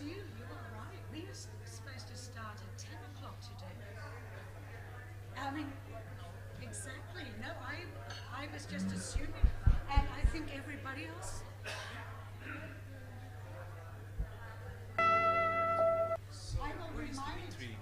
you are right. We were supposed to start at 10 o'clock today. I mean, exactly. No, I was just assuming, and I think everybody else. I will remind you.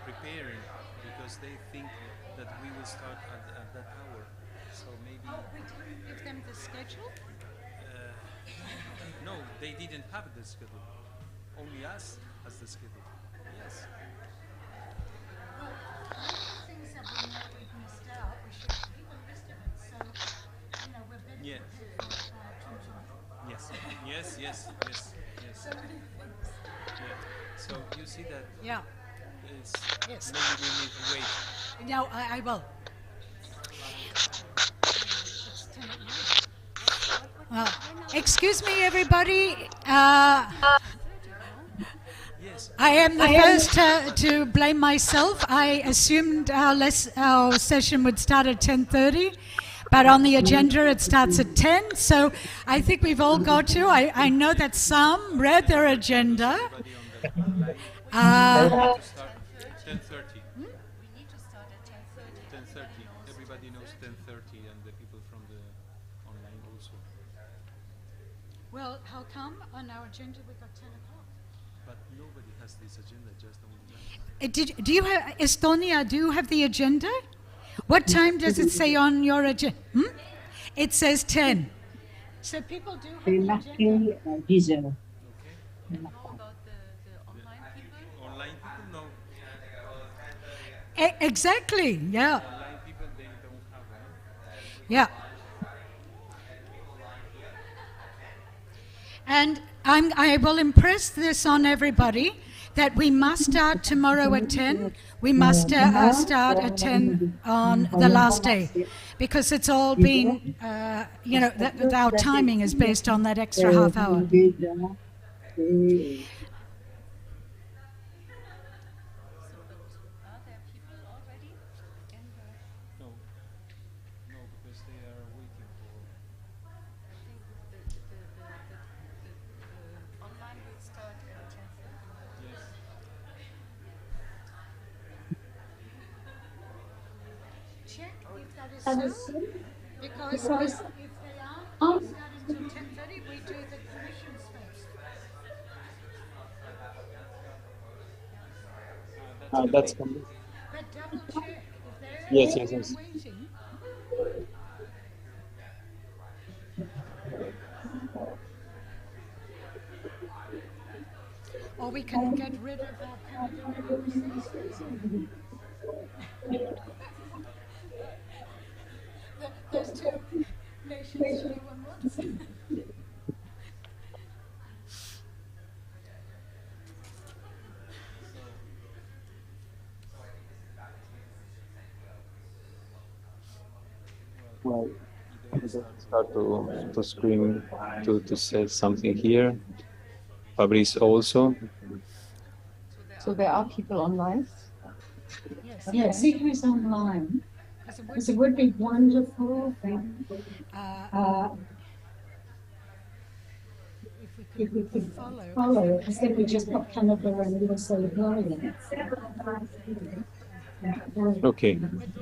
Preparing because they think that we will start at that hour. So maybe. Oh, we didn't give them the schedule? No, they didn't have the schedule. Only us has the schedule. Yes. Well, things that we've missed out, we should keep a list of it so, we're better prepared for Yes. Yes. So many things. Yeah. So you see that. Yeah. Yes. Maybe we need to wait. No, I will. Excuse me, everybody. Yes. I am the first to blame myself. I assumed our session would start at 10:30, but on the agenda it starts at 10. So I think we've all got to. I know that some read their agenda. 10:30. We need to start at 10:30. 10:30. Everybody knows 10:30, and the people from the online also. Well, how come on our agenda we've got 10 o'clock? But nobody has this agenda, just only Do you have, Estonia, do you have the agenda? What time does it say on your agenda? It says 10. So people do have the agenda. Okay. How about the online people? Online people, no. Exactly, yeah. Online people, they don't have one. Yeah. And I will impress this on everybody that we must start tomorrow at 10. We must start at 10 on the last day because it's all been, our timing is based on that extra half hour. Because if they aren't starting till 10:30, we do the commissions first. That's But double check if they're yes. waiting. Or we can get rid of our Those two nations do one once. Well, start to scream to say something here. Fabrice also. So there are people online? Yes, Seeker is online. Because it would be wonderful if we could follow, instead we just put Canada and USA going. Okay.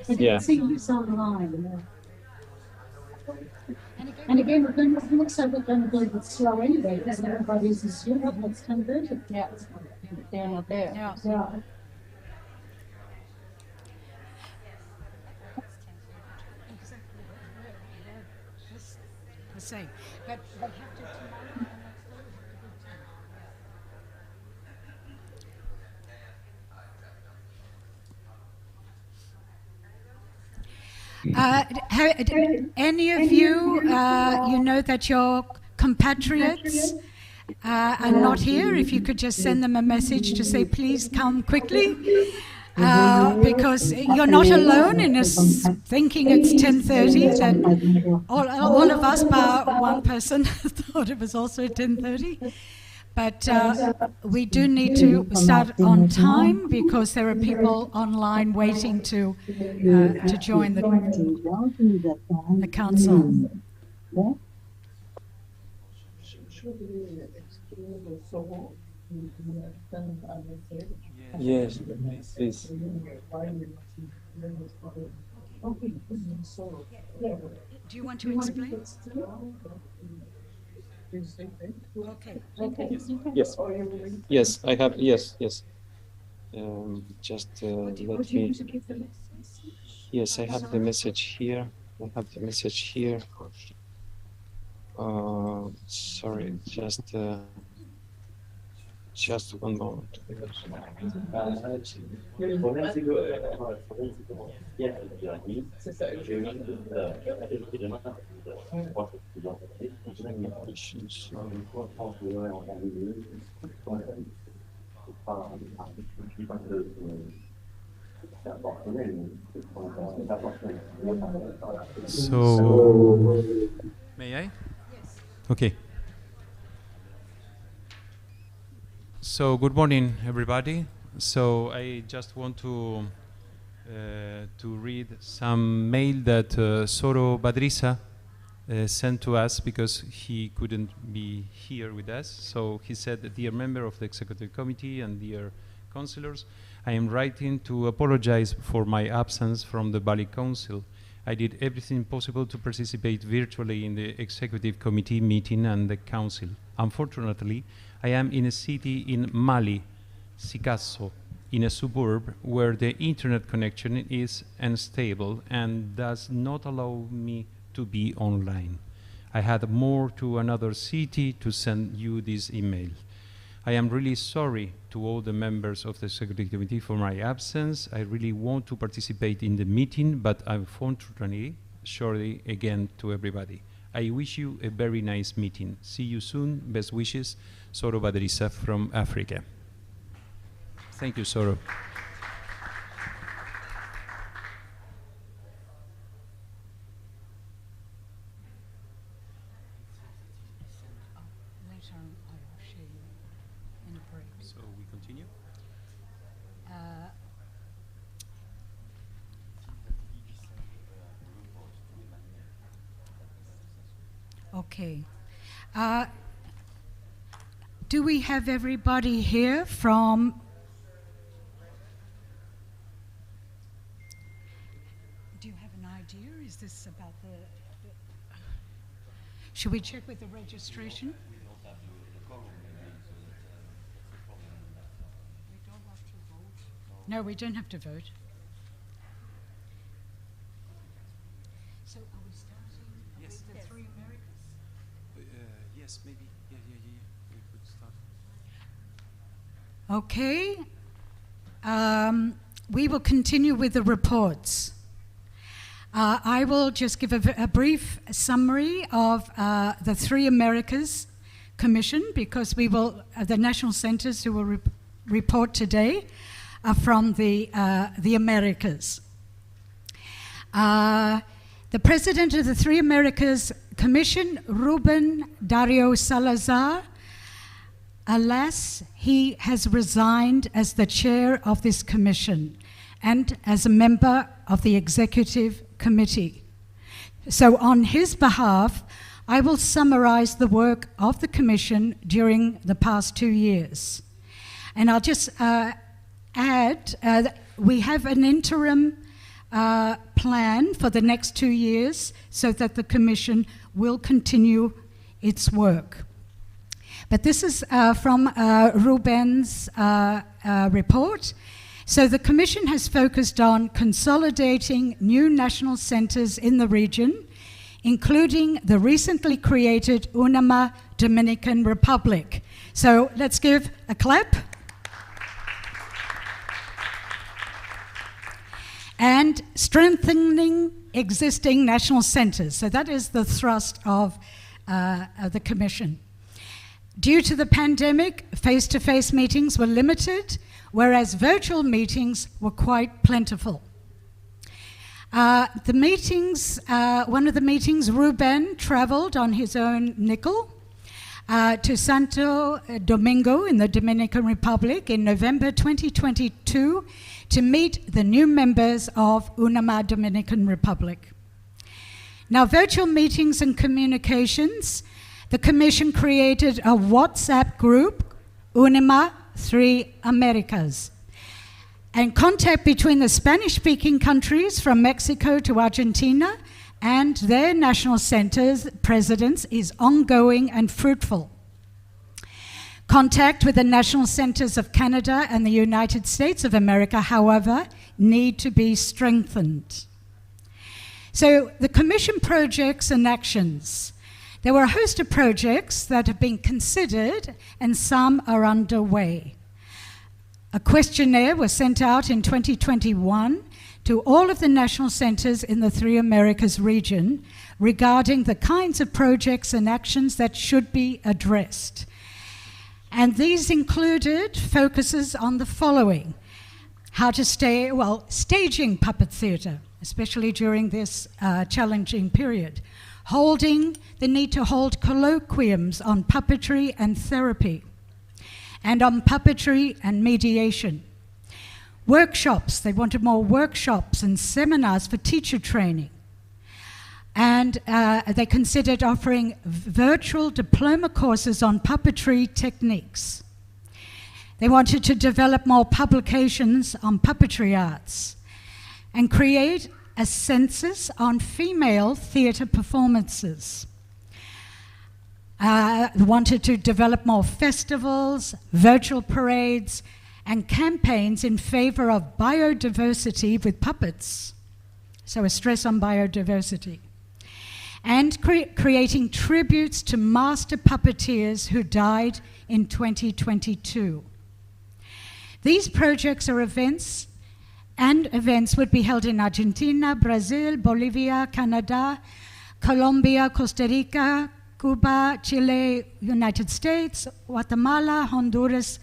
I Yeah. can see this online. And again, we're going to, it looks like we're going to go a bit slow anyway, because everybody's assuming it's 10:30. Yeah. They're not there. Yeah. Yeah. The same. But we have to tomorrow. Any of you, you know that your compatriots are not here. If you could just send them a message to say, please come quickly, because you're not alone in thinking it's 10:30. That all of us, bar one person, thought it was also 10:30. But we do need to start on time because there are people online waiting to join the council. Yes, please. Do you want to explain? Okay. Yes. Yes, I have. Yes, yes. Just let me. Yes, I have the message here. I have the message here. Sorry, just one moment. So, may I? Yes. Okay. So, good morning, everybody. So, I just want to read some mail that Soro Badrisa sent to us because he couldn't be here with us. So he said, "Dear member of the executive committee and dear councillors, I am writing to apologize for my absence from the Bali Council. I did everything possible to participate virtually in the executive committee meeting and the council. Unfortunately, I am in a city in Mali, Sikasso, in a suburb where the internet connection is unstable and does not allow me to be online. I had more to another city to send you this email. I am really sorry to all the members of the executive committee for my absence. I really want to participate in the meeting, but unfortunately, sorry again to everybody. I wish you a very nice meeting. See you soon. Best wishes, Soro Badrisa from Africa." Thank you, Soro. Later on, I will share you in a break. So we continue? Okay. Do we have everybody here from... Do you have an idea? Is this about the... Should we check with the registration? No, we don't have to vote. So are we starting Yes. with the three Americas? Yes, maybe. Yeah. We could start. Okay. We will continue with the reports. I will just give a brief summary of the Three Americas Commission, because we will, the national centres who will report today are from the Americas. The president of the Three Americas Commission, Ruben Dario Salazar, alas, he has resigned as the chair of this commission and as a member of the executive committee. So on his behalf, I will summarize the work of the commission during the past 2 years. And I'll just add, we have an interim plan for the next 2 years so that the Commission will continue its work. But this is from Ruben's report. So the Commission has focused on consolidating new national centres in the region, including the recently created UNAMA Dominican Republic. So let's give a clap. And strengthening existing national centres. So that is the thrust of the Commission. Due to the pandemic, face-to-face meetings were limited, whereas virtual meetings were quite plentiful. The meetings, one of the meetings, Ruben travelled on his own nickel to Santo Domingo in the Dominican Republic in November 2022 to meet the new members of UNAMA Dominican Republic. Now, virtual meetings and communications, the Commission created a WhatsApp group, UNAMA 3 Americas. And contact between the Spanish-speaking countries from Mexico to Argentina and their national centres, presidents, is ongoing and fruitful. Contact with the national centres of Canada and the United States of America, however, need to be strengthened. So the Commission projects and actions. There were a host of projects that have been considered and some are underway. A questionnaire was sent out in 2021 to all of the national centres in the Three Americas region regarding the kinds of projects and actions that should be addressed. And these included focuses on the following: how to staging puppet theatre, especially during this challenging period, the need to hold colloquiums on puppetry and therapy, and on puppetry and mediation. Workshops, they wanted more workshops and seminars for teacher training. And they considered offering virtual diploma courses on puppetry techniques. They wanted to develop more publications on puppetry arts and create a census on female theatre performances. Wanted to develop more festivals, virtual parades, and campaigns in favour of biodiversity with puppets. So a stress on biodiversity. And creating tributes to master puppeteers who died in 2022. These projects are events would be held in Argentina, Brazil, Bolivia, Canada, Colombia, Costa Rica, Cuba, Chile, United States, Guatemala, Honduras,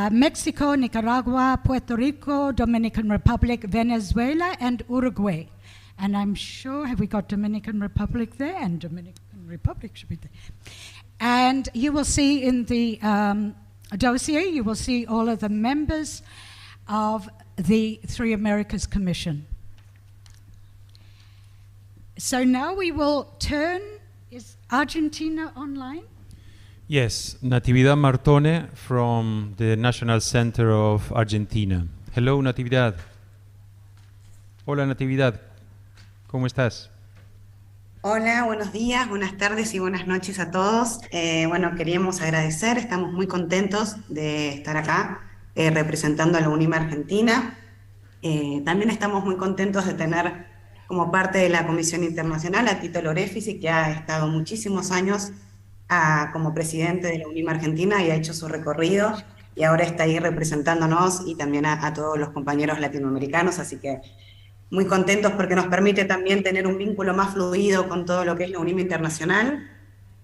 Mexico, Nicaragua, Puerto Rico, Dominican Republic, Venezuela, and Uruguay. And I'm sure, have we got Dominican Republic there? And Dominican Republic should be there. And you will see in the dossier, you will see all of the members of the Three Americas Commission. So now we will turn, is Argentina online? Yes, Natividad Martone from the National Center of Argentina. Hello, Natividad. Hola, Natividad. ¿Cómo estás? Hola, buenos días, buenas tardes y buenas noches a todos. Bueno, queríamos agradecer, estamos muy contentos de estar acá representando a la UNIMA Argentina. También estamos muy contentos de tener como parte de la Comisión Internacional a Tito Lorefici, que ha estado muchísimos años como presidente de la UNIMA Argentina y ha hecho su recorrido y ahora está ahí representándonos y también a todos los compañeros latinoamericanos, así que muy contentos porque nos permite también tener un vínculo más fluido con todo lo que es la UNIMA Internacional.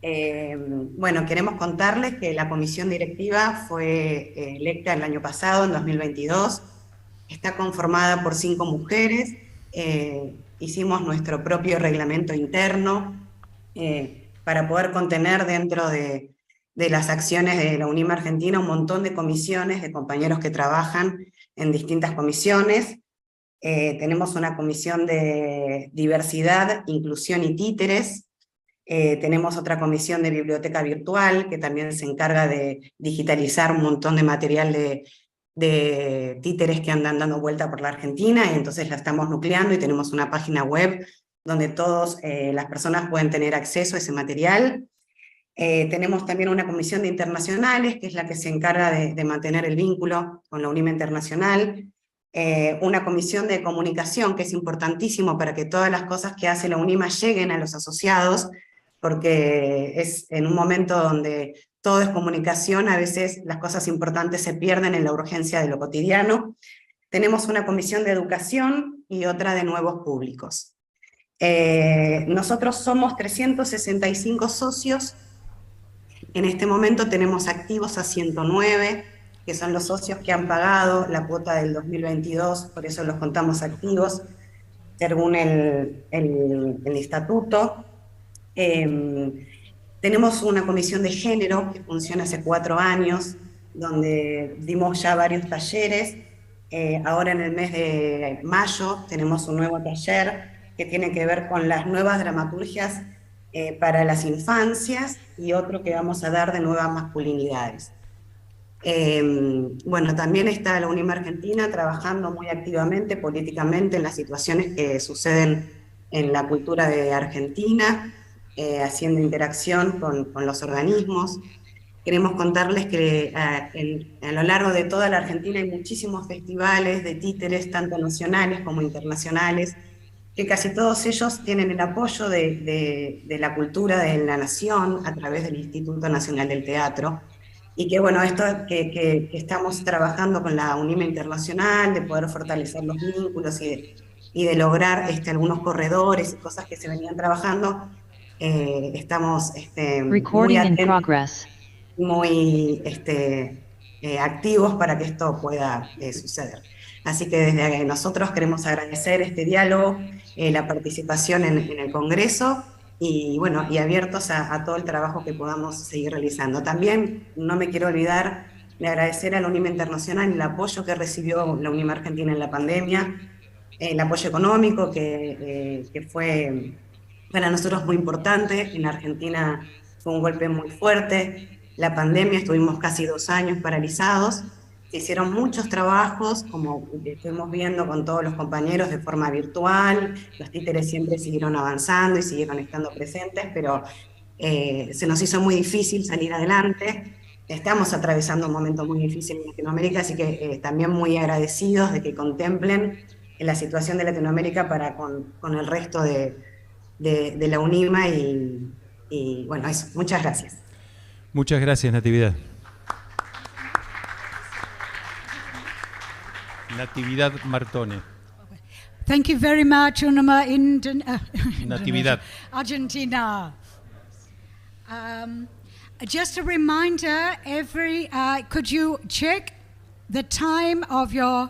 Bueno, queremos contarles que la comisión directiva fue electa el año pasado, en 2022, está conformada por 5 mujeres, hicimos nuestro propio reglamento interno para poder contener dentro de las acciones de la UNIMA Argentina un montón de comisiones, de compañeros que trabajan en distintas comisiones. Tenemos una comisión de diversidad, inclusión y títeres. Tenemos otra comisión de biblioteca virtual que también se encarga de digitalizar un montón de material de de títeres que andan dando vuelta por la Argentina, y entonces la estamos nucleando y tenemos una página web donde todas las personas pueden tener acceso a ese material. Tenemos también una comisión de internacionales, que es la que se encarga de mantener el vínculo con la UNIMA Internacional, una comisión de comunicación, que es importantísimo para que todas las cosas que hace la UNIMA lleguen a los asociados, porque es en un momento donde todo es comunicación, a veces las cosas importantes se pierden en la urgencia de lo cotidiano. Tenemos una comisión de educación y otra de nuevos públicos. Nosotros somos 365 socios. En este momento tenemos activos a 109, que son los socios que han pagado la cuota del 2022, por eso los contamos activos, según el estatuto. Tenemos una comisión de género que funciona hace 4 años, donde dimos ya varios talleres. Ahora en el mes de mayo tenemos un nuevo taller que tiene que ver con las nuevas dramaturgias para las infancias, y otro que vamos a dar de nuevas masculinidades. Bueno, también está la UNIMA Argentina trabajando muy activamente políticamente en las situaciones que suceden en la cultura de Argentina, haciendo interacción con los organismos. Queremos contarles que a lo largo de toda la Argentina hay muchísimos festivales de títeres, tanto nacionales como internacionales, que casi todos ellos tienen el apoyo de la cultura de la nación a través del Instituto Nacional del Teatro, y que bueno, esto que estamos trabajando con la UNIMA Internacional, de poder fortalecer los vínculos y de lograr algunos corredores y cosas que se venían trabajando, estamos muy atentos, muy activos para que esto pueda suceder. Así que desde nosotros queremos agradecer este diálogo, la participación en el Congreso, y bueno, y abiertos a todo el trabajo que podamos seguir realizando. También no me quiero olvidar de agradecer a la UNIMA Internacional el apoyo que recibió la UNIMA Argentina en la pandemia, el apoyo económico que fue para nosotros muy importante. En Argentina fue un golpe muy fuerte, la pandemia, estuvimos casi 2 años paralizados, se hicieron muchos trabajos, como estuvimos viendo con todos los compañeros, de forma virtual, los títeres siempre siguieron avanzando y siguieron estando presentes, pero se nos hizo muy difícil salir adelante. Estamos atravesando un momento muy difícil en Latinoamérica, así que también muy agradecidos de que contemplen la situación de Latinoamérica para con el resto de la UNIMA, y bueno, eso. Muchas gracias. Muchas gracias, Natividad. Natividad Martone. Thank you very much, Unima Natividad. Argentina. Just a reminder, could you check the time of your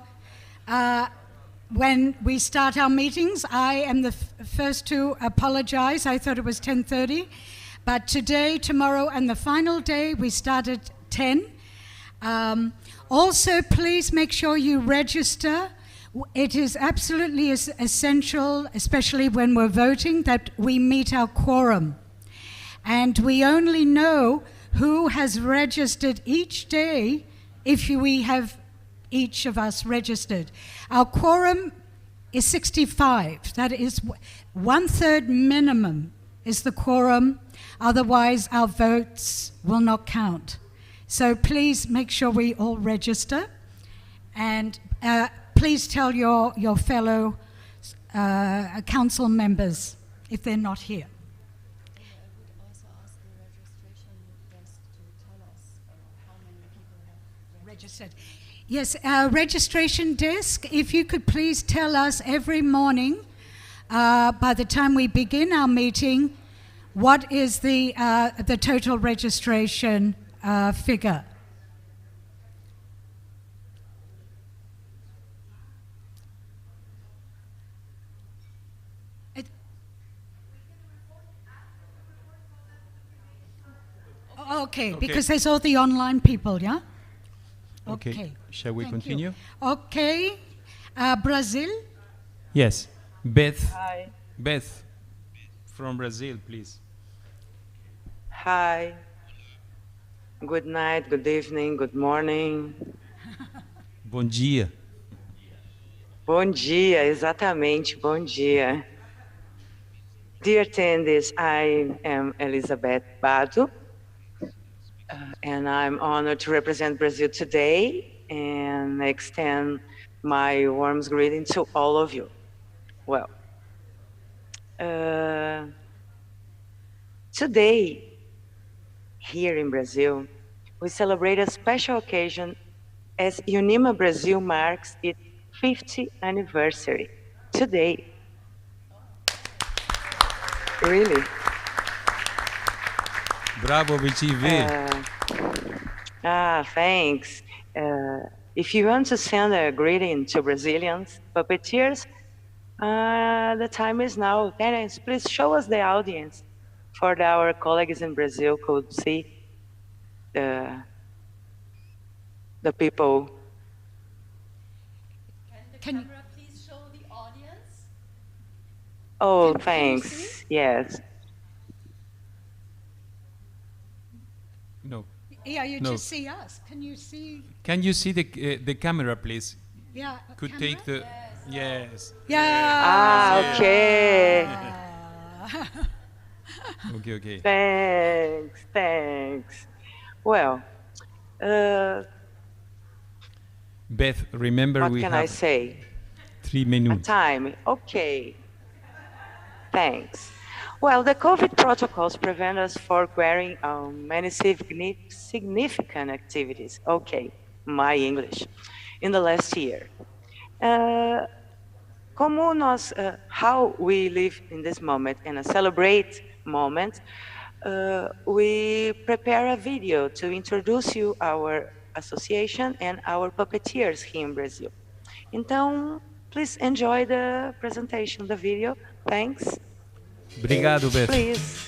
when we start our meetings? I am the first to apologize. I thought it was 10:30, but today, tomorrow, and the final day we start at 10. Also, please make sure you register. It is absolutely essential, especially when we're voting, that we meet our quorum. And we only know who has registered each day if we have each of us registered. Our quorum is 65. That is 1/3 minimum is the quorum. Otherwise, our votes will not count. So please make sure we all register, and please tell your fellow council members if they're not here. I would also ask the registration desk to tell us how many people have Registered. Yes, our registration desk, if you could please tell us every morning, by the time we begin our meeting, what is the total registration figure. Okay, because there's all the online people, yeah? Okay. Shall we continue? Okay. Brazil? Yes. Beth. Hi. Beth from Brazil, please. Hi. Good night, good evening, good morning. Bom dia. Bom dia, exatamente, bom dia. Dear attendees, I am Elizabeth Bado, and I'm honored to represent Brazil today and extend my warmest greeting to all of you. Well, today, here in Brazil, we celebrate a special occasion as Unima Brazil marks its 50th anniversary. Today. Really? Bravo, BTV. Thanks. If you want to send a greeting to Brazilians, puppeteers, the time is now. Dennis, please show us the audience for our colleagues in Brazil could see the people. Can the camera please show the audience? Oh, Can you thanks. see? Yes. No. Yeah, you No. just see us. Can you see? Can you see the camera, please? Yeah. Could camera? take the... Yes. Yeah. Okay. Okay, okay. Thanks. Well, Beth, remember what we can have I say? 3 A minutes. time. Okay. Thanks. Well, the COVID protocols prevent us from wearing many significant activities. Okay, my English. In the last year. How we live in this moment and celebrate moment, we prepare a video to introduce you our association and our puppeteers here in Brazil. Então, please enjoy the presentation, the video. Thanks. Obrigado, Beth. Please.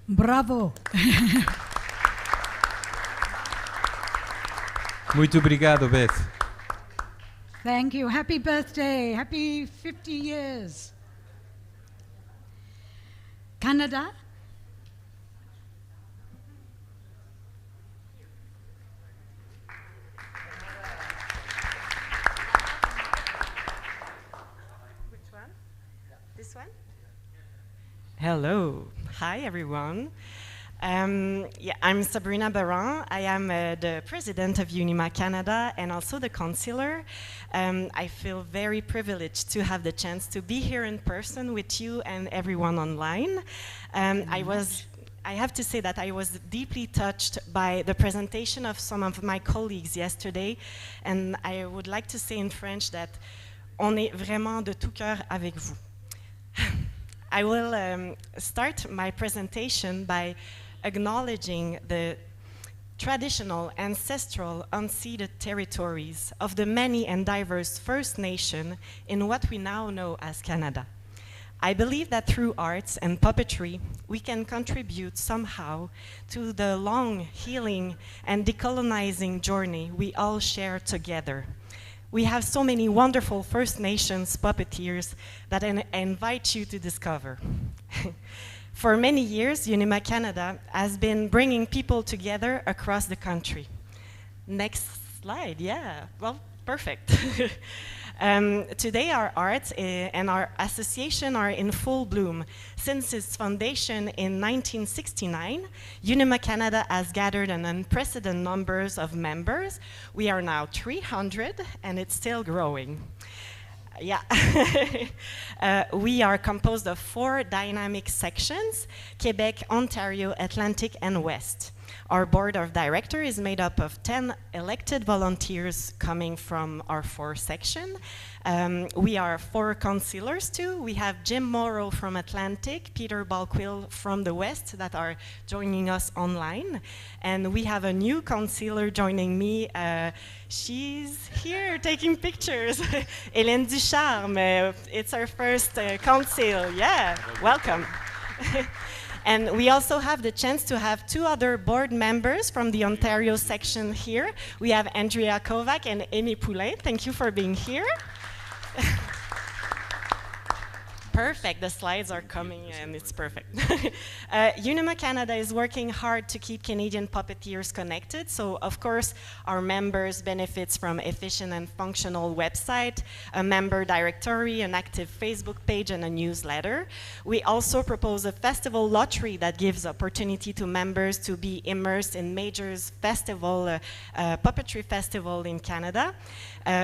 Bravo. Muito obrigado, Beth. Thank you. Happy birthday. Happy 50 years. Canada? Which one? This one? Hello. Hi, everyone. Yeah, I'm Sabrina Baran. I am the president of UNIMA Canada and also the councillor. I feel very privileged to have the chance to be here in person with you and everyone online. I have to say that I was deeply touched by the presentation of some of my colleagues yesterday, and I would like to say in French that on est vraiment de tout cœur avec vous. I will start my presentation by acknowledging the traditional, ancestral, unceded territories of the many and diverse First Nation in what we now know as Canada. I believe that through arts and puppetry, we can contribute somehow to the long healing and decolonizing journey we all share together. We have so many wonderful First Nations puppeteers that I invite you to discover. For many years, UNIMA Canada has been bringing people together across the country. Next slide, yeah, well, perfect. Today our arts and our association are in full bloom. Since its foundation in 1969, UNIMA Canada has gathered an unprecedented numbers of members. We are now 300 and it's still growing. Yeah, we are composed of 4 dynamic sections: Quebec, Ontario, Atlantic, and West. Our board of directors is made up of 10 elected volunteers coming from our 4 sections. We are 4 councillors too. We have Jim Morrow from Atlantic, Peter Balquill from the West that are joining us online. And we have a new councillor joining me. She's here taking pictures. Hélène Ducharme, it's our first council. Yeah, welcome. And we also have the chance to have 2 other board members from the Ontario section here. We have Andrea Kovac and Amy Poulain. Thank you for being here. Perfect, the slides are coming and it's perfect. UNIMA Canada is working hard to keep Canadian puppeteers connected. So of course, our members benefits from efficient and functional website, a member directory, an active Facebook page, and a newsletter. We also propose a festival lottery that gives opportunity to members to be immersed in major festival, puppetry festival in Canada.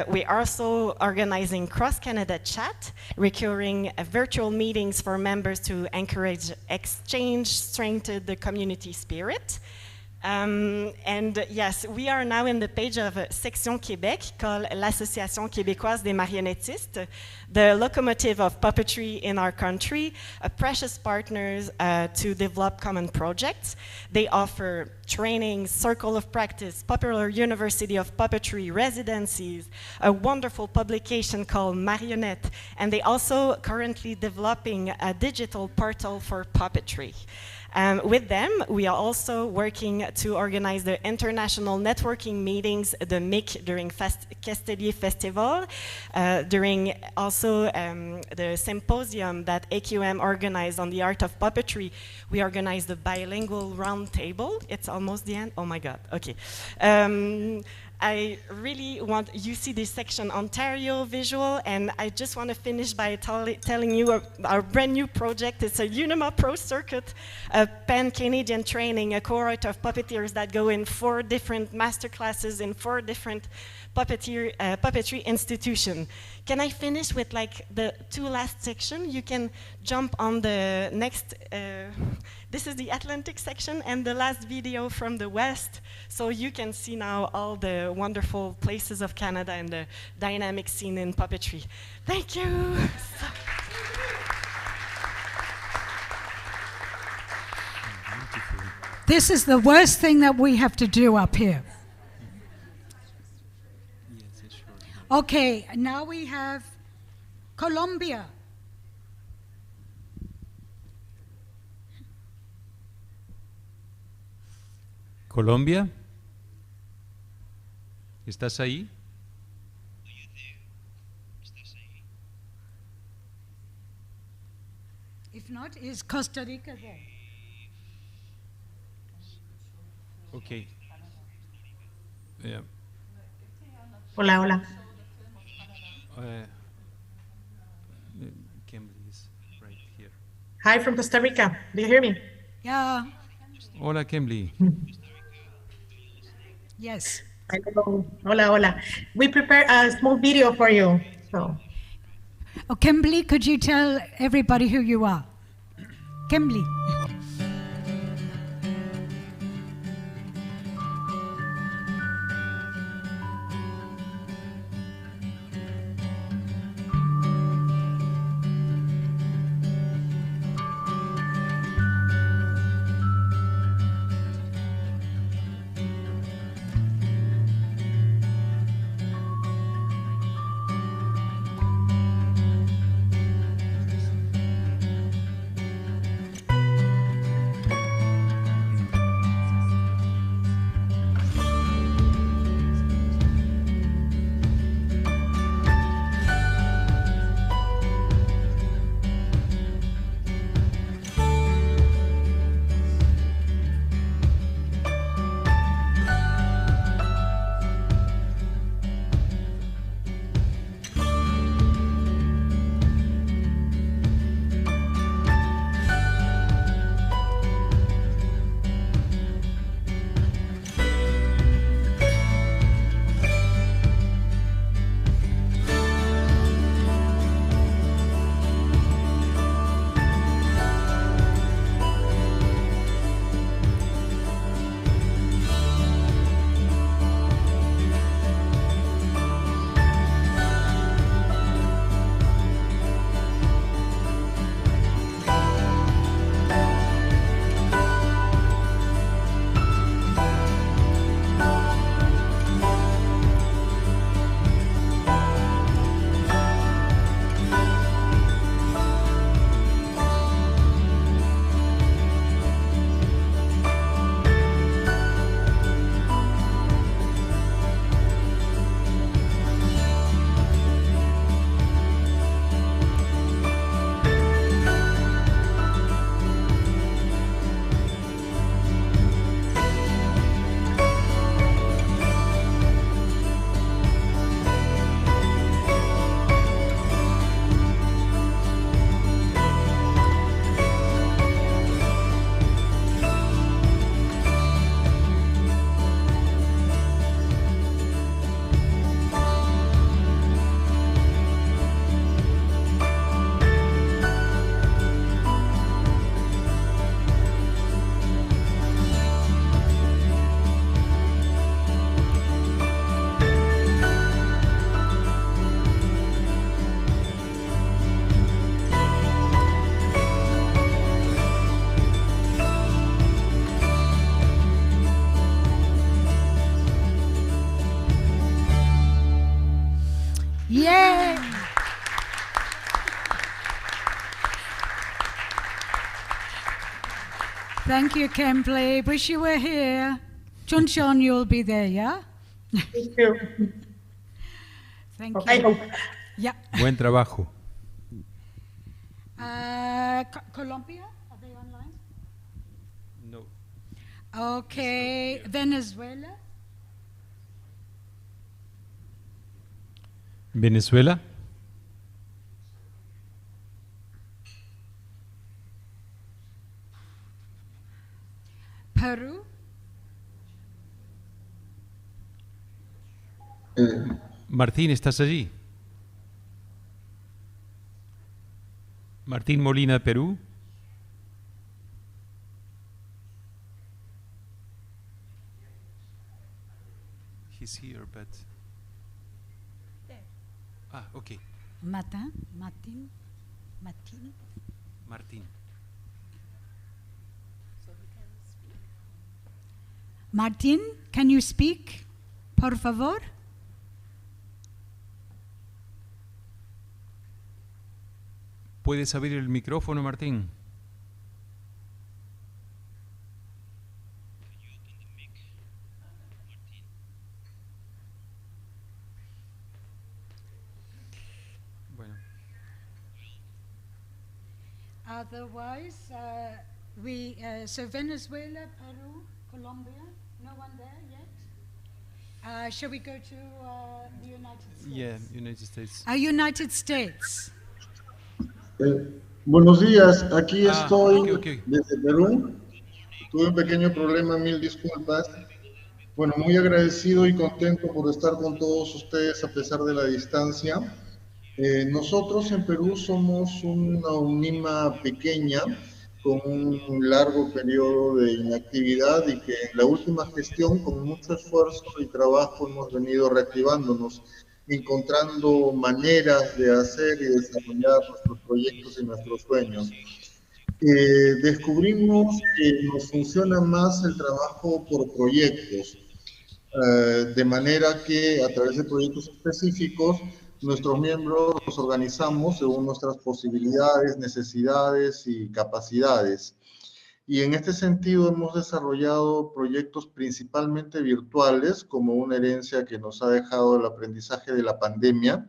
We're also organizing cross-Canada chat, recurring virtual meetings for members to encourage exchange, strengthen the community spirit. And yes, we are now in the page of Section Québec called l'Association québécoise des marionnettistes, the locomotive of puppetry in our country, a precious partners to develop common projects. They offer training, circle of practice, popular university of puppetry, residencies, a wonderful publication called Marionnette, and they also currently developing a digital portal for puppetry. With them, we are also working to organize the international networking meetings, the MIC during Castellier Festival, during also the symposium that AQM organized on the art of puppetry. We organized the bilingual roundtable. It's almost the end. Oh my God. Okay. I really want, you see this section Ontario visual, and I just want to finish by telling you our brand new project. It's a UNIMA Pro Circuit, a pan-Canadian training, a cohort of puppeteers that go in 4 different master classes in 4 different puppetry institutions. Can I finish with like the 2 last section? You can jump on the next, this is the Atlantic section and the last video from the West. So you can see now all the wonderful places of Canada and the dynamic scene in puppetry. Thank you. This is the worst thing that we have to do up here. Okay, now we have Colombia. Colombia, ¿estás ahí? If not, is Costa Rica there? Okay. Yeah. Hola, hola. Kimberly is right here. Hi from Costa Rica. Do you hear me? Yeah. Hola, Kembley. Yes. Hello. Hola, hola. We prepared a small video for you. So, Oh, Kimberly, could you tell everybody who you are? Kimberly. Yay! Thank you, Kimberly. Wish you were here. Chun, you'll be there, yeah? thank you. Thank I you. hope. Yeah. Buen trabajo. Colombia, are they online? No. Okay. Venezuela? Venezuela. Peru? Martín, ¿estás allí? Martín Molina, Perú. He's here, but... Ah, okay. Martin? Martín. Martin, can you speak? Por favor? ¿Puedes abrir el micrófono, Martín? Bueno. Otherwise, so Venezuela, Peru, Colombia, no one there yet? Shall we go to the United States? Yeah, United States. United States. Buenos días, aquí Ok, estoy ok. desde Perú. Tuve un pequeño problema, mil disculpas. Bueno, muy agradecido y contento por estar con todos ustedes a pesar de la distancia. Nosotros en Perú somos una UNIMA pequeña con un largo periodo de inactividad y que en la última gestión, con mucho esfuerzo y trabajo, hemos venido reactivándonos, encontrando maneras de hacer y desarrollar nuestros proyectos y nuestros sueños. Descubrimos que nos funciona más el trabajo por proyectos, de manera que a través de proyectos específicos nuestros miembros nos organizamos según nuestras posibilidades, necesidades y capacidades. Y en este sentido hemos desarrollado proyectos principalmente virtuales como una herencia que nos ha dejado el aprendizaje de la pandemia.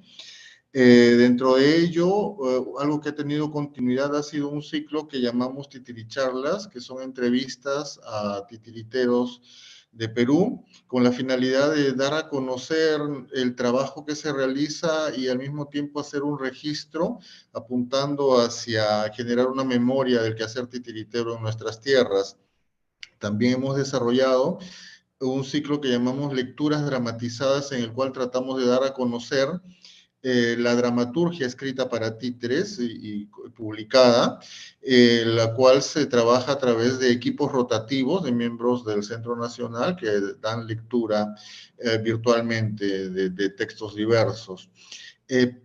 Dentro de ello, algo que ha tenido continuidad ha sido un ciclo que llamamos Titiricharlas, que son entrevistas a titiriteros de Perú, con la finalidad de dar a conocer el trabajo que se realiza y al mismo tiempo hacer un registro apuntando hacia generar una memoria del quehacer titiritero en nuestras tierras. También hemos desarrollado un ciclo que llamamos lecturas dramatizadas, en el cual tratamos de dar a conocer la dramaturgia escrita para títeres y publicada, la cual se trabaja a través de equipos rotativos de miembros del Centro Nacional que dan lectura virtualmente de textos diversos.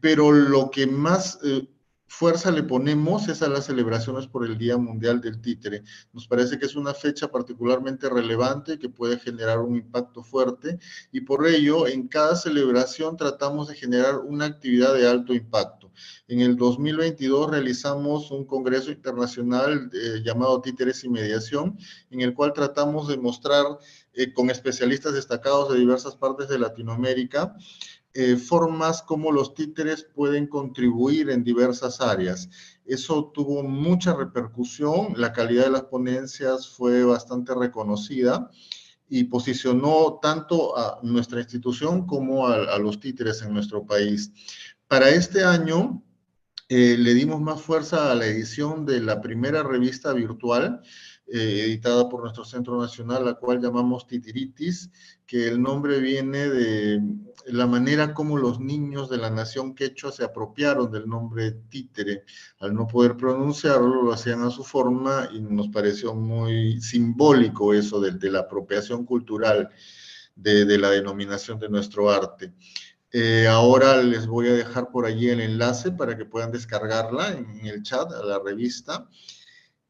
Pero lo que más fuerza le ponemos es a las celebraciones por el Día Mundial del Títere. Nos parece que es una fecha particularmente relevante que puede generar un impacto fuerte y por ello en cada celebración tratamos de generar una actividad de alto impacto. En el 2022 realizamos un congreso internacional llamado Títeres y Mediación, en el cual tratamos de mostrar con especialistas destacados de diversas partes de Latinoamérica formas como los títeres pueden contribuir en diversas áreas. Eso tuvo mucha repercusión, la calidad de las ponencias fue bastante reconocida y posicionó tanto a nuestra institución como a los títeres en nuestro país. Para este año le dimos más fuerza a la edición de la primera revista virtual editada por nuestro Centro Nacional, la cual llamamos Titiritis, que el nombre viene de la manera como los niños de la nación quechua se apropiaron del nombre títere. Al no poder pronunciarlo, lo hacían a su forma y nos pareció muy simbólico eso de la apropiación cultural de la denominación de nuestro arte. Ahora les voy a dejar por allí el enlace para que puedan descargarla en el chat a la revista.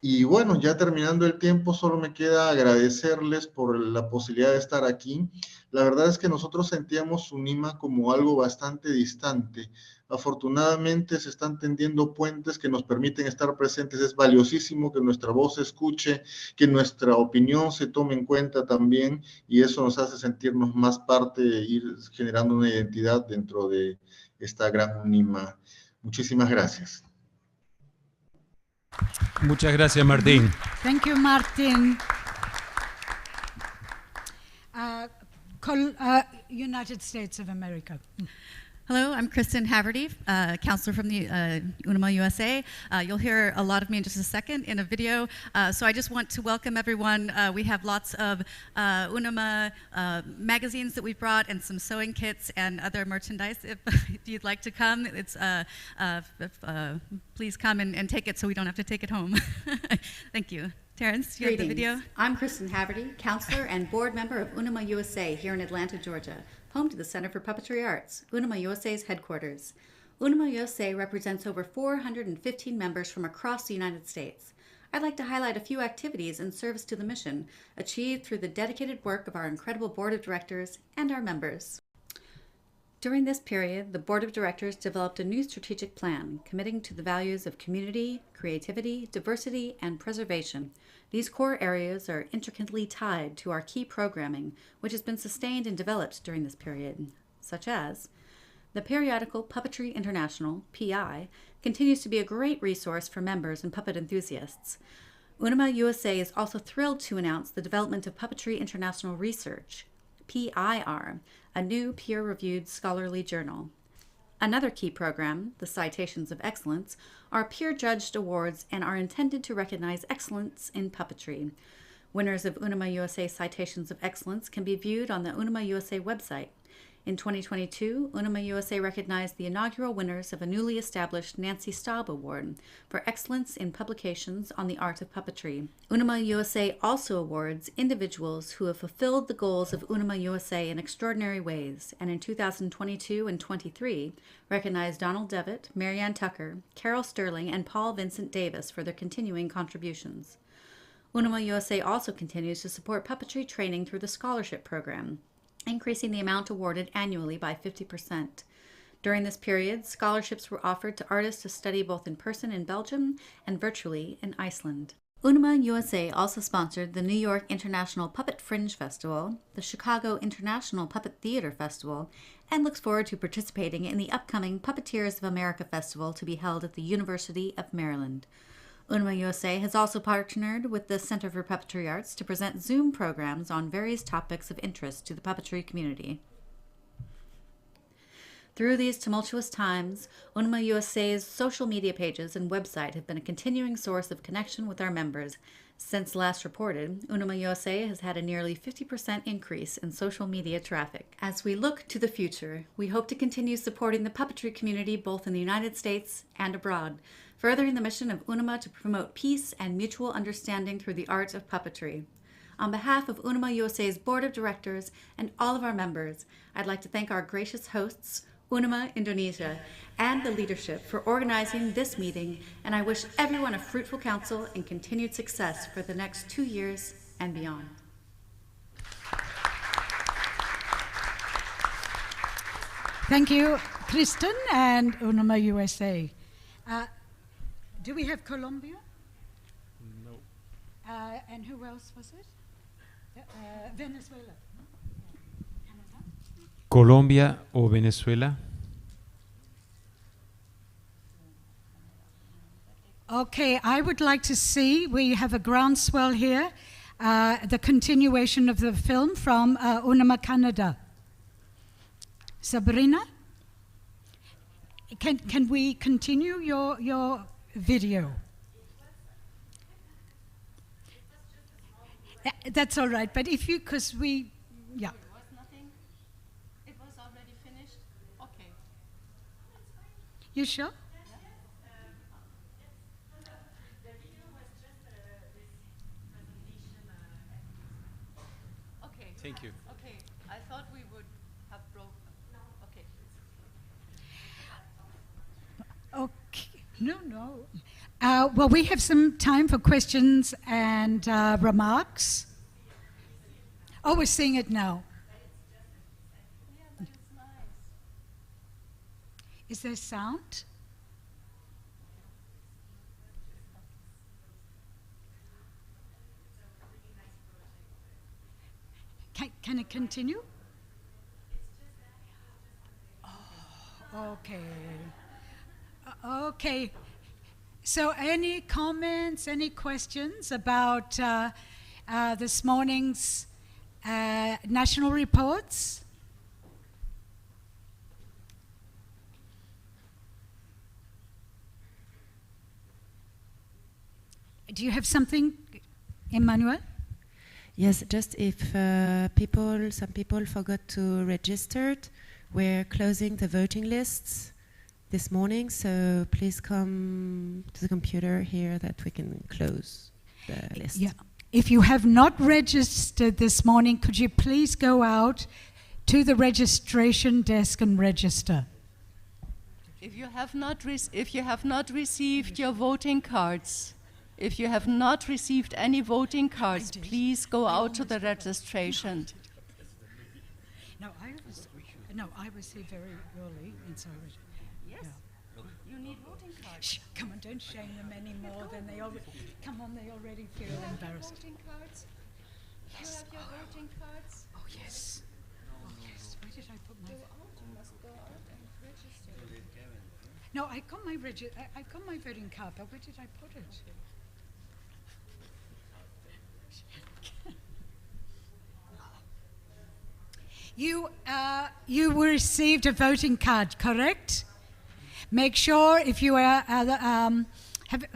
Y bueno, ya terminando el tiempo, solo me queda agradecerles por la posibilidad de estar aquí. La verdad es que nosotros sentíamos UNIMA como algo bastante distante. Afortunadamente se están tendiendo puentes que nos permiten estar presentes. Es valiosísimo que nuestra voz se escuche, que nuestra opinión se tome en cuenta también, y eso nos hace sentirnos más parte e ir generando una identidad dentro de esta gran UNIMA. Muchísimas gracias. Muchas gracias, Martín. Thank you, Martin. United States of America. Hello, I'm Kristen Haverty, counselor from the UNIMA USA. You'll hear a lot of me in just a second in a video. So I just want to welcome everyone. We have lots of UNIMA magazines that we've brought and some sewing kits and other merchandise. If you'd like to come, it's please come and take it so we don't have to take it home. Thank you. Terrence, you have the video? I'm Kristen Haverty, counselor and board member of UNIMA USA here in Atlanta, Georgia, home to the Center for Puppetry Arts, UNIMA USA's headquarters. UNIMA USA represents over 415 members from across the United States. I'd like to highlight a few activities in service to the mission achieved through the dedicated work of our incredible board of directors and our members. During this period, the Board of Directors developed a new strategic plan committing to the values of community, creativity, diversity, and preservation. These core areas are intricately tied to our key programming, which has been sustained and developed during this period, such as the periodical Puppetry International, PI, continues to be a great resource for members and puppet enthusiasts. UNIMA USA is also thrilled to announce the development of Puppetry International Research, PIR, a new peer-reviewed scholarly journal. Another key program, the Citations of Excellence, are peer-judged awards and are intended to recognize excellence in puppetry. Winners of Unima USA Citations of Excellence can be viewed on the Unima USA website. In 2022, Unima USA recognized the inaugural winners of a newly established Nancy Staub Award for excellence in publications on the art of puppetry. Unima USA also awards individuals who have fulfilled the goals of Unima USA in extraordinary ways, and in 2022 and 23 recognized Donald Devitt, Marianne Tucker, Carol Sterling, and Paul Vincent Davis for their continuing contributions. Unima USA also continues to support puppetry training through the scholarship program, increasing the amount awarded annually by 50%. During this period, scholarships were offered to artists to study both in person in Belgium and virtually in Iceland. Unima USA also sponsored the New York International Puppet Fringe Festival, the Chicago International Puppet Theater Festival, and looks forward to participating in the upcoming Puppeteers of America Festival to be held at the University of Maryland. Unima USA has also partnered with the Center for Puppetry Arts to present Zoom programs on various topics of interest to the puppetry community. Through these tumultuous times, Unima USA's social media pages and website have been a continuing source of connection with our members. Since last reported, Unima USA has had a nearly 50% increase in social media traffic. As we look to the future, we hope to continue supporting the puppetry community both in the United States and abroad, furthering the mission of Unima to promote peace and mutual understanding through the art of puppetry. On behalf of Unima USA's Board of Directors and all of our members, I'd like to thank our gracious hosts, Unima Indonesia, and the leadership for organizing this meeting, and I wish everyone a fruitful council and continued success for the next 2 years and beyond. Thank you, Kristen and Unima USA. Do we have Colombia? No. And who else was it? Venezuela. Colombia o Venezuela? Okay, I would like to see, we have a groundswell here, the continuation of the film from Unima Canada. Sabrina? Can we continue your video? That's all right, but if you, because we, yeah. It was already finished? Okay. You sure? Okay. Thank you. Okay. I thought we would have broken. Okay. Okay. No. Well, we have some time for questions and remarks. Oh, we're seeing it now. Yeah, but it's nice. Is there sound? Can it continue? Oh, okay. Okay. So any comments, any questions about this morning's national reports? Do you have something, Emmanuel? Yes, just if some people forgot to register, we're closing the voting lists this morning, so please come to the computer here that we can close the list. Yeah. If you have not registered this morning, could you please go out to the registration desk and register? If you have not received your voting cards, if you have not received any voting cards, please go out to the registration. No, I was here very early, and so yes. Yeah. You need voting cards. Shh, come on, don't shame them any more than they already. Come on, they already feel embarrassed. Voting cards? Yes. You have your voting cards? Oh yes. Oh yes. Where did I put my? Go out. You must go out and register. No, I got my voting card, but where did I put it? You received a voting card, correct? Make sure if you are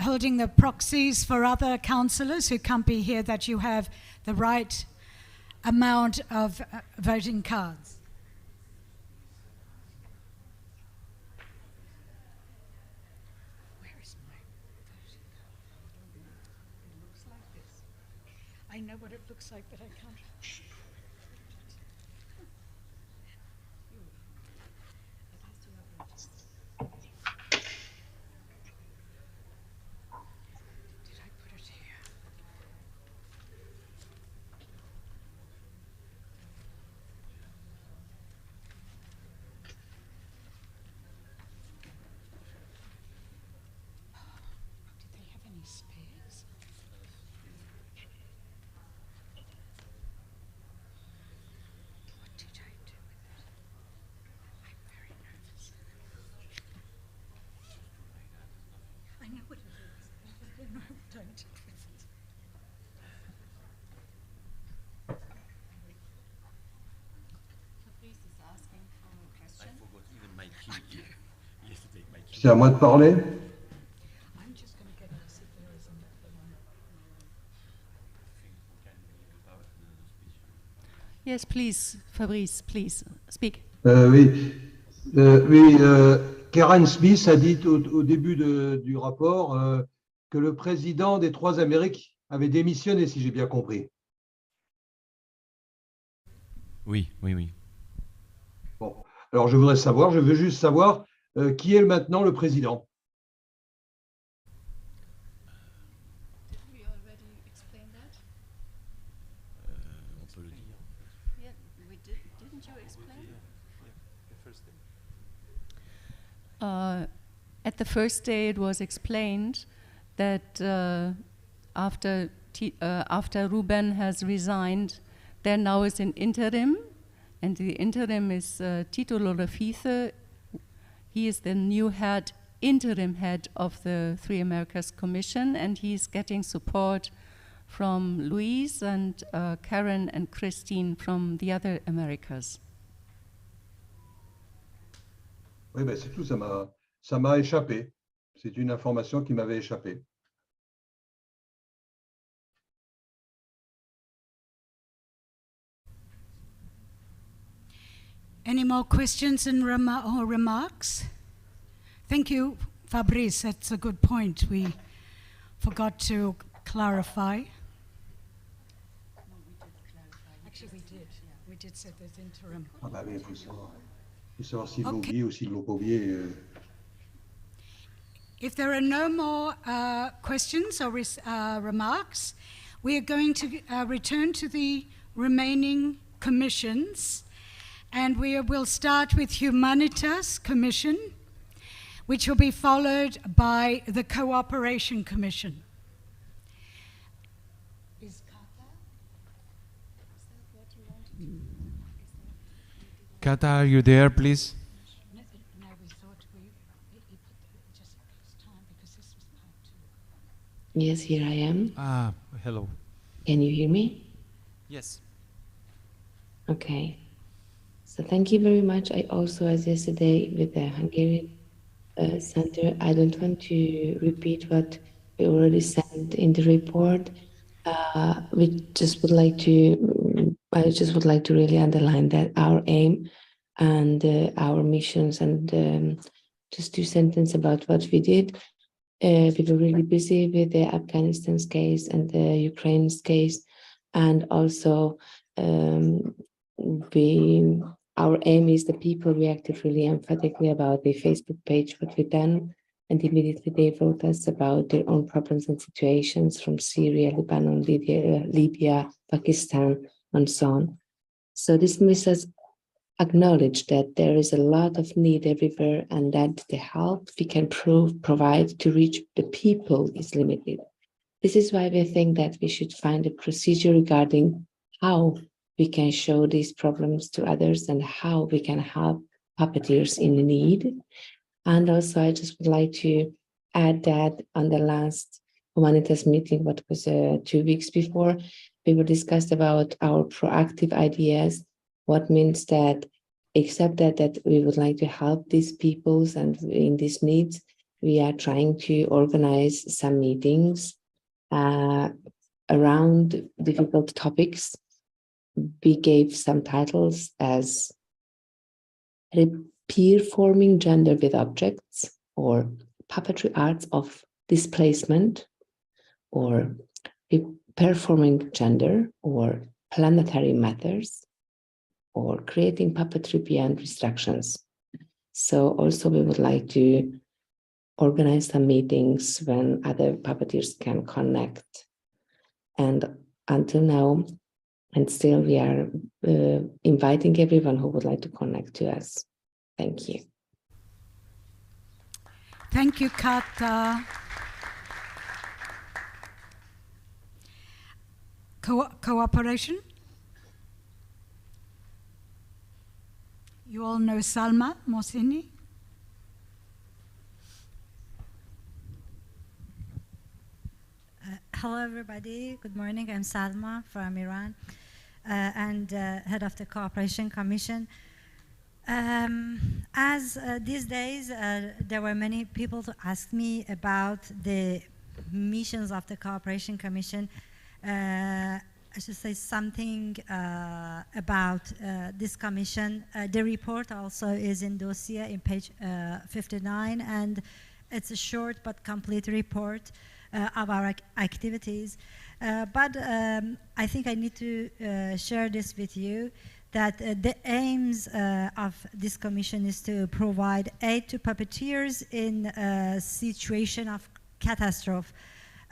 holding the proxies for other councillors who can't be here that you have the right amount of voting cards. Where is my voting card? It looks like this. I know what it looks like, but I can't. C'est à moi de parler? Yes, please, Fabrice, please, speak. Oui, Karen Smith a dit au début du rapport que le président des Trois Amériques avait démissionné, si j'ai bien compris. Oui. Bon, alors je veux juste savoir qui est maintenant le président. On peut le dire. At the first day, it was explained that after Ruben has resigned, there now is an interim, and the interim is Tito Lorefice. He is the new interim head of the Three Americas Commission, and he's getting support from Louise and Karen and Christine from the other Americas. Oui, ben c'est tout, ça m'a échappé. C'est une information qui m'avait échappé. Any more questions and or remarks? Thank you, Fabrice. That's a good point. We forgot to clarify. Actually, we did. We did say there's interim. Ah bah oui, il faut savoir s'ils l'ont oublié ou s'ils l'ont pas oublié. If there are no more questions or remarks, we are going to return to the remaining commissions, and we will start with Humanitas Commission, which will be followed by the Cooperation Commission. Is Kata, are you there, please? No, we thought we put just time because this was part 2. Yes, here I am. Ah, hello. Can you hear me? Yes. Okay. So thank you very much. I also, as yesterday with the Hungarian Center, I don't want to repeat what we already said in the report. We just would like to, I just would like to really underline that our aim and our missions, and just 2 sentences about what we did. We were really busy with the Afghanistan's case and the Ukraine's case, and also our aim is the people reacted really emphatically about the Facebook page, what we've done, and immediately they wrote us about their own problems and situations from Syria, Lebanon, Libya, Pakistan, and so on. So this makes us acknowledge that there is a lot of need everywhere, and that the help we can provide to reach the people is limited. This is why we think that we should find a procedure regarding how we can show these problems to others and how we can help puppeteers in need. And also, I just would like to add that on the last Humanitas meeting, what was 2 weeks before, we were discussed about our proactive ideas, what means that except that we would like to help these peoples and in these needs, we are trying to organize some meetings around difficult topics. We gave some titles as Peer-forming gender with objects, or puppetry arts of displacement, or performing gender, or planetary matters, or creating puppetry beyond restrictions. So also we would like to organize some meetings when other puppeteers can connect. And until now, and still we are inviting everyone who would like to connect to us. Thank you. Thank you, Kata. Cooperation? You all know Salma Mohsini? Hello, everybody. Good morning. I'm Salma from Iran and head of the Cooperation Commission. As these days, there were many people to ask me about the missions of the Cooperation Commission. I should say something about this commission. The report also is in dossier in page 59, and it's a short but complete report of our activities. But I think I need to share this with you, that the aims of this commission is to provide aid to puppeteers in a situation of catastrophe.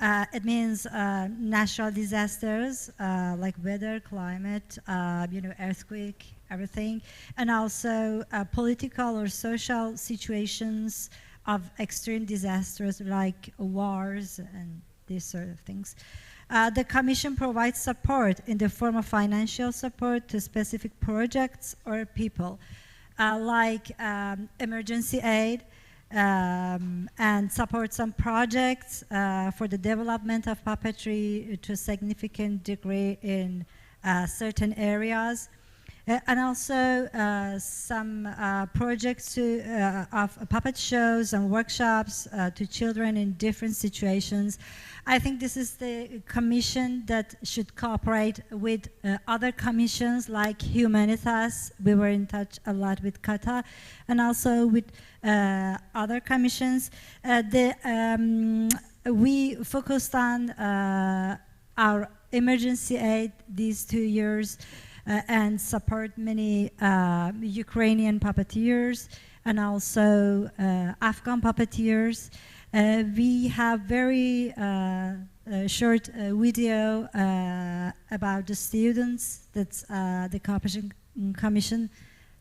It means natural disasters like weather, climate, earthquake, everything, and also political or social situations of extreme disasters like wars and these sort of things. The Commission provides support in the form of financial support to specific projects or people, like emergency aid, and support some projects for the development of puppetry to a significant degree in certain areas. And also some projects of puppet shows and workshops to children in different situations. I think this is the commission that should cooperate with other commissions like Humanitas. We were in touch a lot with Kata, and also with other commissions. We focused on our emergency aid these 2 years, and support many Ukrainian puppeteers and also Afghan puppeteers. We have very short video about the students that the Cooperation Commission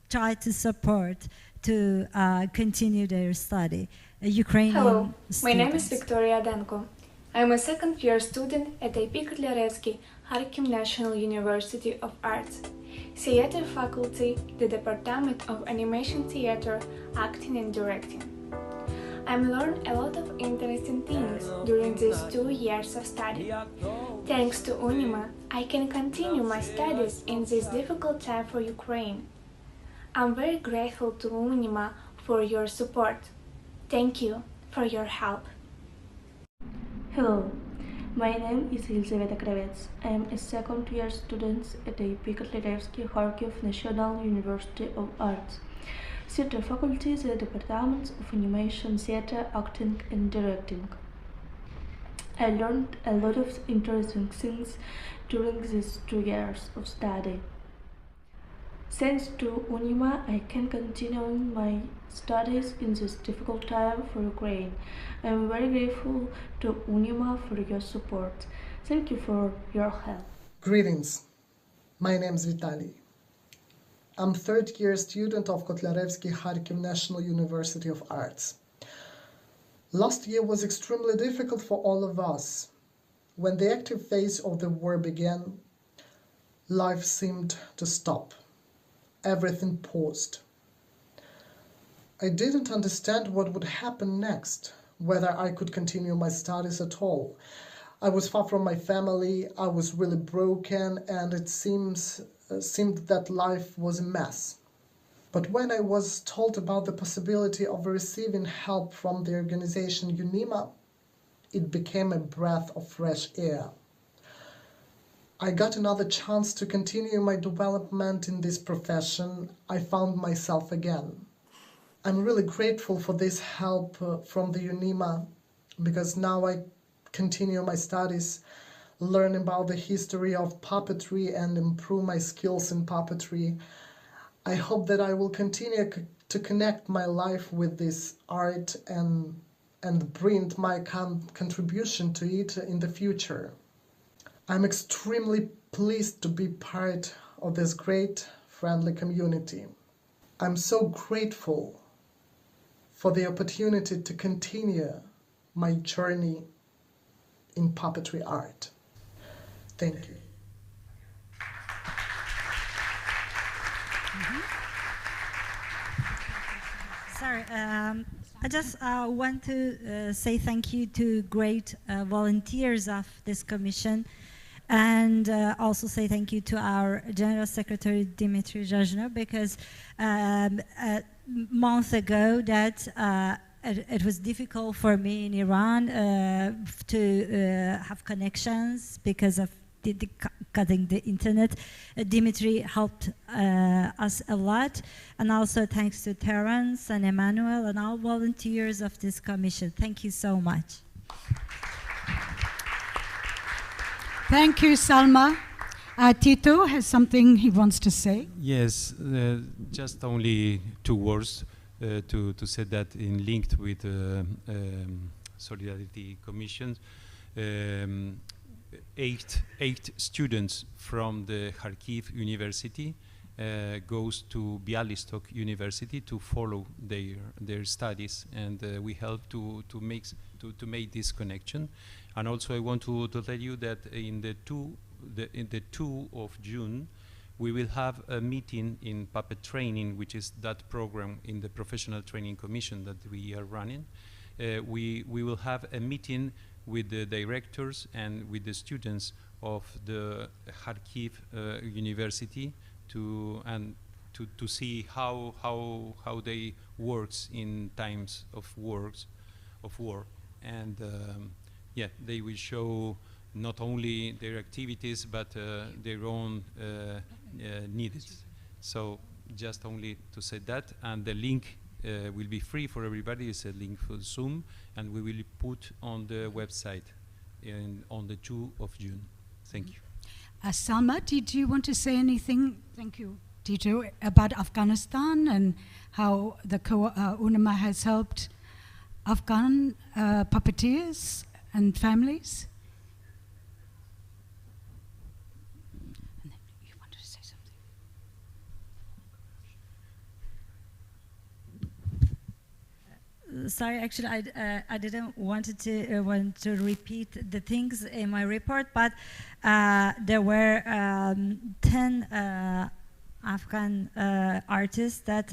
tried to support to continue their study. Ukrainian Hello, my name is students. Victoria Danko. I'm a second-year student at IP Kotlяревский Kharkiv National University of Arts, Theater Faculty, the Department of Animation Theater, Acting and Directing. I've learned a lot of interesting things during these 2 years of study. Thanks to UNIMA, I can continue my studies in this difficult time for Ukraine. I'm very grateful to UNIMA for your support. Thank you for your help. Hello, my name is Elizaveta Kravets. I am a second-year student at the IP Kotlяревский Kharkiv National University of Arts, Theater Faculty, the Department of Animation Theater, Acting and Directing. I learned a lot of interesting things during these 2 years of study. Thanks to UNIMA, I can continue my studies in this difficult time for Ukraine. I am very grateful to UNIMA for your support. Thank you for your help. Greetings. My name is Vitaly. I'm third-year student of Kotlяревский Kharkiv National University of Arts. Last year was extremely difficult for all of us. When the active phase of the war began, life seemed to stop. Everything paused. I didn't understand what would happen next, whether I could continue my studies at all. I was far from my family, I was really broken, and it seemed that life was a mess. But when I was told about the possibility of receiving help from the organization UNIMA, it became a breath of fresh air. I got another chance to continue my development in this profession. I found myself again. I'm really grateful for this help from the UNIMA, because now I continue my studies, learn about the history of puppetry and improve my skills in puppetry. I hope that I will continue to connect my life with this art and bring my contribution to it in the future. I'm extremely pleased to be part of this great, friendly community. I'm so grateful for the opportunity to continue my journey in puppetry art. Thank you. Sorry, I just want to say thank you to great volunteers of this commission, and also say thank you to our General Secretary Dimitri Jajno, because a month ago that it was difficult for me in Iran to have connections because of cutting the internet. Dimitri helped us a lot, and also thanks to Terence and Emmanuel and all volunteers of this commission. Thank you so much. Thank you, Salma. Tito has something he wants to say. Yes, just only 2 words to say that in linked with Solidarity Commission. 8 students from the Kharkiv University goes to Bialystok University to follow their studies, and we help to make this connection. And also I want to tell you that in the 2 of June we will have a meeting in puppet training, which is that program in the Professional Training Commission that we are running. We will have a meeting with the directors and with the students of the Kharkiv University to see how they works in times of war, and yeah, they will show not only their activities but their own needs. So just only to say that, and the link will be free for everybody. It's a link for Zoom, and we will put on the website on the 2 of June. Thank you. Salma, did you want to say anything? Thank you, Tito, about Afghanistan and how the UNIMA has helped Afghan puppeteers and families? You wanted to say something? Sorry, actually, I didn't want to repeat the things in my report, but there were 10 Afghan artists that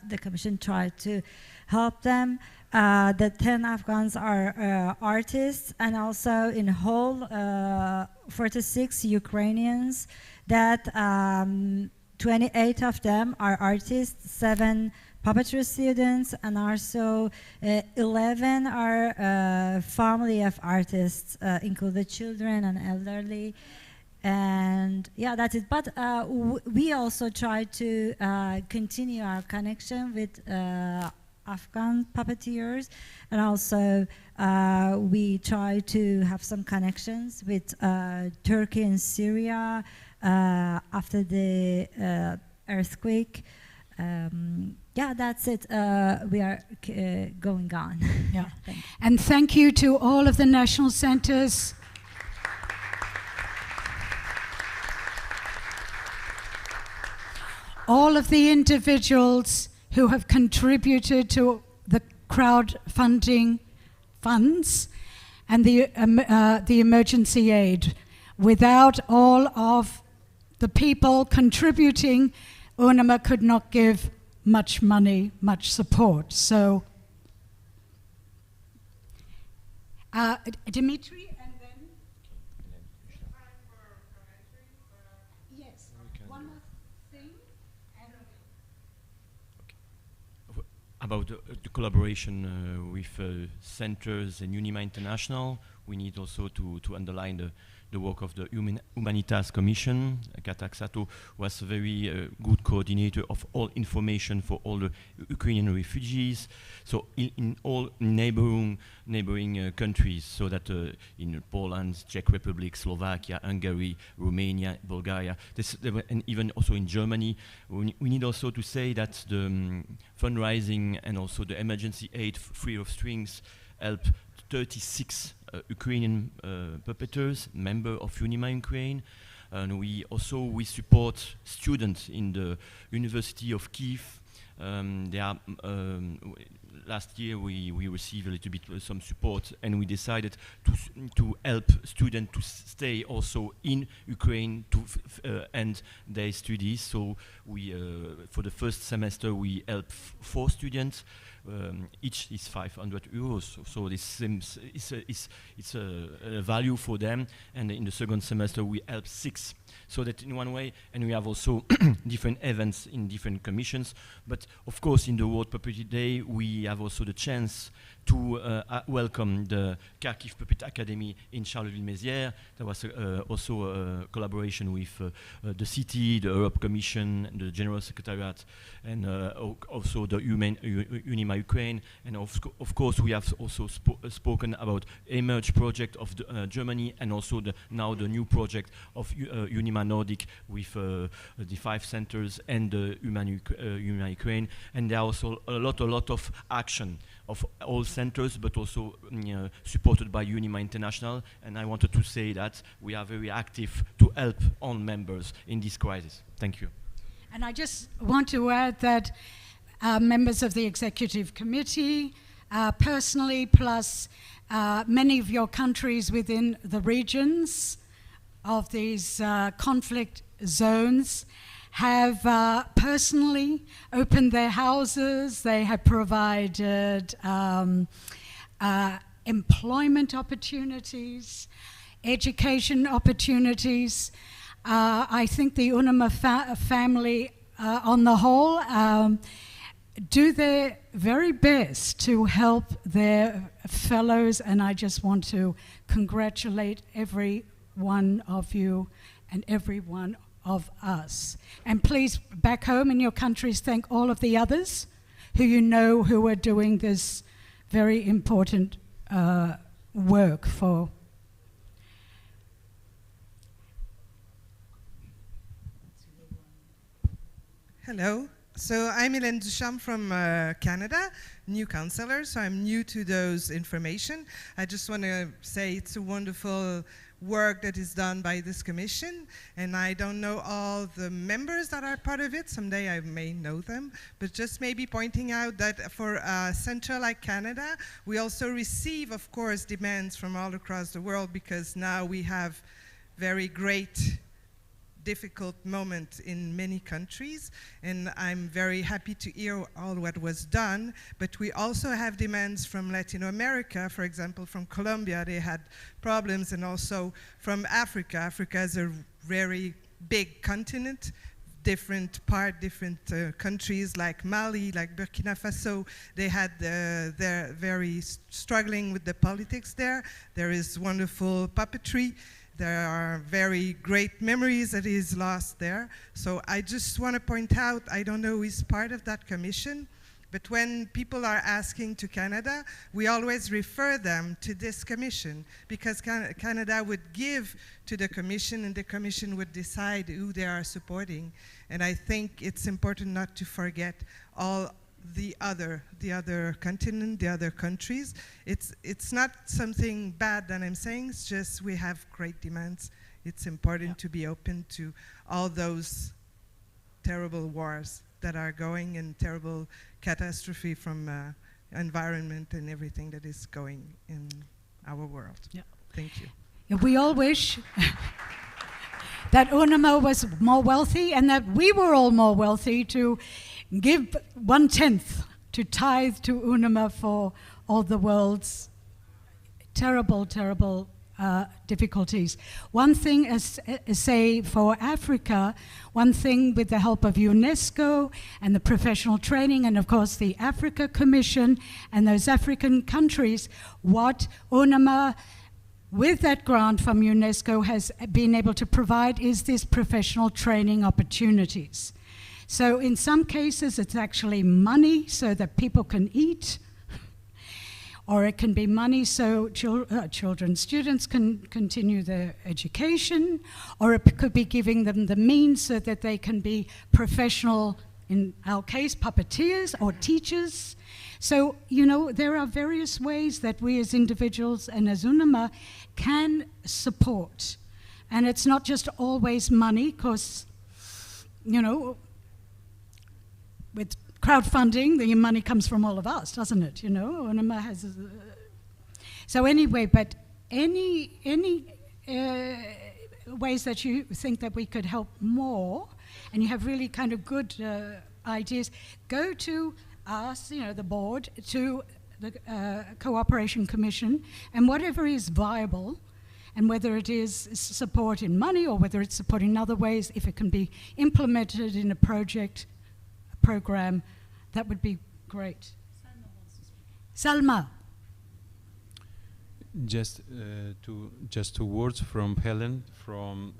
the commission tried to help them. The 10 Afghans are artists, and also in whole 46 Ukrainians. That 28 of them are artists, 7 puppetry students, and also 11 are family of artists, including children and elderly. And yeah, that's it. But we also try to continue our connection with Afghan puppeteers, and also we try to have some connections with Turkey and Syria after the earthquake. Yeah, that's it. We are going on. Yeah. And thank you to all of the national centers. All of the individuals who have contributed to the crowdfunding funds and the emergency aid. Without all of the people contributing, UNIMA could not give much money, much support. So, Dimitri, and then yes, one more thing. about the collaboration with centers and UNIMA International. We need also to underline the work of the Humanitas Commission. Katak Sato was a very good coordinator of all information for all the Ukrainian refugees. So in all neighboring countries, so that in Poland, Czech Republic, Slovakia, Hungary, Romania, Bulgaria, and even also in Germany, we need also to say that the fundraising and also the emergency aid free of strings help 36 Ukrainian puppeteers, member of UNIMA Ukraine, and we support students in the University of Kiev. Last year we received a little bit some support, and we decided to help students to stay also in Ukraine to end their studies. So we for the first semester we helped 4 students. Each is 500 euros, so this it's a value for them. And in the second semester we help 6. So that in one way, and we have also different events in different commissions. But of course, in the World Puppeteer Day, we have also the chance to welcome the Kharkiv Puppet Academy in Charleville-Mézières. There was also a collaboration with the city, the Europe Commission, the General Secretariat, and also the UNIMA Ukraine. And of course, we have also spoken about Emerge project of Germany, and also now the new project of UNIMA Nordic with the 5 centers and the UNIMA Ukraine. And there are also a lot of action of all centers, but also supported by UNIMA International. And I wanted to say that we are very active to help all members in this crisis. Thank you. And I just want to add that members of the executive committee, personally, plus many of your countries within the regions of these conflict zones, have personally opened their houses. They have provided employment opportunities, education opportunities. I think the UNIMA family on the whole do their very best to help their fellows, and I just want to congratulate every one of you and every one of us. And please, back home in your countries, thank all of the others who you know who are doing this very important work for. Hello. So I'm Hélène Duchamp from Canada, new councillor, so I'm new to those information. I just want to say it's a wonderful work that is done by this commission, and I don't know all the members that are part of it. Someday I may know them, but just maybe pointing out that for a centre like Canada, we also receive, of course, demands from all across the world, because now we have very great difficult moment in many countries, and I'm very happy to hear all what was done. But we also have demands from Latin America, for example, from Colombia, they had problems, and also from Africa. Africa is a very big continent, different countries like Mali, like Burkina Faso, they had they're very struggling with the politics there. There is wonderful puppetry. There are very great memories that is lost there. So I just want to point out, I don't know who is part of that commission, but when people are asking to Canada, we always refer them to this commission, because Canada would give to the commission, and the commission would decide who they are supporting. And I think it's important not to forget all the other continent, the other countries. It's not something bad that I'm saying, it's just we have great demands. It's important to be open to all those terrible wars that are going, and terrible catastrophe from environment and everything that is going in our world. Yeah. Thank you. Yeah, we all wish that UNIMA was more wealthy, and that we were all more wealthy to give 1/10 to tithe to UNIMA for all the world's terrible difficulties. One thing, say for Africa, one thing with the help of UNESCO and the professional training and of course the Africa Commission and those African countries, what UNAMA with that grant from UNESCO has been able to provide is this professional training opportunities. So in some cases it's actually money so that people can eat, or it can be money so students can continue their education, or it could be giving them the means so that they can be professional, in our case, puppeteers or teachers. So, you know, there are various ways that we as individuals and as UNAMA can support. And it's not just always money, because, you know, with crowdfunding, the money comes from all of us, doesn't it? You know, UNAMA has... So anyway, but any ways that you think that we could help more, and you have really kind of good ideas, go to us, you know, the board, to the Cooperation Commission, and whatever is viable, and whether it is support in money or whether it's support in other ways, if it can be implemented in a project, a program, that would be great. Salma. Just two words from Helen from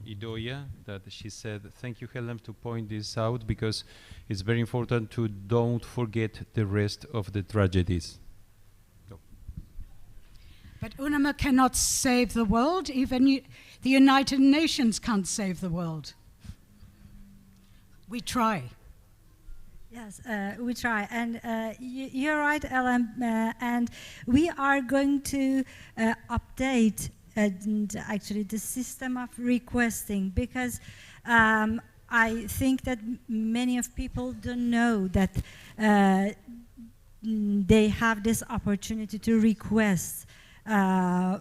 Idoia, that she said, thank you, Helen, to point this out, because it's very important to don't forget the rest of the tragedies. So. But UNAMA cannot save the world. Even the United Nations can't save the world. We try. Yes, we try, and you're right, Ellen, and we are going to update actually the system of requesting, because I think that many of people don't know that they have this opportunity to request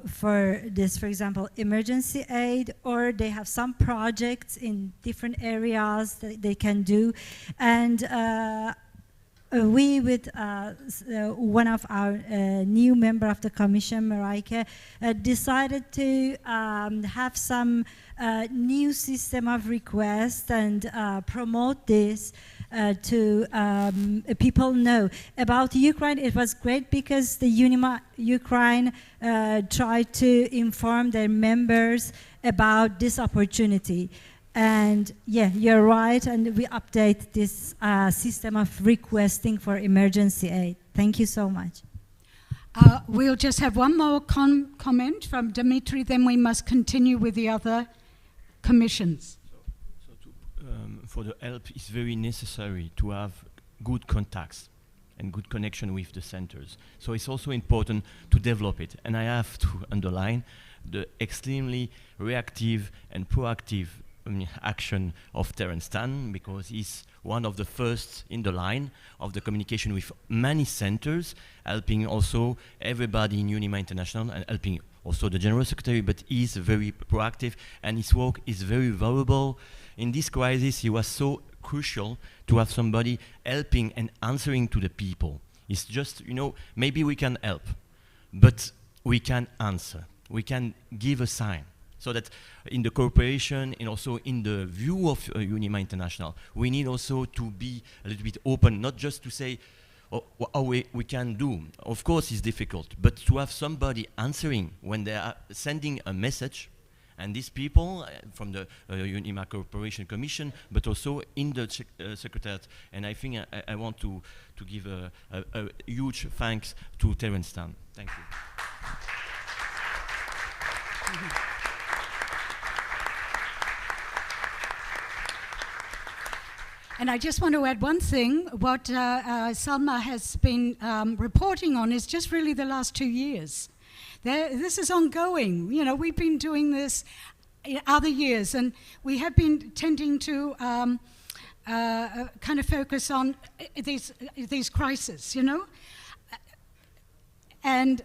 for this, for example, emergency aid, or they have some projects in different areas that they can do. And we, with one of our new member of the commission, Mareike, decided to have some new system of request and promote this to people know. About Ukraine, it was great because the UNIMA Ukraine tried to inform their members about this opportunity. And yeah, you're right, and we update this system of requesting for emergency aid. Thank you so much. We'll just have one more comment from Dimitri, then we must continue with the other commissions. For the help, it's very necessary to have good contacts and good connection with the centers. So it's also important to develop it. And I have to underline the extremely reactive and proactive action of Terence Tan, because he's one of the first in the line of the communication with many centers, helping also everybody in UNIMA International and helping also the General Secretary, but he's very proactive and his work is very valuable. In this crisis, it was so crucial to have somebody helping and answering to the people. It's just, you know, maybe we can help, but we can answer. We can give a sign. So that in the cooperation and also in the view of UNIMA International, we need also to be a little bit open, not just to say, oh, how we can do. Of course it's difficult, but to have somebody answering when they are sending a message, and these people from the UNIMA Cooperation Commission, but also in the Secretariat. And I think I want to give a huge thanks to Terence Tan. Thank you. And I just want to add one thing. What Salma has been reporting on is just really the last 2 years. This is ongoing. You know, we've been doing this in other years, and we have been tending to kind of focus on these crises, you know? And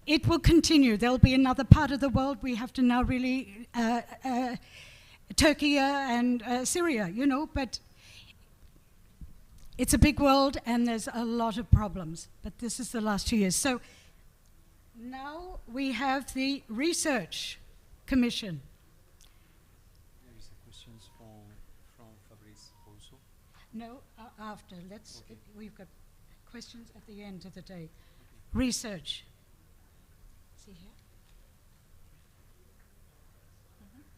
it will continue. There'll be another part of the world we have to now really, Turkey and Syria, you know, but it's a big world and there's a lot of problems, but this is the last 2 years. So Now we have the Research Commission. There is a questions from Fabrice also. No, after. We've got questions at the end of the day. Research. See here?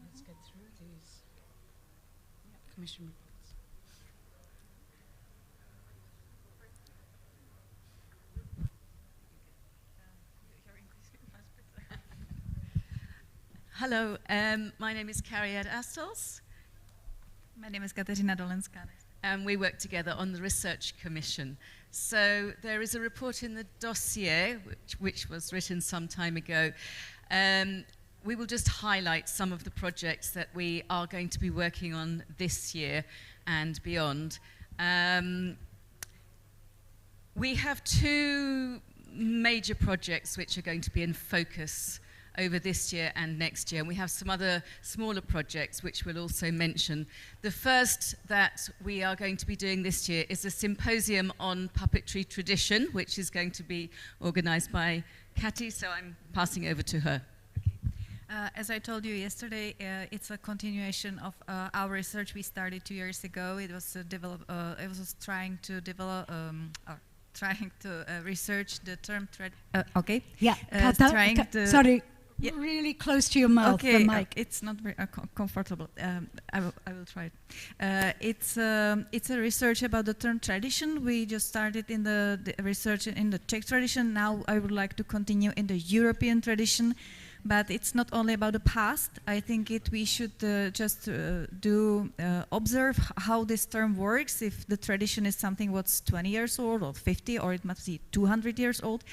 Let's get through these commission reports. Hello, my name is Carriette Astles. My name is Katerina Dolenska. And we work together on the Research Commission. So there is a report in the dossier, which was written some time ago. We will just highlight some of the projects that we are going to be working on this year and beyond. We have two major projects which are going to be in focus over this year and next year. And we have some other smaller projects which we'll also mention. The first that we are going to be doing this year is a symposium on puppetry tradition, which is going to be organized by Katty, so I'm passing over to her. As I told you yesterday, it's a continuation of our research we started 2 years ago. It was trying to develop trying to research the term okay. Yeah. Sorry. Yeah. Really close to your mouth, okay, the mic. It's not very comfortable. I will try it. It's a research about the term tradition. We just started in the research in the Czech tradition. Now I would like to continue in the European tradition. But it's not only about the past. I think we should just observe how this term works. If the tradition is something what's 20 years old or 50, or it must be 200 years old,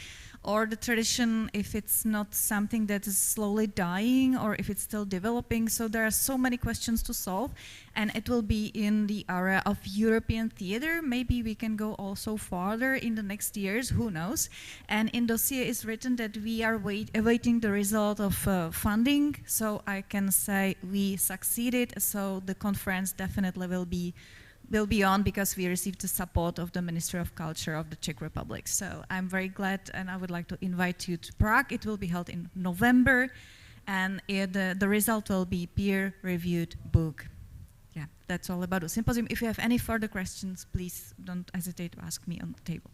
or the tradition if it's not something that is slowly dying, or if it's still developing. So there are so many questions to solve, and it will be in the area of European theater. Maybe we can go also farther in the next years, who knows. And in dossier is written that we are awaiting the result of funding, so I can say we succeeded, so the conference definitely will be on, because we received the support of the Ministry of Culture of the Czech Republic. So I'm very glad, and I would like to invite you to Prague. It will be held in November, and the result will be peer-reviewed book. Yeah, that's all about the symposium. If you have any further questions, please don't hesitate to ask me on the table.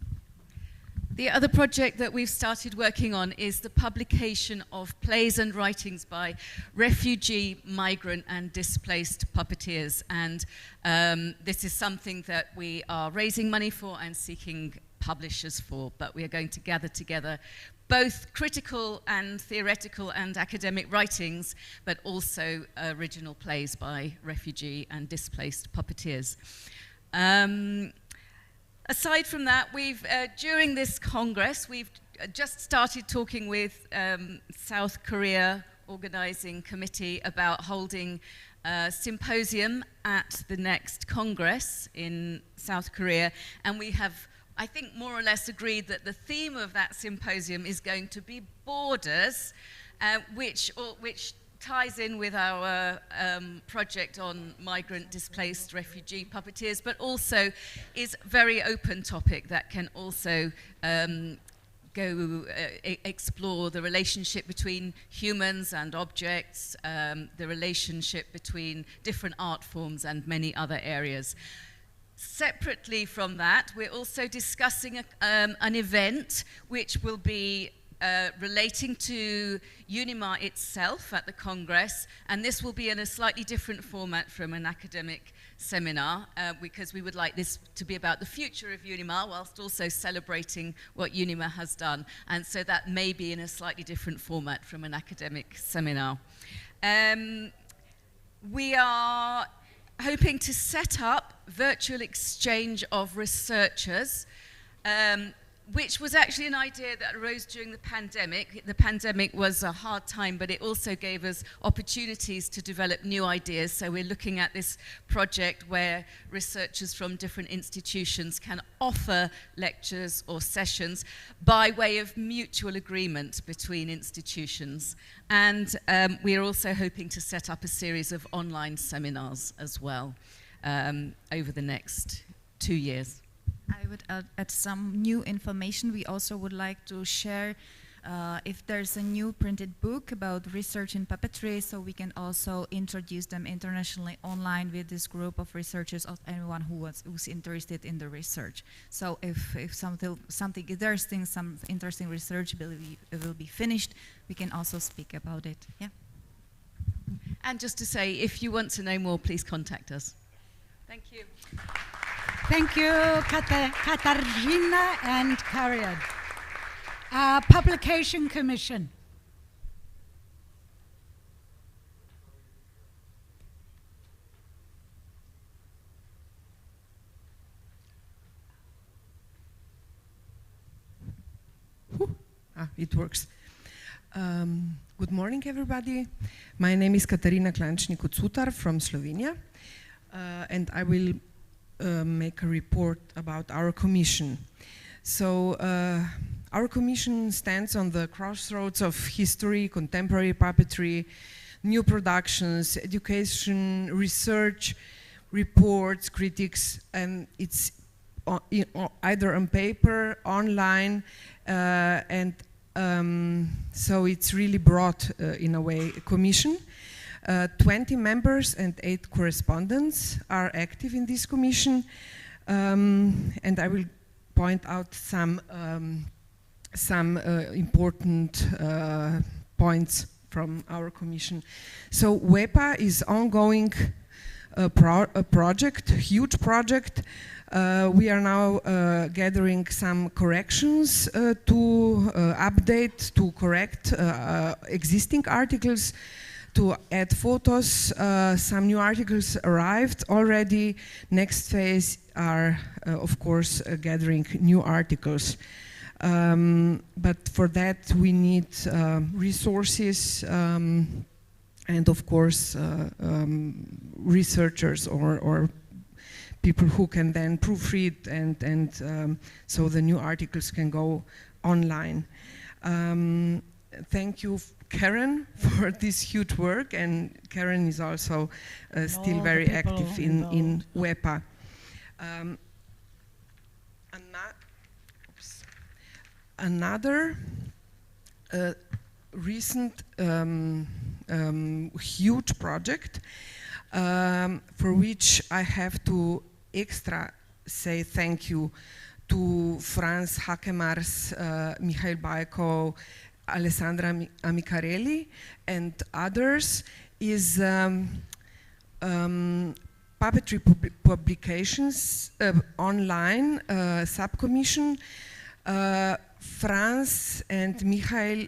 The other project that we've started working on is the publication of plays and writings by refugee, migrant and displaced puppeteers. And this is something that we are raising money for and seeking publishers for, but we are going to gather together both critical and theoretical and academic writings, but also original plays by refugee and displaced puppeteers. Aside from that, during this Congress, we've just started talking with South Korea Organizing Committee about holding a symposium at the next Congress in South Korea. And we have, I think, more or less agreed that the theme of that symposium is going to be borders, which ties in with our project on migrant, displaced, refugee puppeteers, but is a very open topic that can also explore the relationship between humans and objects, the relationship between different art forms and many other areas. Separately from that, we're also discussing an event which will be relating to UNIMA itself at the Congress, and this will be in a slightly different format from an academic seminar, because we would like this to be about the future of UNIMA whilst also celebrating what UNIMA has done, and so that may be in a slightly different format from an academic seminar. We are hoping to set up virtual exchange of researchers, which was actually an idea that arose during the pandemic. The pandemic was a hard time, but it also gave us opportunities to develop new ideas. So we're looking at this project where researchers from different institutions can offer lectures or sessions by way of mutual agreement between institutions. And we are also hoping to set up a series of online seminars as well over the next 2 years. I would add some new information. We also would like to share if there's a new printed book about research in puppetry, so we can also introduce them internationally online with this group of researchers, of anyone who's interested in the research. So if something interesting, some interesting research will be finished, we can also speak about it. Yeah. And just to say, if you want to know more, please contact us. Thank you. Thank you, Katarzyna and Kariad. Publication Commission. It works. Good morning, everybody. My name is Katarina Klančnik-Cutar from Slovenia, and I will make a report about our commission. So, our commission stands on the crossroads of history, contemporary puppetry, new productions, education, research, reports, critics, and it's either on paper, online, and so it's really broad, in a way, commission. 20 members and 8 correspondents are active in this commission, and I will point out some important points from our commission. So WEPA is ongoing project, huge project. We are now gathering some corrections to update, to correct existing articles, to add photos. Some new articles arrived already. Next phase are, of course, gathering new articles. But for that we need resources and, of course, researchers or people who can then proofread and so the new articles can go online. Thank you, Karen, for this huge work, and Karen is also still very active in WEPA. Another recent huge project for which I have to extra say thank you to Franz Hakemars, Michael Bajko, Alessandra Amicarelli, and others is puppetry publications online subcommission. Franz and Michael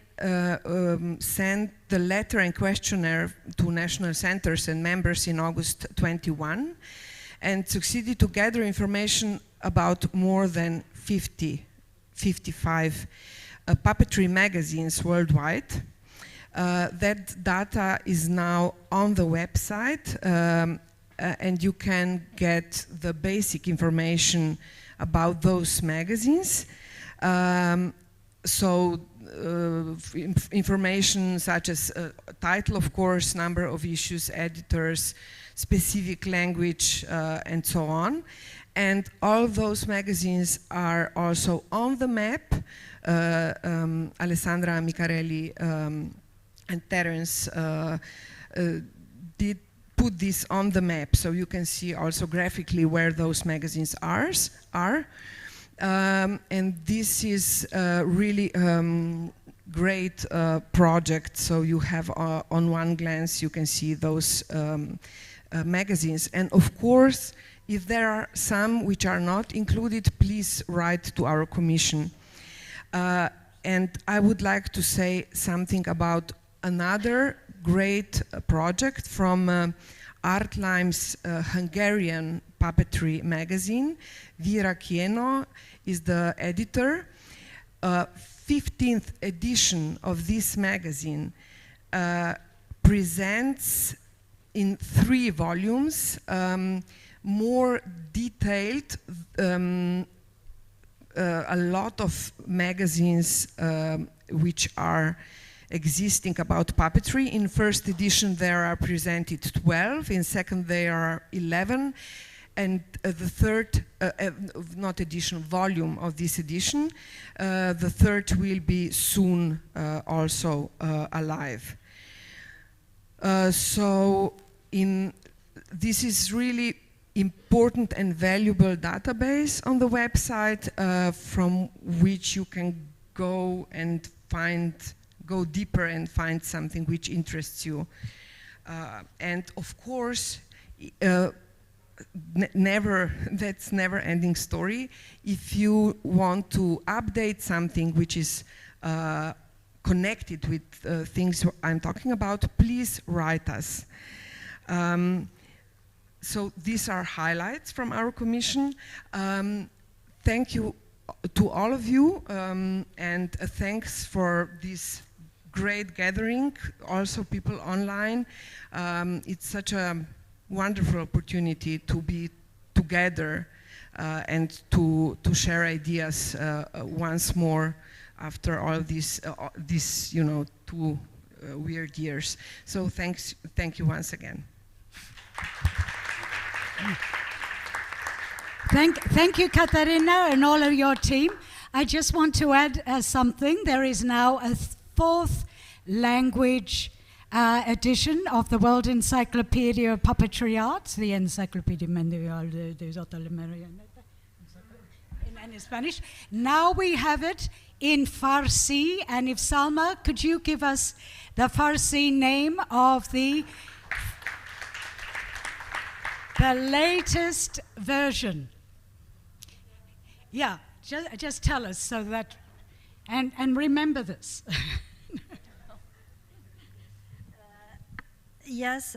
sent the letter and questionnaire to national centers and members in August 21 and succeeded to gather information about more than 55 puppetry magazines worldwide. That data is now on the website, and you can get the basic information about those magazines. Information such as title, of course, number of issues, editors, specific language, and so on. And all those magazines are also on the map. Alessandra Amicarelli and Terence did put this on the map, so you can see also graphically where those magazines are. And this is really great project, so you have on one glance you can see those magazines. And of course, if there are some which are not included, please write to our commission. And I would like to say something about another great project from Artlime's Hungarian puppetry magazine. Vera Kieno is the editor. 15th edition of this magazine presents in 3 volumes more detailed a lot of magazines which are existing about puppetry. In first edition there are presented 12, in second there are 11, And the third, not edition, volume of this edition, the third will be soon also alive. So this is really important and valuable database on the website from which you can go and go deeper and find something which interests you. And of course, that's never ending story. If you want to update something which is connected with things I'm talking about, please write us. So these are highlights from our commission. Thank you to all of you, and thanks for this great gathering, also people online. It's such a wonderful opportunity to be together and to share ideas once more after all these 2 weird years. So thank you once again. Thank you, Katarina, and all of your team. I just want to add something. There is now a 4th language edition of the World Encyclopedia of Puppetry Arts, the Encyclopedia Mundial des Arts de la Marionnette in Spanish. Now we have it in Farsi, and if Salma, could you give us the Farsi name of the latest version? Yeah, just tell us so that, and remember this. Yes,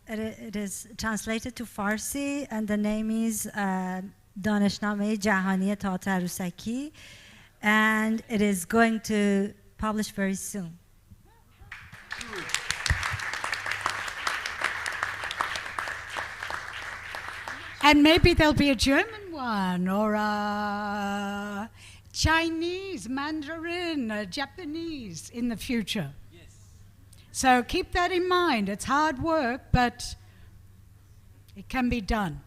it is translated to Farsi, and the name is Daneshname Jahani Tat Arusaki, and it is going to publish very soon. And maybe there'll be a German one, or a Chinese, Mandarin, Japanese in the future. So keep that in mind. It's hard work, but it can be done.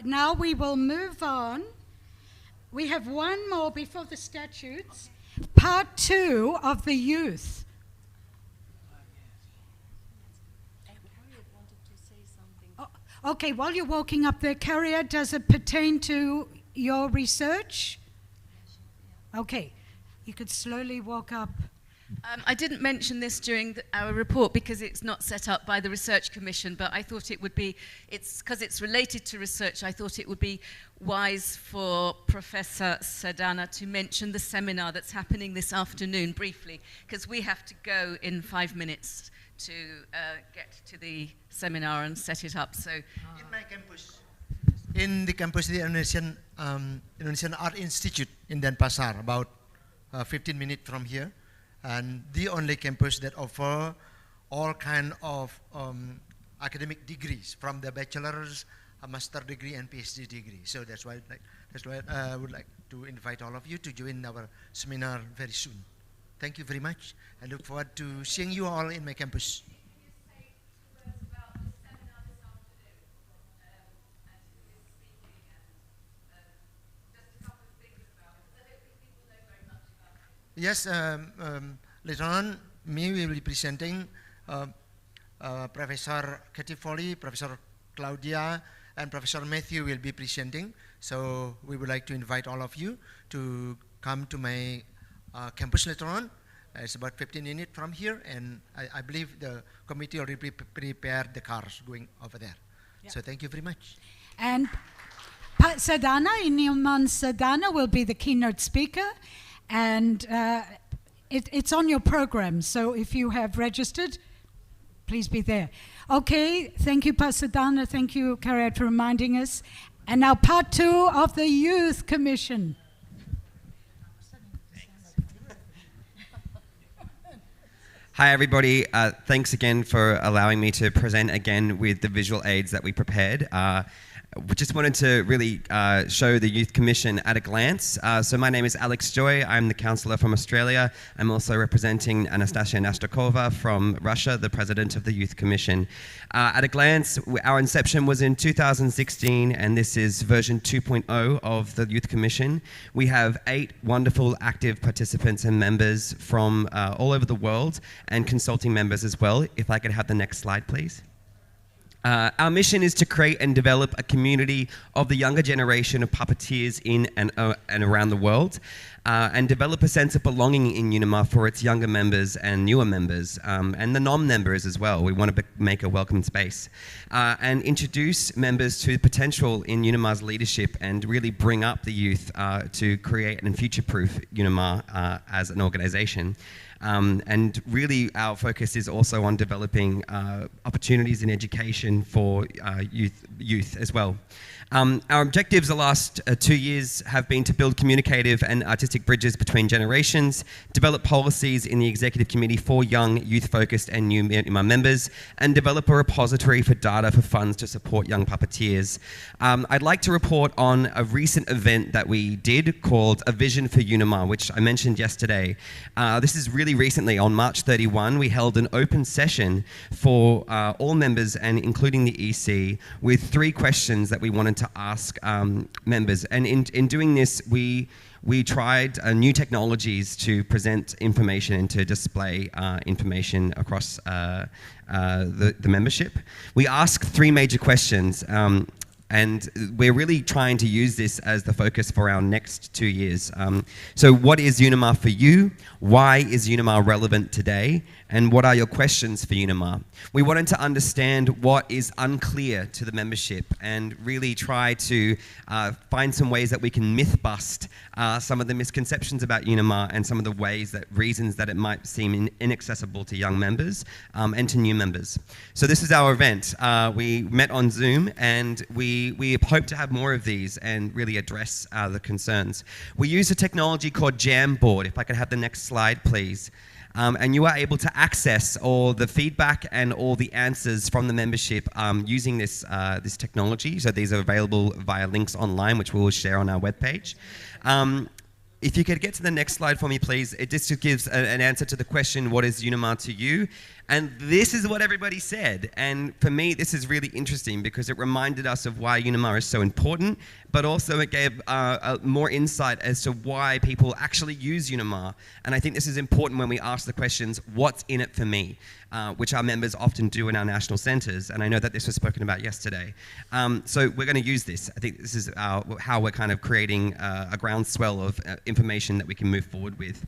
Now we will move on. We have one more before the statutes. Part 2 of the youth. Okay, while you're walking up there, Carrier, does it pertain to your research? Okay, you could slowly walk up. I didn't mention this during our report because it's not set up by the Research Commission, but I thought it would be, because it's related to research, I thought it would be wise for Professor Sedana to mention the seminar that's happening this afternoon briefly, because we have to go in 5 minutes to get to the seminar and set it up. So in my campus, in the campus of the Indonesian Art Institute in Denpasar, about 15 minutes from here, and the only campus that offer all kind of academic degrees, from the bachelor's, a master degree, and PhD degree. So that's why I would like to invite all of you to join our seminar very soon. Thank you very much. I look forward to seeing you all in my campus. Yes, later on, me will be presenting, Professor Katie Foley, Professor Claudia, and Professor Matthew will be presenting. So we would like to invite all of you to come to my campus later on. It's about 15 minutes from here, and I believe the committee already prepared the cars going over there. Yeah. So thank you very much. And Sedana, Inilman Sedana will be the keynote speaker. And it's on your program, so if you have registered, please be there. Okay, thank you, Pasadana. Thank you, Karat, for reminding us. And now part 2 of the Youth Commission. Hi, everybody. Thanks again for allowing me to present again with the visual aids that we prepared. we just wanted to really show the Youth Commission at a glance. So my name is Alex Joy. I'm the councillor from Australia. I'm also representing Anastasia Nastakova from Russia, the president of the Youth Commission. At a glance, our inception was in 2016, and this is version 2.0 of the Youth Commission. We have 8 wonderful active participants and members from all over the world, and consulting members as well. If I could have the next slide, please. Our mission is to create and develop a community of the younger generation of puppeteers in and around the world, and develop a sense of belonging in UNIMA for its younger members and newer members, and the non-members as well. We want to make a welcome space, and introduce members to the potential in UNIMA's leadership and really bring up the youth to create and future-proof UNIMA as an organisation. And really our focus is also on developing opportunities in education for youth as well. Our objectives the last 2 years have been to build communicative and artistic bridges between generations, develop policies in the executive committee for young, youth-focused and new UNIMA members, and develop a repository for data for funds to support young puppeteers. I'd like to report on a recent event that we did called A Vision for UNIMA, which I mentioned yesterday. This is really recently, on March 31, we held an open session for all members and including the EC with 3 questions that we wanted to ask members. And in doing this, we tried new technologies to present information and to display information across the membership. We asked 3 major questions, and we're really trying to use this as the focus for our next 2 years. So what is UNIMA for you? Why is UNIMA relevant today? And what are your questions for UNIMA? We wanted to understand what is unclear to the membership and really try to find some ways that we can myth bust some of the misconceptions about UNIMA and some of the reasons that it might seem inaccessible to young members and to new members. So this is our event. We met on Zoom, and we hope to have more of these and really address the concerns. We use a technology called Jamboard. If I could have the next slide, please. And you are able to access all the feedback and all the answers from the membership using this technology. So these are available via links online, which we will share on our webpage. If you could get to the next slide for me, please. It just gives an answer to the question, what is UNIMA to you? And this is what everybody said. And for me, this is really interesting because it reminded us of why UNIMA is so important, but also it gave more insight as to why people actually use UNIMA. And I think this is important when we ask the questions, what's in it for me? Which our members often do in our national centres. And I know that this was spoken about yesterday. So we're going to use this. I think this is how we're kind of creating a groundswell of information that we can move forward with.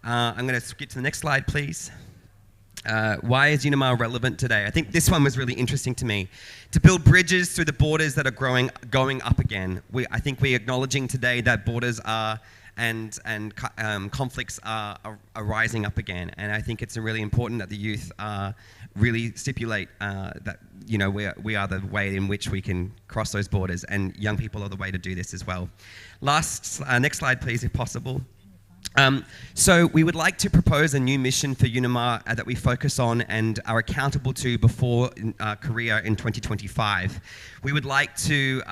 I'm going to skip to the next slide, please. Why is UNIMA relevant today? I think this one was really interesting to me. To build bridges through the borders that are going up again. I think we're acknowledging today that borders are and conflicts are rising up again. And I think it's really important that the youth really stipulate that we are the way in which we can cross those borders, and young people are the way to do this as well. Next slide, please, if possible. So we would like to propose a new mission for UNIMA that we focus on and are accountable to before Korea in 2025. We would like to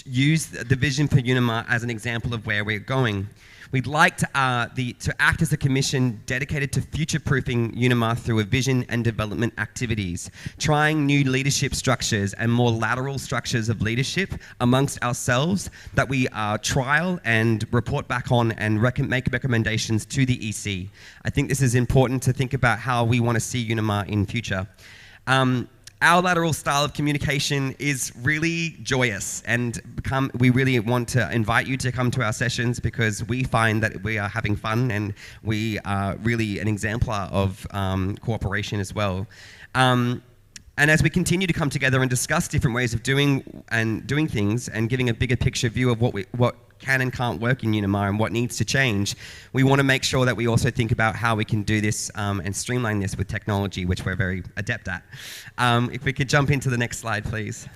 use the vision for UNIMA as an example of where we're going. We'd like to act as a commission dedicated to future-proofing UNIMA through a vision and development activities, trying new leadership structures and more lateral structures of leadership amongst ourselves that we trial and report back on and make recommendations to the EC. I think this is important to think about how we want to see UNIMA in future. Our lateral style of communication is really joyous, and we really want to invite you to come to our sessions because we find that we are having fun and we are really an exemplar of cooperation as well. And as we continue to come together and discuss different ways of doing things and giving a bigger picture view of what can and can't work in UNIMA and what needs to change, we want to make sure that we also think about how we can do this and streamline this with technology, which we're very adept at. If we could jump into the next slide, please.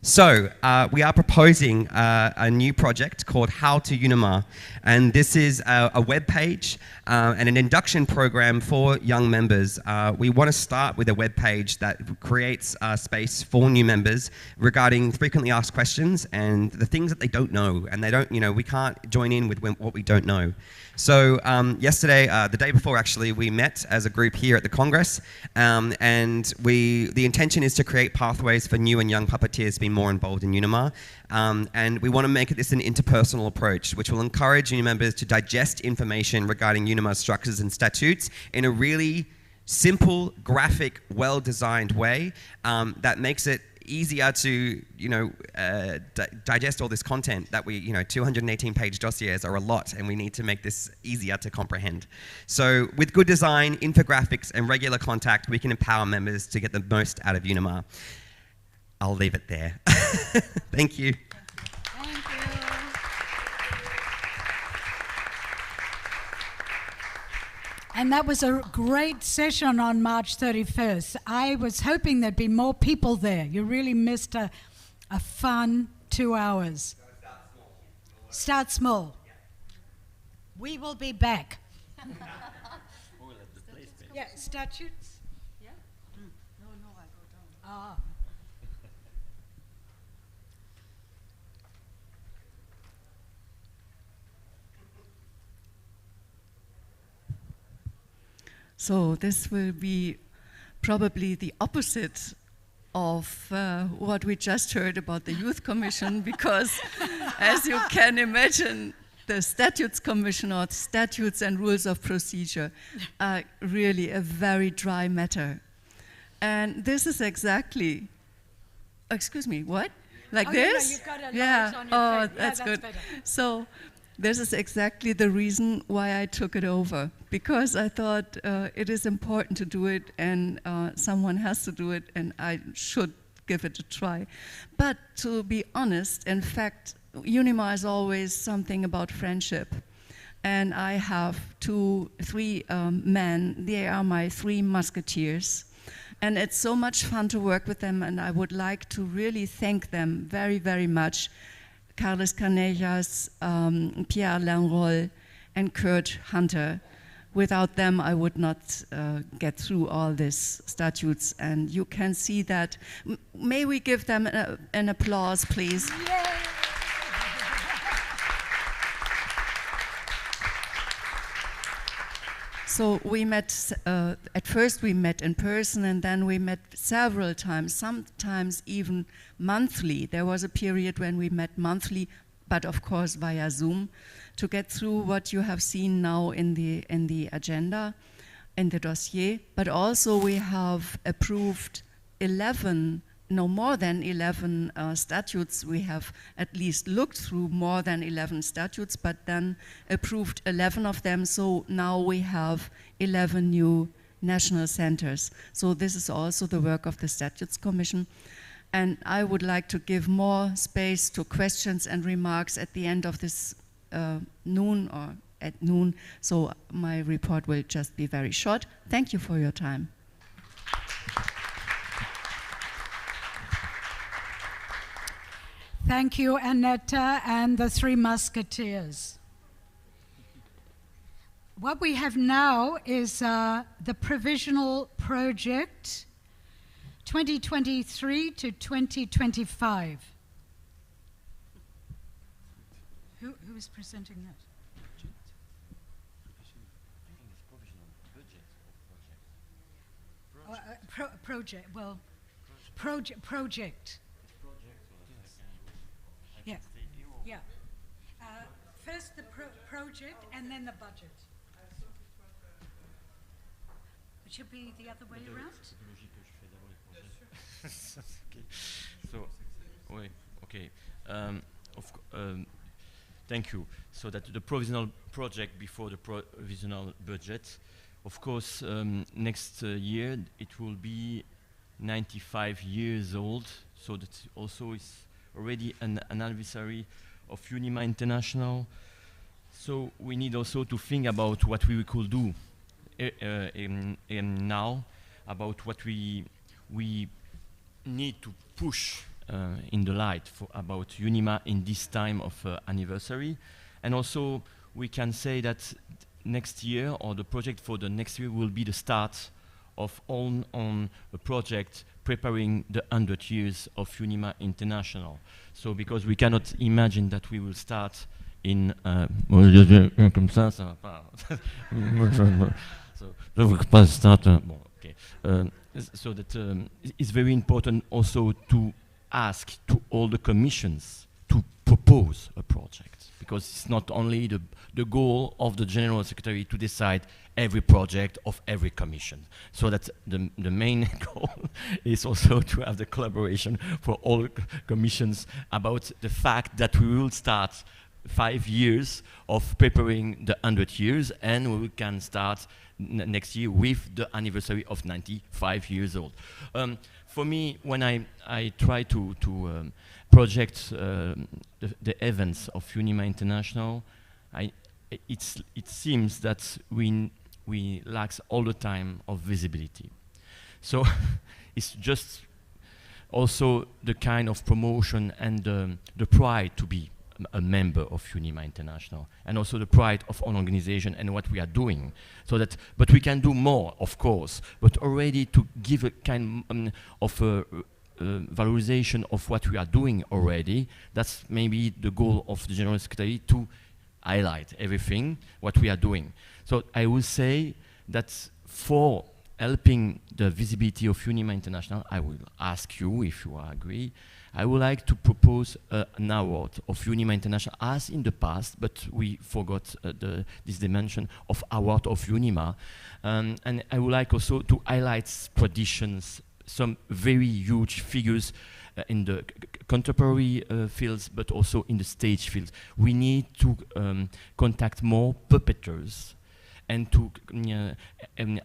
So we are proposing a new project called How to Unima, and this is a web page and an induction program for young members. We want to start with a web page that creates space for new members regarding frequently asked questions and the things that they don't know, and they don't, we can't join in with what we don't know. So yesterday, the day before actually, we met as a group here at the Congress, and the intention is to create pathways for new and young puppeteers to be more involved in Unima, and we want to make this an interpersonal approach, which will encourage new members to digest information regarding Unima structures and statutes in a really simple, graphic, well-designed way that makes it easier to, digest all this content that we, 218-page dossiers are a lot, and we need to make this easier to comprehend. So with good design, infographics, and regular contact, we can empower members to get the most out of Unima. I'll leave it there. Thank you. And that was a great session on March 31st. I was hoping there'd be more people there. You really missed a fun 2 hours. Start small. We will be back. Yeah, statutes? Yeah? No, I go down. Ah. So this will be probably the opposite of what we just heard about the Youth Commission, because as you can imagine, the Statutes Commission, or Statutes and Rules of Procedure, are really a very dry matter. And this is exactly, excuse me, what? Like this? You've got a yeah. light on your Oh, face. that's good. Better. So this is exactly the reason why I took it over, because I thought it is important to do it, and someone has to do it, and I should give it a try. But to be honest, in fact, Unima is always something about friendship. And I have three men. They are my 3 musketeers. And it's so much fun to work with them, and I would like to really thank them very, very much. Carlos Canellas, Pierre Lanroll, and Kurt Hunter. Without them, I would not get through all these statutes, and you can see that. May we give them an applause, please? Yay. So we met, at first we met in person, and then we met several times, sometimes even monthly. There was a period when we met monthly, but of course via Zoom, to get through what you have seen now in the agenda, in the dossier. But also we have approved more than 11 statutes. We have at least looked through more than 11 statutes, but then approved 11 of them. So now we have 11 new national centers. So this is also the work of the Statutes Commission. And I would like to give more space to questions and remarks at the end of this noon, or at noon. So my report will just be very short. Thank you for your time. Thank you, Annetta and the 3 musketeers. What we have now is the provisional project 2023 to 2025. Who is presenting that? Project. Yeah. First the project and then the budget. It should be the other way around. Okay. So, okay. Thank you. So that the provisional project before the provisional budget, of course, next year it will be 95 years old. So that also is already an anniversary of Unima International. So we need also to think about what we could do now, about what we need to push in the light about UNIMA in this time of anniversary. And also we can say that next year, or the project for the next year, will be the start of on a project preparing the 100 years of UNIMA International. So because we cannot imagine that we will start in so that it's very important also to ask to all the commissions to propose a project, because it's not only the goal of the General Secretary to decide every project of every commission. So that the main goal is also to have the collaboration for all commissions about the fact that we will start 5 years of preparing the 100 years, and we can start next year with the anniversary of 95 years old. For me, when I try to project the events of UNIMA International, it seems that we lack all the time of visibility. So it's just also the kind of promotion and the pride to be a member of UNIMA International, and also the pride of an organization and what we are doing. So that, but we can do more, of course, but already to give a kind of valorization of what we are doing already. That's maybe the goal of the General Secretary, to highlight everything what we are doing. So I will say that for helping the visibility of UNIMA International, I will ask you if you agree. I would like to propose an award of UNIMA International, as in the past, but we forgot this dimension of award of UNIMA. And I would like also to highlight traditions, some very huge figures in the contemporary fields, but also in the stage fields. We need to contact more puppeteers and to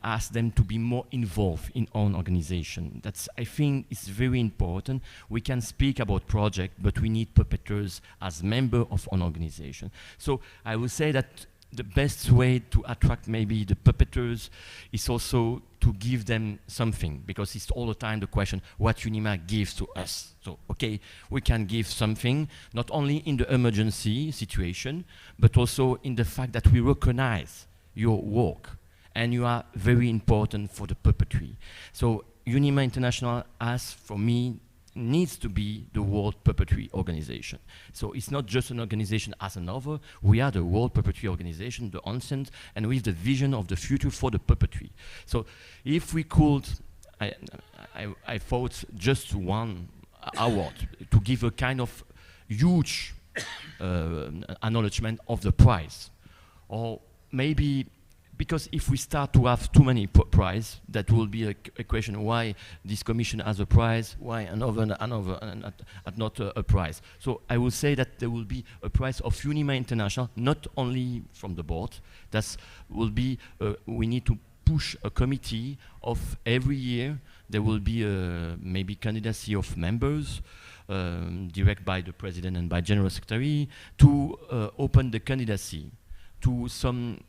ask them to be more involved in our organization. That's, I think, is very important. We can speak about project, but we need puppeteers as member of an organization. So I would say that the best way to attract maybe the puppeteers is also to give them something, because it's all the time the question, what UNIMA gives to us. So, okay, we can give something, not only in the emergency situation, but also in the fact that we recognize your work, and you are very important for the puppetry. So UNIMA International, as for me, needs to be the World Puppetry Organization. So it's not just an organization as another, we are the World Puppetry Organization, the ancient, and with the vision of the future for the puppetry. So if we could, I thought just one award to give a kind of huge acknowledgement of the prize, or maybe, because if we start to have too many prizes, that will be a question, why this commission has a prize, why another not a prize. So I will say that there will be a prize of UNIMA International, not only from the board. That will be, we need to push a committee of every year. There will be maybe candidacy of members, direct by the president and by general secretary, to open the candidacy to some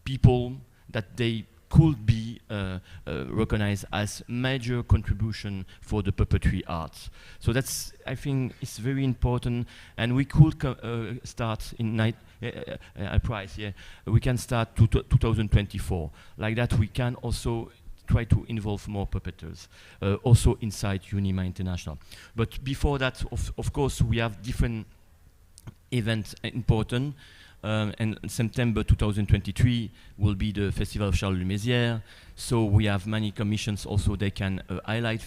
people that they could be recognized as major contribution for the puppetry arts. So that's, I think, it's very important, and we could start in price. Yeah, we can start to 2024. Like that, we can also try to involve more puppeteers, also inside UNIMA International. But before that, of course, we have different events important. And September 2023 will be the Festival of Charles de Mézières. So we have many commissions also, they can highlight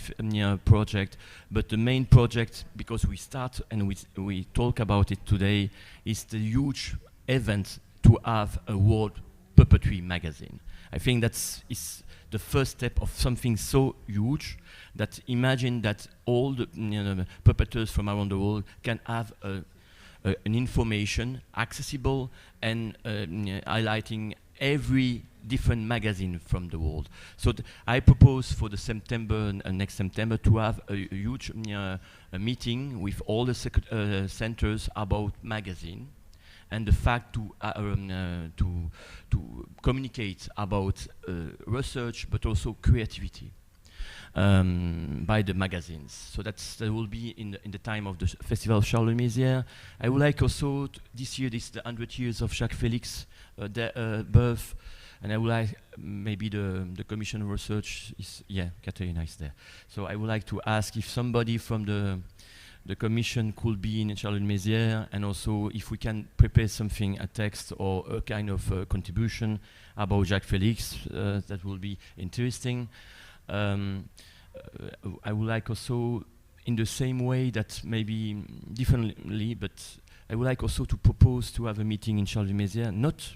project. But the main project, because we start and we talk about it today, is the huge event to have a World Puppetry magazine. I think that's the first step of something so huge, that imagine that all the puppeteers from around the world can have an information accessible and highlighting every different magazine from the world. So I propose for the September, next September, to have a huge a meeting with all the centers about magazine, and the fact to communicate about research, but also creativity. by the magazines. So that will be in the time of the Festival of Charles de Mézières. I would like also, this year, this is the 100 years of Jacques Félix birth, and I would like, maybe the Commission of Research is, yeah, Katerina is there. So I would like to ask if somebody from the Commission could be in Charles de Mézières, and also if we can prepare something, a text or a kind of contribution about Jacques Félix, that will be interesting. I would like also, in the same way that maybe differently, but I would like also to propose to have a meeting in Charles de Mézières, not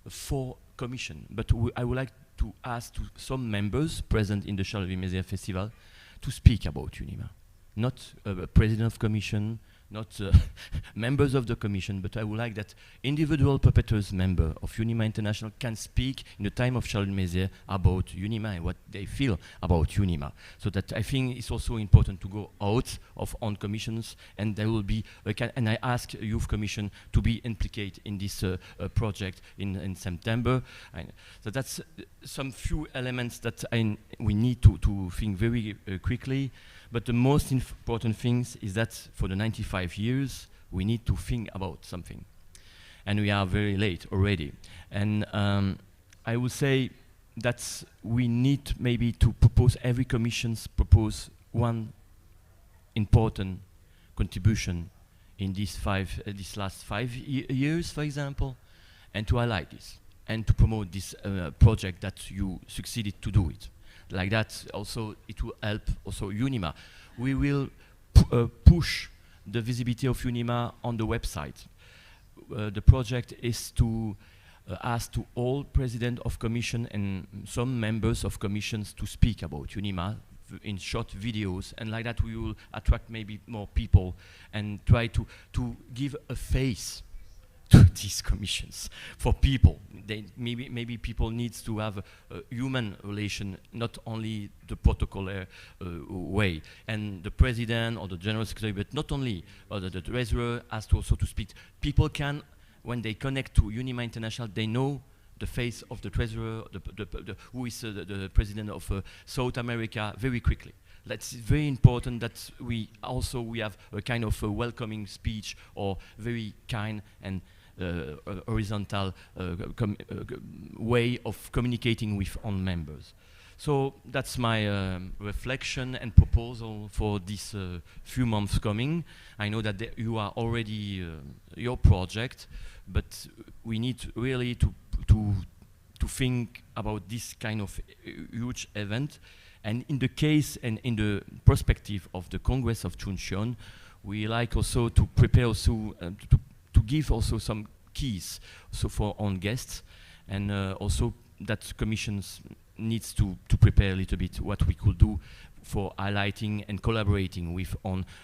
for Commission, but I would like to ask to some members present in the Charles de Mézières Festival to speak about UNIMA. Not President of Commission, not members of the Commission, but I would like that individual puppeteers member of UNIMA International can speak in the time of Charles de Mézières about UNIMA and what they feel about UNIMA. So that I think it's also important to go out of on commissions, and there will be, and I ask Youth Commission to be implicated in this project in September. So that's some few elements that we need to think very quickly. But the most important thing is that for the 95 years, we need to think about something. And we are very late already. And I would say that we need maybe to propose, every commission's propose one important contribution in these last 5 years, for example, and to highlight this, and to promote this project that you succeeded to do it. Like that, also it will help also UNIMA. We will push the visibility of UNIMA on the website. The project is to ask to all presidents of commission and some members of commissions to speak about UNIMA in short videos, and like that we will attract maybe more people and try to give a face to these commissions for people. Maybe people needs to have a human relation, not only the protocolar way. And the president or the general secretary, but not only the treasurer has to also to speak. People can, when they connect to UNIMA International, they know the face of the treasurer, who is the president of South America, very quickly. That's very important that we have a kind of a welcoming speech, or very kind and horizontal way of communicating with own members. So that's my reflection and proposal for these few months coming. I know that you are already your project, but we need really to think about this kind of huge event. And in the case and in the perspective of the Congress of Chuncheon, we like also to prepare also to give also some keys so for on guests, and also that commissions needs to prepare a little bit what we could do for highlighting and collaborating with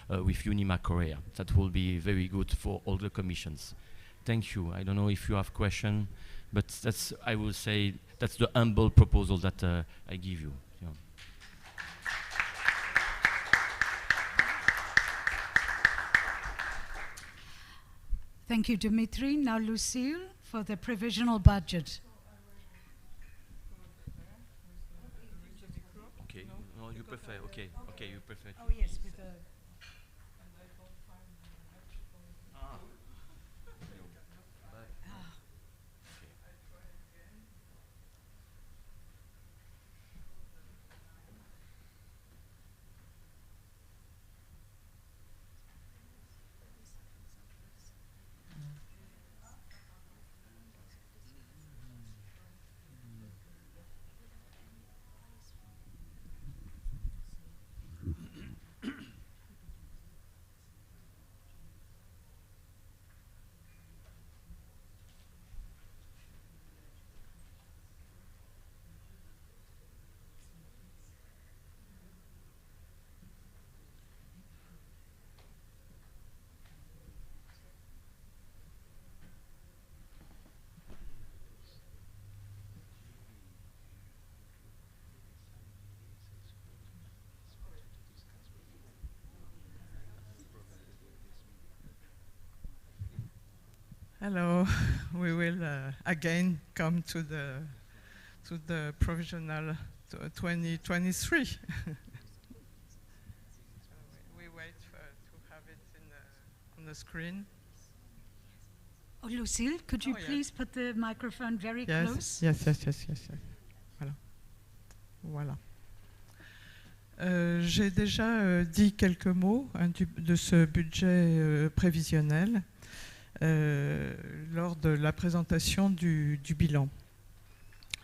UNIMA Korea. That will be very good for all the commissions. Thank you. I don't know if you have question, but that's, I will say, that's the humble proposal that I give you. Yeah. Thank you, Dimitri. Now Lucille for the provisional budget. Okay, no, you prefer, okay, you prefer. Oh yes, with the... Hello, we will again come to the provisional 2023. We wait to have it on the screen. Oh, Lucille, could you please put the microphone very close? Yes. Voilà. Voilà. J'ai déjà dit quelques mots de ce budget prévisionnel lors de la présentation du bilan.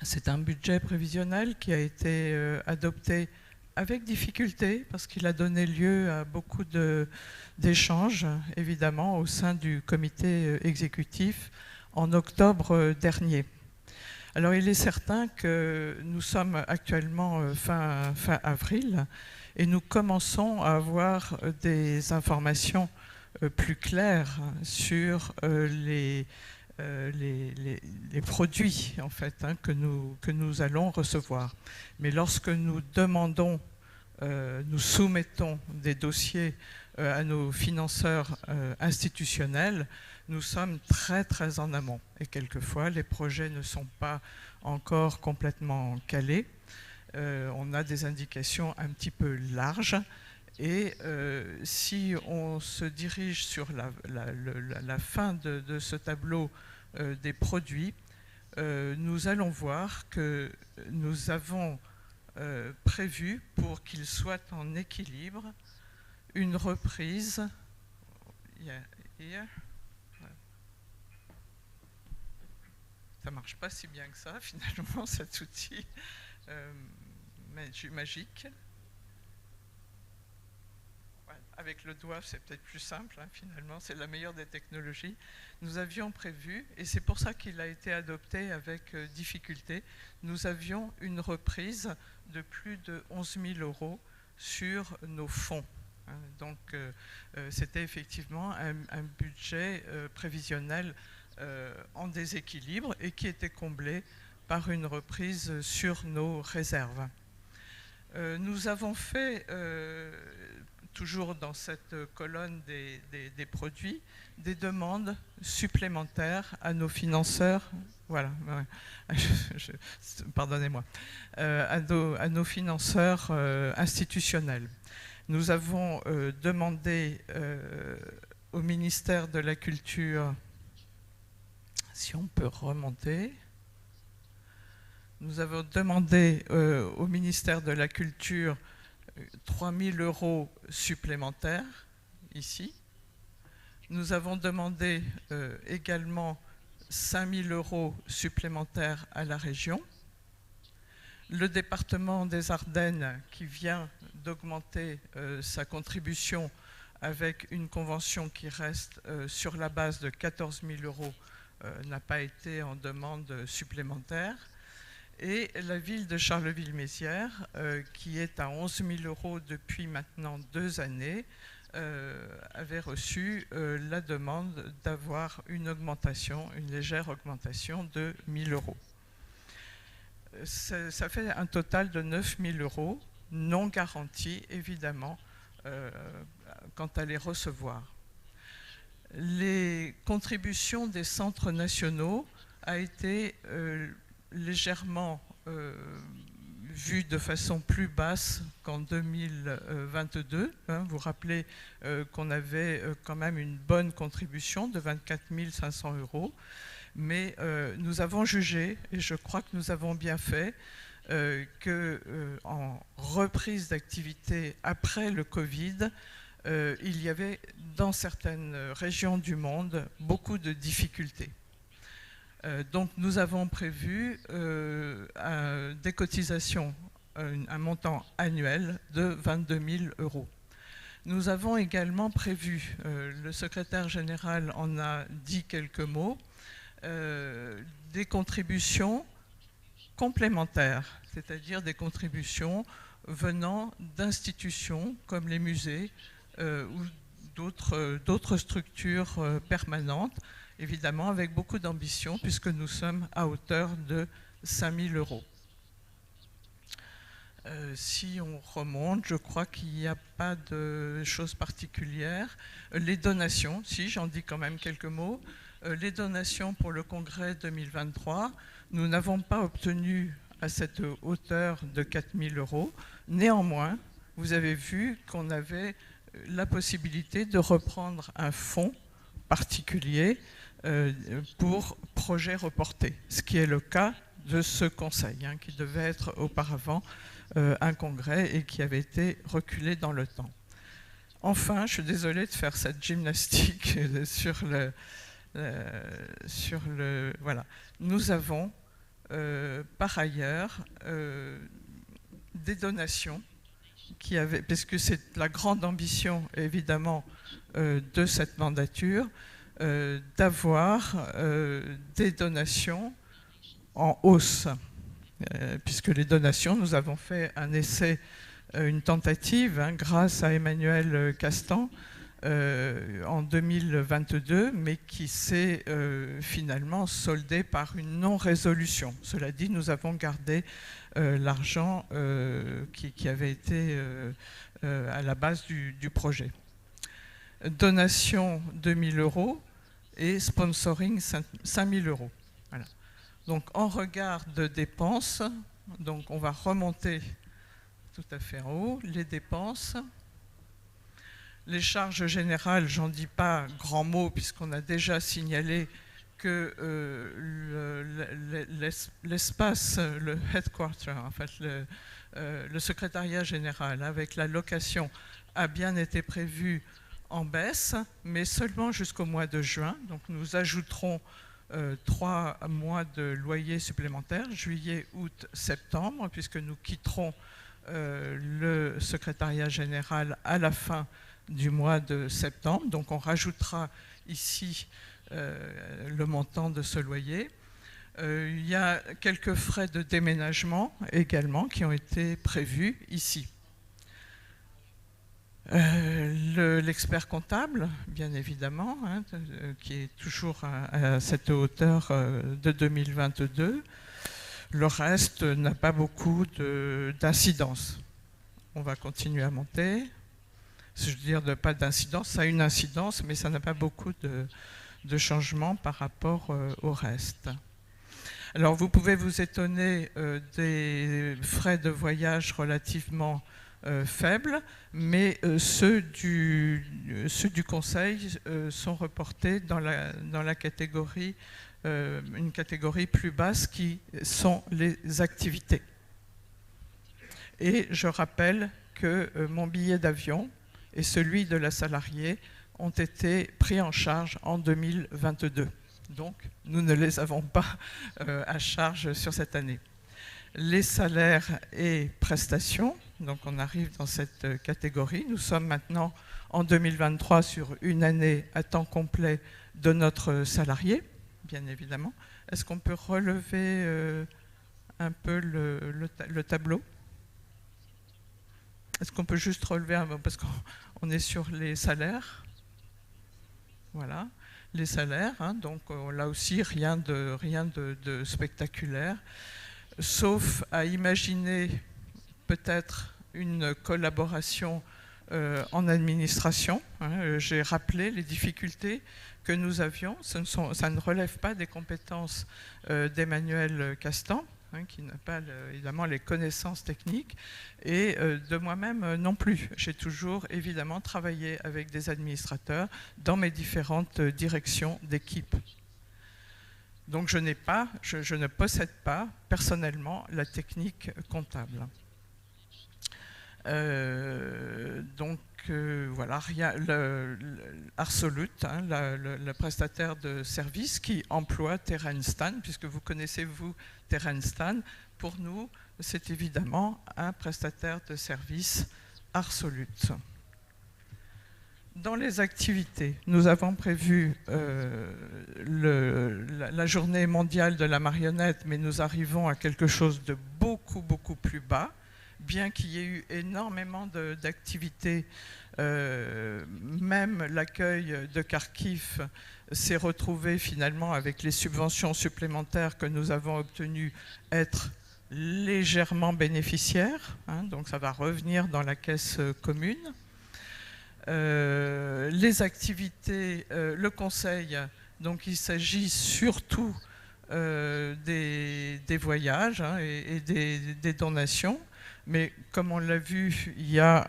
C'est un budget prévisionnel qui a été adopté avec difficulté parce qu'il a donné lieu à beaucoup d'échanges, évidemment, au sein du comité exécutif en octobre dernier. Alors il est certain que nous sommes actuellement fin avril et nous commençons à avoir des informations plus claires sur les produits en fait, que nous allons recevoir. Mais lorsque nous demandons, nous soumettons des dossiers à nos financeurs institutionnels, nous sommes très en amont. Et quelquefois, les projets ne sont pas encore complètement calés. On a des indications un petit peu larges. Et si on se dirige sur la fin de ce tableau des produits, nous allons voir que nous avons prévu, pour qu'ils soient en équilibre, une reprise. Ça ne marche pas si bien que ça, finalement, cet outil magique. Avec le doigt, c'est peut-être plus simple, hein, finalement, c'est la meilleure des technologies. Nous avions prévu, et c'est pour ça qu'il a été adopté avec difficulté, nous avions une reprise de plus de 11 000 € sur nos fonds. Hein. Donc, c'était effectivement un budget prévisionnel en déséquilibre et qui était comblé par une reprise sur nos réserves. Nous avons fait... toujours dans cette colonne des produits, des demandes supplémentaires à nos financeurs, voilà, pardonnez-moi, à nos financeurs institutionnels. Nous avons demandé au ministère de la Culture, si on peut remonter, nous avons demandé au ministère de la Culture 3 000 € supplémentaires, ici. Nous avons demandé également 5 000 € supplémentaires à la région. Le département des Ardennes, qui vient d'augmenter sa contribution avec une convention qui reste sur la base de 14 000 €, n'a pas été en demande supplémentaire. Et la ville de Charleville-Mézières, qui est à 11 000 € depuis maintenant 2 années, avait reçu la demande d'avoir une augmentation, une légère augmentation de 1 000 €. Ça fait un total de 9 000 € non garantis, évidemment, quant à les recevoir. Les contributions des centres nationaux a été légèrement vu de façon plus basse qu'en 2022. Hein, vous rappelez qu'on avait quand même une bonne contribution de 24 500 €, mais nous avons jugé, et je crois que nous avons bien fait, qu'en reprise d'activité après le Covid, il y avait dans certaines régions du monde beaucoup de difficultés. Donc nous avons prévu des cotisations, un montant annuel de 22 000 €. Nous avons également prévu, le secrétaire général en a dit quelques mots, des contributions complémentaires, c'est-à-dire des contributions venant d'institutions comme les musées ou d'autres structures permanentes, évidemment avec beaucoup d'ambition, puisque nous sommes à hauteur de 5 000 €. Si on remonte, je crois qu'il n'y a pas de choses particulières. Les donations, si, j'en dis quand même quelques mots. Les donations pour le congrès 2023, nous n'avons pas obtenu à cette hauteur de 4 000 €. Néanmoins, vous avez vu qu'on avait la possibilité de reprendre un fonds particulier pour projets reportés, ce qui est le cas de ce conseil, qui devait être auparavant un congrès et qui avait été reculé dans le temps. Enfin, je suis désolée de faire cette gymnastique sur le voilà. Nous avons par ailleurs des donations parce que c'est la grande ambition évidemment de cette mandature, d'avoir des donations en hausse, puisque les donations, nous avons fait un essai, une tentative, grâce à Emmanuel Castan en 2022, mais qui s'est finalement soldée par une non-résolution. Cela dit, nous avons gardé l'argent qui avait été à la base du projet. Donation 2 000 € et sponsoring 5 000 €. Voilà. Donc en regard de dépenses, donc on va remonter tout à fait en haut, les dépenses. Les charges générales, j'en dis pas grand mot puisqu'on a déjà signalé que l'espace, le headquarter, en fait le secrétariat général avec la location a bien été prévu en baisse, mais seulement jusqu'au mois de juin. Donc nous ajouterons 3 mois de loyer supplémentaire, juillet, août, septembre, puisque nous quitterons le secrétariat général à la fin du mois de septembre. Donc on rajoutera ici le montant de ce loyer. Il y a quelques frais de déménagement également qui ont été prévus ici. L'expert comptable, bien évidemment, qui est toujours à cette hauteur de 2022. Le reste n'a pas beaucoup d'incidence. On va continuer à monter. Je veux dire, pas d'incidence, ça a une incidence, mais ça n'a pas beaucoup de changements par rapport au reste. Alors, vous pouvez vous étonner des frais de voyage relativement faibles, mais ceux du Conseil sont reportés dans la catégorie, une catégorie plus basse qui sont les activités. Et je rappelle que mon billet d'avion et celui de la salariée ont été pris en charge en 2022. Donc, nous ne les avons pas à charge sur cette année. Les salaires et prestations, donc on arrive dans cette catégorie. Nous sommes maintenant en 2023 sur une année à temps complet de notre salarié, bien évidemment. Est-ce qu'on peut relever un peu le tableau ? Est-ce qu'on peut juste relever un peu, parce qu'on est sur les salaires. Voilà, les salaires, donc là aussi rien de spectaculaire, sauf à imaginer peut-être une collaboration en administration. J'ai rappelé les difficultés que nous avions. Ça ne relève pas des compétences d'Emmanuel Castan, qui n'a pas évidemment les connaissances techniques, et de moi-même non plus. J'ai toujours évidemment travaillé avec des administrateurs dans mes différentes directions d'équipe. Donc je ne possède pas personnellement la technique comptable. Voilà, Arsolut, le prestataire de services qui emploie Terrenstan, puisque vous connaissez, vous, Terrenstan, pour nous, c'est évidemment un prestataire de services Arsolut. Dans les activités, nous avons prévu la journée mondiale de la marionnette, mais nous arrivons à quelque chose de beaucoup plus bas, bien qu'il y ait eu énormément d'activités. Même l'accueil de Kharkiv s'est retrouvé finalement avec les subventions supplémentaires que nous avons obtenues être légèrement bénéficiaires, donc ça va revenir dans la caisse commune. Les activités, le conseil, donc il s'agit surtout des voyages et des donations. Mais comme on l'a vu, il y a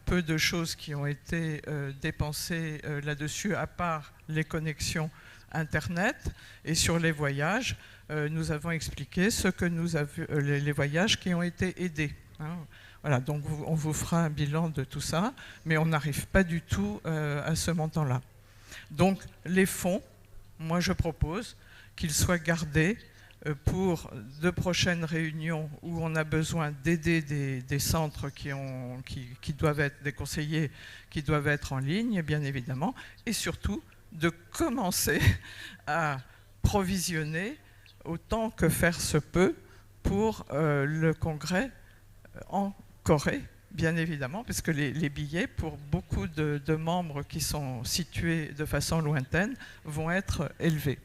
peu de choses qui ont été dépensées là-dessus, à part les connexions Internet. Et sur les voyages, nous avons expliqué ce que nous avons, les voyages qui ont été aidés. Voilà, donc on vous fera un bilan de tout ça, mais on n'arrive pas du tout à ce montant-là. Donc les fonds, moi je propose qu'ils soient gardés pour de prochaines réunions où on a besoin d'aider des centres qui doivent être des conseillers, qui doivent être en ligne, bien évidemment, et surtout de commencer à provisionner autant que faire se peut pour le congrès en Corée, bien évidemment, parce que les billets, pour beaucoup de membres qui sont situés de façon lointaine, vont être élevés.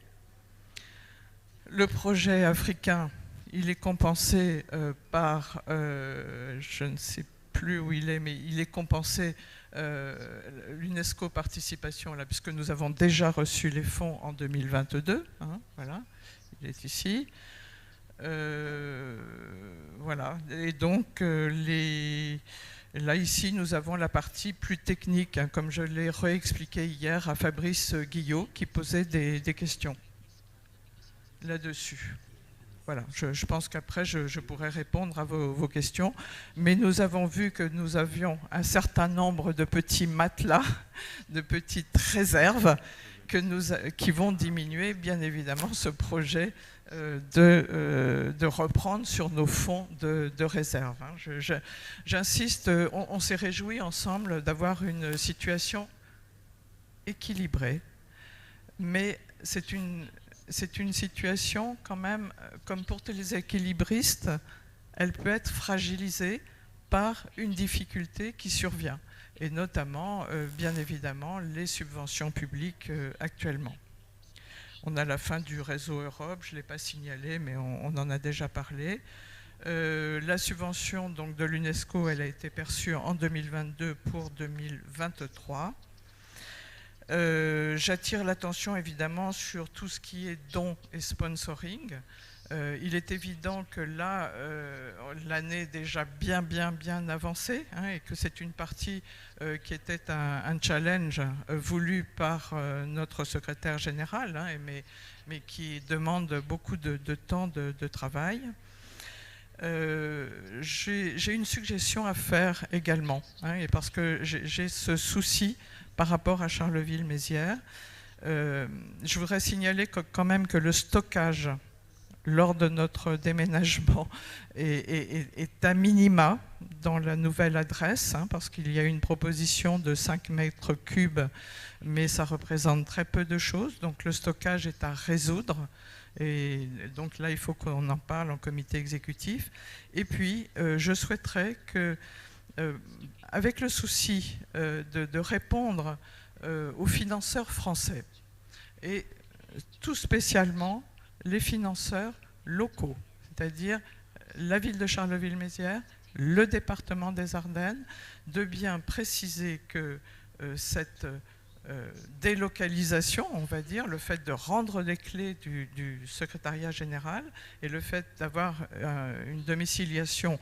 Le projet africain, il est compensé par, je ne sais plus où il est, mais il est compensé l'UNESCO Participation, là, puisque nous avons déjà reçu les fonds en 2022. Voilà, il est ici. Voilà, et donc là ici nous avons la partie plus technique, comme je l'ai réexpliqué hier à Fabrice Guillot qui posait des questions là-dessus. Voilà, je pense qu'après je pourrai répondre à vos questions, mais nous avons vu que nous avions un certain nombre de petits matelas, de petites réserves qui vont diminuer bien évidemment ce projet de reprendre sur nos fonds de réserve. J'insiste, on s'est réjouis ensemble d'avoir une situation équilibrée, mais c'est une situation quand même, comme pour tous les équilibristes, elle peut être fragilisée par une difficulté qui survient, et notamment, bien évidemment, les subventions publiques actuellement. On a la fin du réseau Europe, je ne l'ai pas signalé, mais on en a déjà parlé. La subvention donc, de l'UNESCO, elle a été perçue en 2022 pour 2023. J'attire l'attention évidemment sur tout ce qui est dons et sponsoring. Il est évident que là, l'année est déjà bien avancée, et que c'est une partie qui était un challenge voulu par notre secrétaire général, mais qui demande beaucoup de temps de travail. J'ai une suggestion à faire également, et parce que j'ai ce souci par rapport à Charleville-Mézières. Je voudrais signaler quand même que le stockage lors de notre déménagement est à minima dans la nouvelle adresse, parce qu'il y a une proposition de 5 mètres cubes, mais ça représente très peu de choses, donc le stockage est à résoudre, et donc là il faut qu'on en parle en comité exécutif. Et puis je souhaiterais que, avec le souci de répondre aux financeurs français, et tout spécialement les financeurs locaux, c'est-à-dire la ville de Charleville-Mézières, le département des Ardennes, de bien préciser que cette délocalisation, on va dire, le fait de rendre les clés du secrétariat général et le fait d'avoir une domiciliation,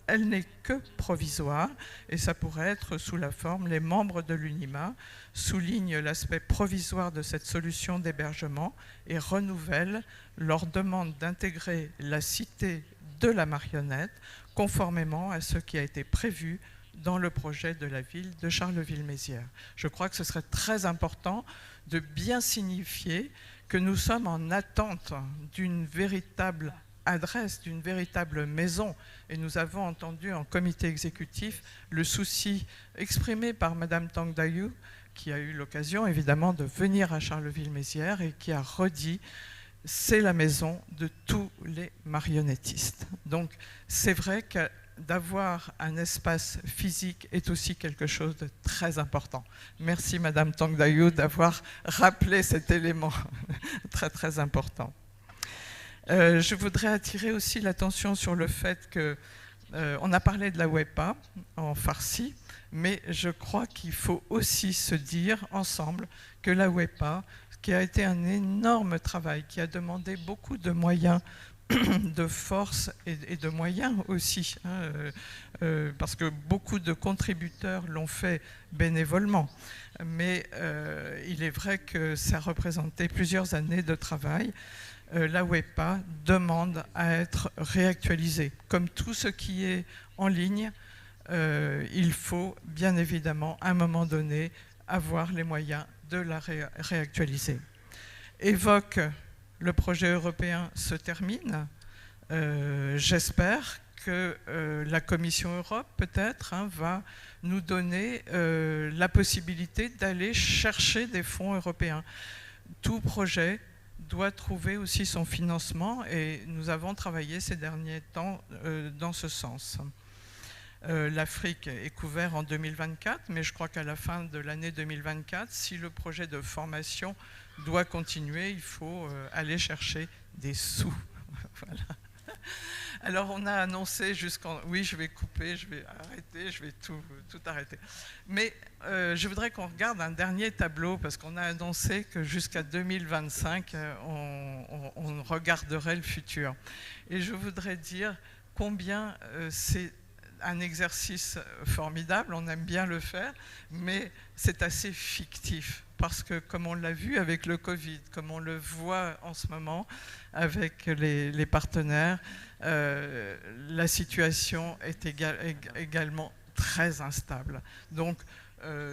elle n'est que provisoire, et ça pourrait être sous la forme, les membres de l'UNIMA soulignent l'aspect provisoire de cette solution d'hébergement et renouvellent leur demande d'intégrer la cité de la marionnette conformément à ce qui a été prévu dans le projet de la ville de Charleville-Mézières. Je crois que ce serait très important de bien signifier que nous sommes en attente d'une véritable adresse, d'une véritable maison. Et nous avons entendu en comité exécutif le souci exprimé par Madame Tang Dayou, qui a eu l'occasion évidemment de venir à Charleville-Mézières et qui a redit « c'est la maison de tous les marionnettistes ». Donc c'est vrai que d'avoir un espace physique est aussi quelque chose de très important. Merci Madame Tang Dayou d'avoir rappelé cet élément très important. Je voudrais attirer aussi l'attention sur le fait que On a parlé de la WEPA en farsi, mais je crois qu'il faut aussi se dire ensemble que la WEPA, qui a été un énorme travail, qui a demandé beaucoup de moyens, de force et de moyens aussi, parce que beaucoup de contributeurs l'ont fait bénévolement. Mais il est vrai que ça représentait plusieurs années de travail. La WEPA demande à être réactualisée. Comme tout ce qui est en ligne, il faut bien évidemment à un moment donné avoir les moyens de la réactualiser. Évoque le projet européen se termine. J'espère que la Commission Europe peut-être va nous donner la possibilité d'aller chercher des fonds européens. Tout projet doit trouver aussi son financement et nous avons travaillé ces derniers temps dans ce sens. L'Afrique est couverte en 2024, mais je crois qu'à la fin de l'année 2024, si le projet de formation doit continuer, il faut aller chercher des sous. Voilà. Alors on a annoncé jusqu'en... Oui, je vais couper, je vais arrêter, je vais tout arrêter. Mais je voudrais qu'on regarde un dernier tableau, parce qu'on a annoncé que jusqu'à 2025, on regarderait le futur. Et je voudrais dire combien c'est un exercice formidable, on aime bien le faire, mais c'est assez fictif. Parce que, comme on l'a vu avec le Covid, comme on le voit en ce moment avec les partenaires, la situation est également très instable. Donc,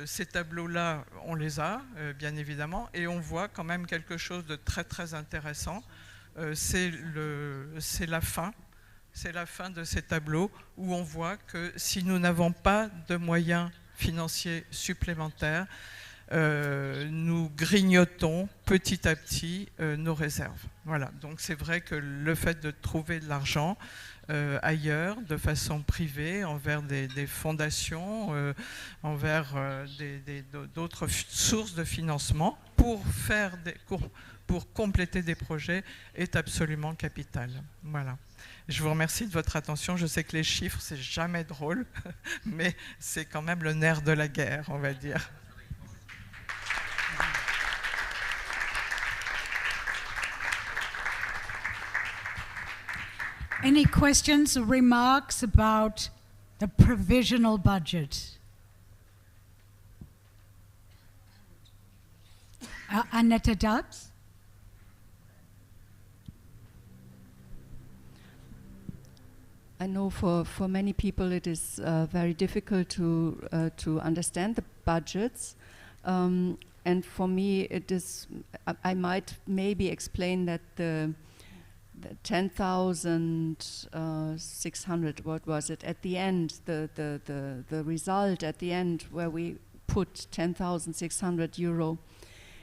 ces tableaux-là, on les a, bien évidemment, et on voit quand même quelque chose de très, très intéressant. C'est la fin. C'est la fin de ces tableaux où on voit que si nous n'avons pas de moyens financiers supplémentaires, nous grignotons petit à petit nos réserves. Voilà, donc c'est vrai que le fait de trouver de l'argent ailleurs, de façon privée, envers des fondations, envers d'autres sources de financement, pour compléter des projets, est absolument capital. Voilà. Je vous remercie de votre attention. Je sais que les chiffres, c'est jamais drôle, mais c'est quand même le nerf de la guerre, on va dire. Any questions or remarks about the provisional budget? Annette Dubs? I know for many people it is very difficult to understand the budgets, and for me it is. I might maybe explain that the 10,600. What was it at the end? The result at the end where we put 10,600 euro.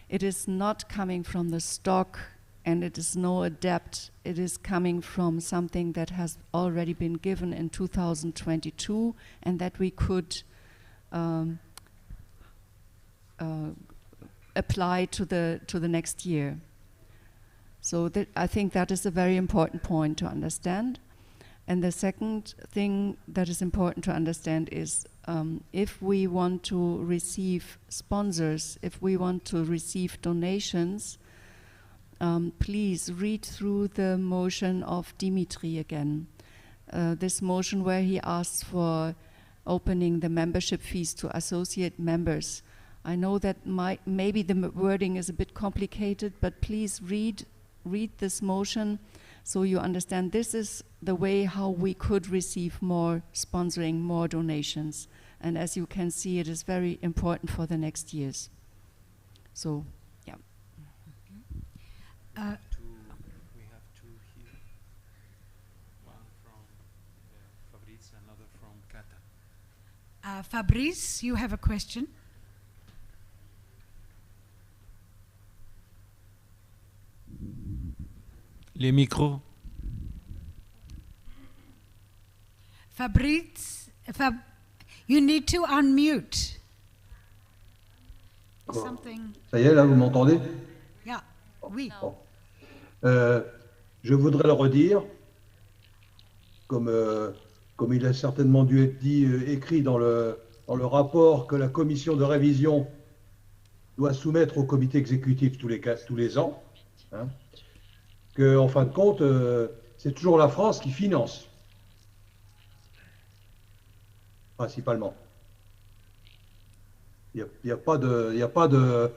It is not coming from the stock. And it is no debt, it is coming from something that has already been given in 2022 and that we could apply to the next year. So I think that is a very important point to understand. And the second thing that is important to understand is if we want to receive sponsors, if we want to receive donations, please read through the motion of Dimitri again. This motion where he asks for opening the membership fees to associate members. I know that maybe the wording is a bit complicated, but please read this motion so you understand this is the way how we could receive more sponsoring, more donations. And as you can see, it is very important for the next years. So. We have two here. One from Fabrice, another from Kata. Fabrice, you have a question? Les micros. Fabrice, you need to unmute. Something. Ça y est, là, vous m'entendez? Yeah. Oui. Bon. Je voudrais le redire, comme comme il a certainement dû être dit, écrit dans le rapport que la commission de révision doit soumettre au comité exécutif tous les ans, hein, que, en fin de compte, c'est toujours la France qui finance, principalement. Il n'y a pas de,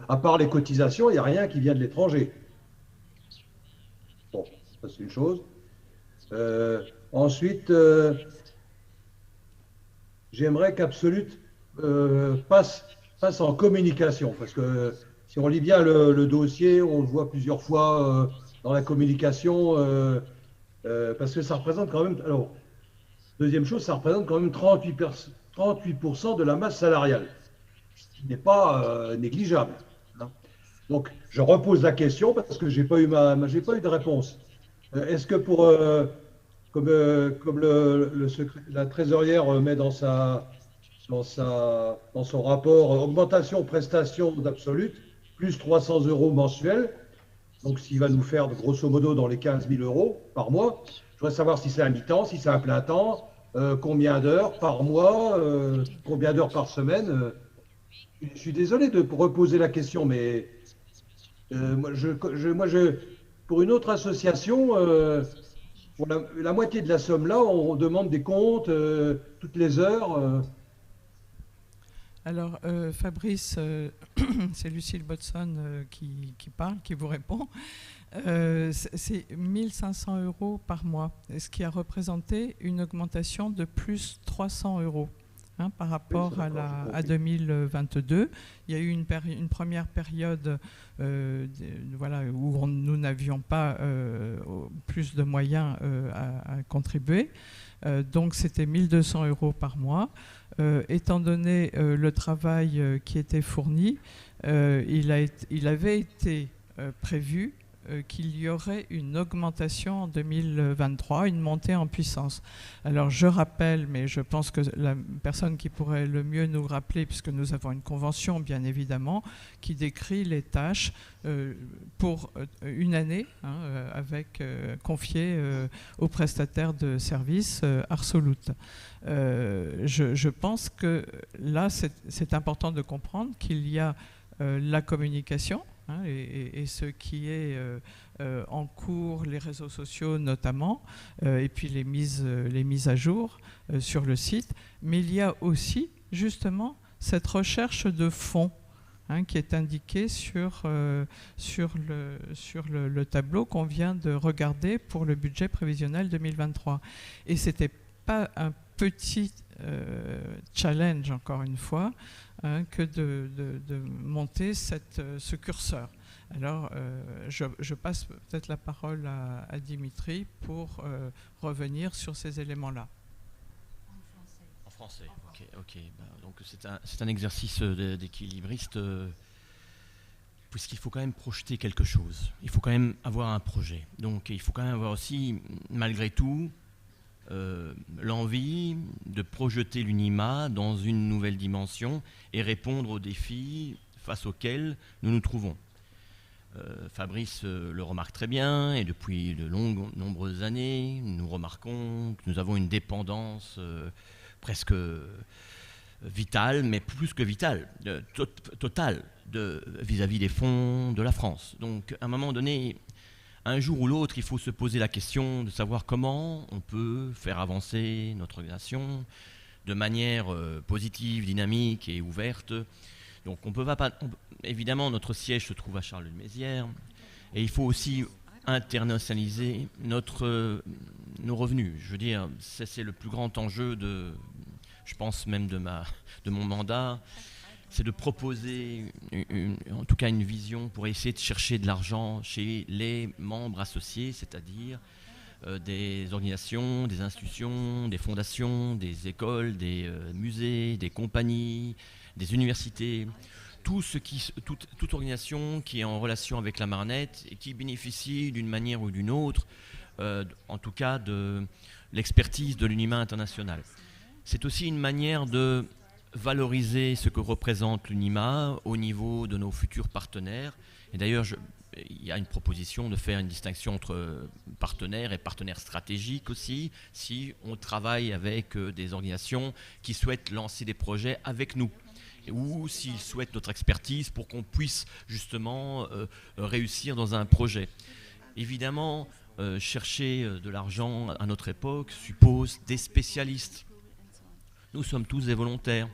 à part les cotisations, il n'y a rien qui vient de l'étranger. Bon, ça c'est une chose. Ensuite, j'aimerais qu'Absolute passe en communication, parce que si on lit bien le dossier, on le voit plusieurs fois dans la communication, parce que ça représente quand même, alors, deuxième chose, ça représente quand même 38% de la masse salariale, ce qui n'est pas négligeable, hein. Donc, je repose la question parce que j'ai pas eu de réponse. Est-ce que comme la trésorière met dans son rapport augmentation prestation d'Absolute, plus 300 € mensuels, donc ce qui va nous faire grosso modo dans les 15 000 € par mois. Je voudrais savoir si c'est un mi-temps, si c'est un plein temps, combien d'heures par mois, combien d'heures par semaine. Je suis désolé de reposer la question, mais pour une autre association, pour la moitié de la somme là, on demande des comptes toutes les heures. Alors, Fabrice, c'est Lucille Botson qui parle, qui vous répond. C'est 1 500 € par mois, ce qui a représenté une augmentation de plus 300 € par rapport à 2022. Il y a eu une première période voilà, où nous n'avions pas plus de moyens à contribuer. Donc c'était 1 200 € par mois. Étant donné le travail qui était fourni, il avait été prévu qu'il y aurait une augmentation en 2023, une montée en puissance. Alors je rappelle, mais je pense que la personne qui pourrait le mieux nous rappeler, puisque nous avons une convention bien évidemment, qui décrit les tâches pour une année, confiées aux prestataires de services Arsolute. Je pense que là, c'est important de comprendre qu'il y a la communication, et ce qui est en cours, les réseaux sociaux notamment, et puis les mises à jour sur le site. Mais il y a aussi justement cette recherche de fonds qui est indiquée sur le tableau qu'on vient de regarder pour le budget prévisionnel 2023. Et ce n'était pas un petit challenge, encore une fois, que de monter ce curseur. Alors, je passe peut-être la parole à Dimitri pour revenir sur ces éléments-là. En français, ok. Donc c'est un exercice d'équilibriste, puisqu'il faut quand même projeter quelque chose. Il faut quand même avoir un projet. Donc il faut quand même avoir aussi, malgré tout, l'envie de projeter l'UNIMA dans une nouvelle dimension et répondre aux défis face auxquels nous nous trouvons. Fabrice le remarque très bien, et depuis de nombreuses années, nous remarquons que nous avons une dépendance presque vitale, mais plus que vitale, totale, vis-à-vis des fonds de la France. Donc à un moment donné, un jour ou l'autre, il faut se poser la question de savoir comment on peut faire avancer notre organisation de manière positive, dynamique et ouverte. Donc on peut pas, évidemment, notre siège se trouve à Charles-de-Mézières, et il faut aussi internationaliser nos revenus. Je veux dire, c'est le plus grand enjeu je pense même de mon mandat, c'est de proposer en tout cas une vision pour essayer de chercher de l'argent chez les membres associés, c'est-à-dire des organisations, des institutions, des fondations, des écoles, des musées, des compagnies, des universités, toute organisation qui est en relation avec la Marnette et qui bénéficie d'une manière ou d'une autre, en tout cas de l'expertise de l'UNIMA internationale. C'est aussi une manière de valoriser ce que représente l'UNIMA au niveau de nos futurs partenaires. Et d'ailleurs, il y a une proposition de faire une distinction entre partenaires et partenaires stratégiques aussi, si on travaille avec des organisations qui souhaitent lancer des projets avec nous, ou s'ils souhaitent notre expertise pour qu'on puisse justement réussir dans un projet. Évidemment, chercher de l'argent à notre époque suppose des spécialistes. Nous sommes tous des volontaires.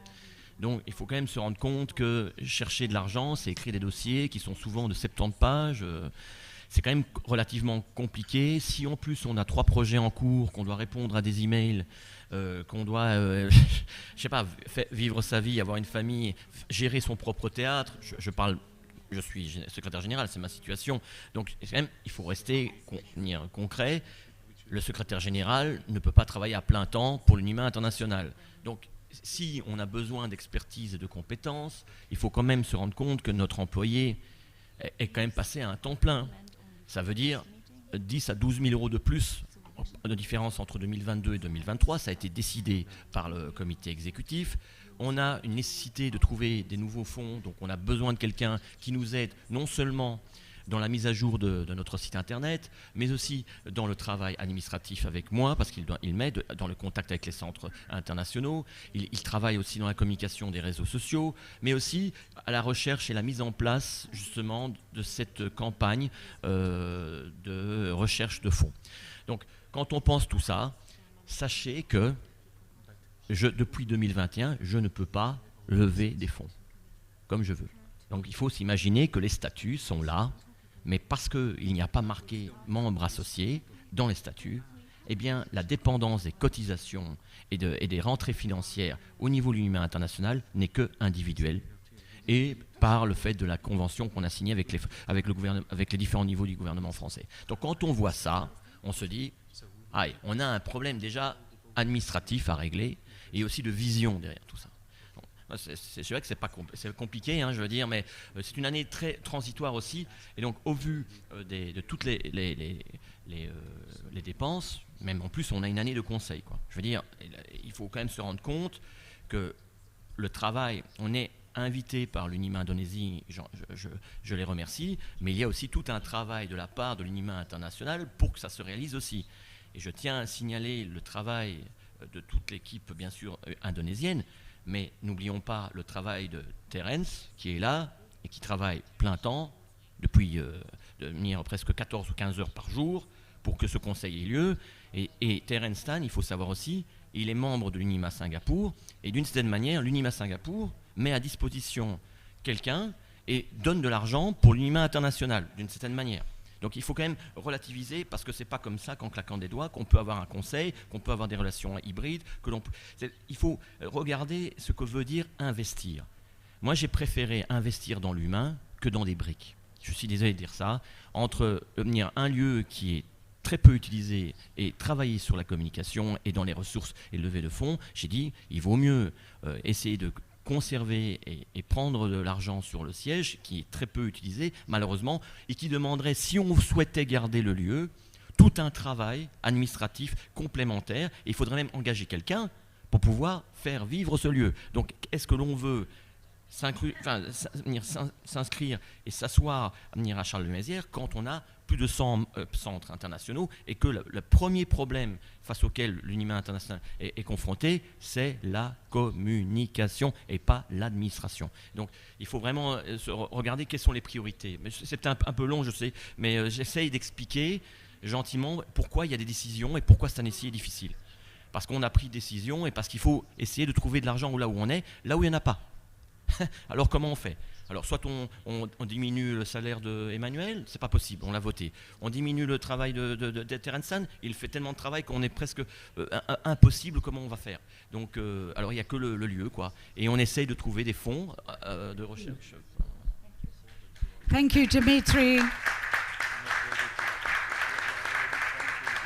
Donc il faut quand même se rendre compte que chercher de l'argent, c'est écrire des dossiers qui sont souvent de 70 pages. C'est quand même relativement compliqué. Si en plus on a 3 projets en cours, qu'on doit répondre à des emails, qu'on doit, je sais pas, vivre sa vie, avoir une famille, gérer son propre théâtre, je suis secrétaire général, c'est ma situation. Donc quand même, il faut rester concret. Le secrétaire général ne peut pas travailler à plein temps pour l'UNIMA international. Donc si on a besoin d'expertise et de compétences, il faut quand même se rendre compte que notre employé est quand même passé à un temps plein. Ça veut dire 10 à 12 000 euros de plus de différence entre 2022 et 2023. Ça a été décidé par le comité exécutif. On a une nécessité de trouver des nouveaux fonds, donc on a besoin de quelqu'un qui nous aide non seulement dans la mise à jour de notre site internet, mais aussi dans le travail administratif avec moi, parce qu'il m'aide dans le contact avec les centres internationaux. Il travaille aussi dans la communication des réseaux sociaux, mais aussi à la recherche et la mise en place justement de cette campagne de recherche de fonds. Donc quand on pense tout ça, sachez que depuis 2021, je ne peux pas lever des fonds comme je veux. Donc il faut s'imaginer que les statuts sont là, mais parce qu'il n'y a pas marqué membre associé dans les statuts, eh bien, la dépendance des cotisations et des rentrées financières au niveau de l'UNIMA international n'est que individuelle, et par le fait de la convention qu'on a signée avec les différents niveaux du gouvernement français. Donc quand on voit ça, on se dit, on a un problème déjà administratif à régler, et aussi de vision derrière tout ça. C'est vrai que c'est compliqué, je veux dire, mais c'est une année très transitoire aussi. Et donc, au vu de toutes les dépenses, même en plus, on a une année de conseil, quoi. Je veux dire, il faut quand même se rendre compte que le travail, on est invité par l'UNIMA Indonésie, je les remercie, mais il y a aussi tout un travail de la part de l'UNIMA international pour que ça se réalise aussi. Et je tiens à signaler le travail de toute l'équipe, bien sûr, indonésienne, mais n'oublions pas le travail de Terence, qui est là et qui travaille plein temps, depuis presque 14 ou 15 heures par jour, pour que ce conseil ait lieu. Et Terence Tan, il faut savoir aussi, il est membre de l'UNIMA Singapour, et d'une certaine manière, l'UNIMA Singapour met à disposition quelqu'un et donne de l'argent pour l'UNIMA international, d'une certaine manière. Donc il faut quand même relativiser, parce que c'est pas comme ça qu'en claquant des doigts qu'on peut avoir un conseil, qu'on peut avoir des relations hybrides, il faut regarder ce que veut dire investir. Moi j'ai préféré investir dans l'humain que dans des briques. Je suis désolé de dire ça. Entre un lieu qui est très peu utilisé et travailler sur la communication et dans les ressources et lever de fonds, j'ai dit il vaut mieux essayer de conserver et prendre de l'argent sur le siège, qui est très peu utilisé, malheureusement, et qui demanderait, si on souhaitait garder le lieu, tout un travail administratif complémentaire. Et il faudrait même engager quelqu'un pour pouvoir faire vivre ce lieu. Donc, est-ce que l'on veut s'inscrire et s'asseoir à Charles-de-Mézières quand on a plus de 100 centres internationaux et que le premier problème face auquel l'UNIMA international est confronté, c'est la communication et pas l'administration. Donc il faut vraiment regarder quelles sont les priorités. C'est un peu long, je sais, mais j'essaye d'expliquer gentiment pourquoi il y a des décisions et pourquoi cette année-ci est difficile. Parce qu'on a pris des décisions et parce qu'il faut essayer de trouver de l'argent là où on est, là où il n'y en a pas. Alors comment on fait? Alors soit on diminue le salaire d'Emmanuel, c'est pas possible, on l'a voté. On diminue le travail de Terence Tan, il fait tellement de travail qu'on est presque impossible, comment on va faire? Donc alors il n'y a que le lieu, quoi. Et on essaye de trouver des fonds de recherche. Thank you, Dimitri.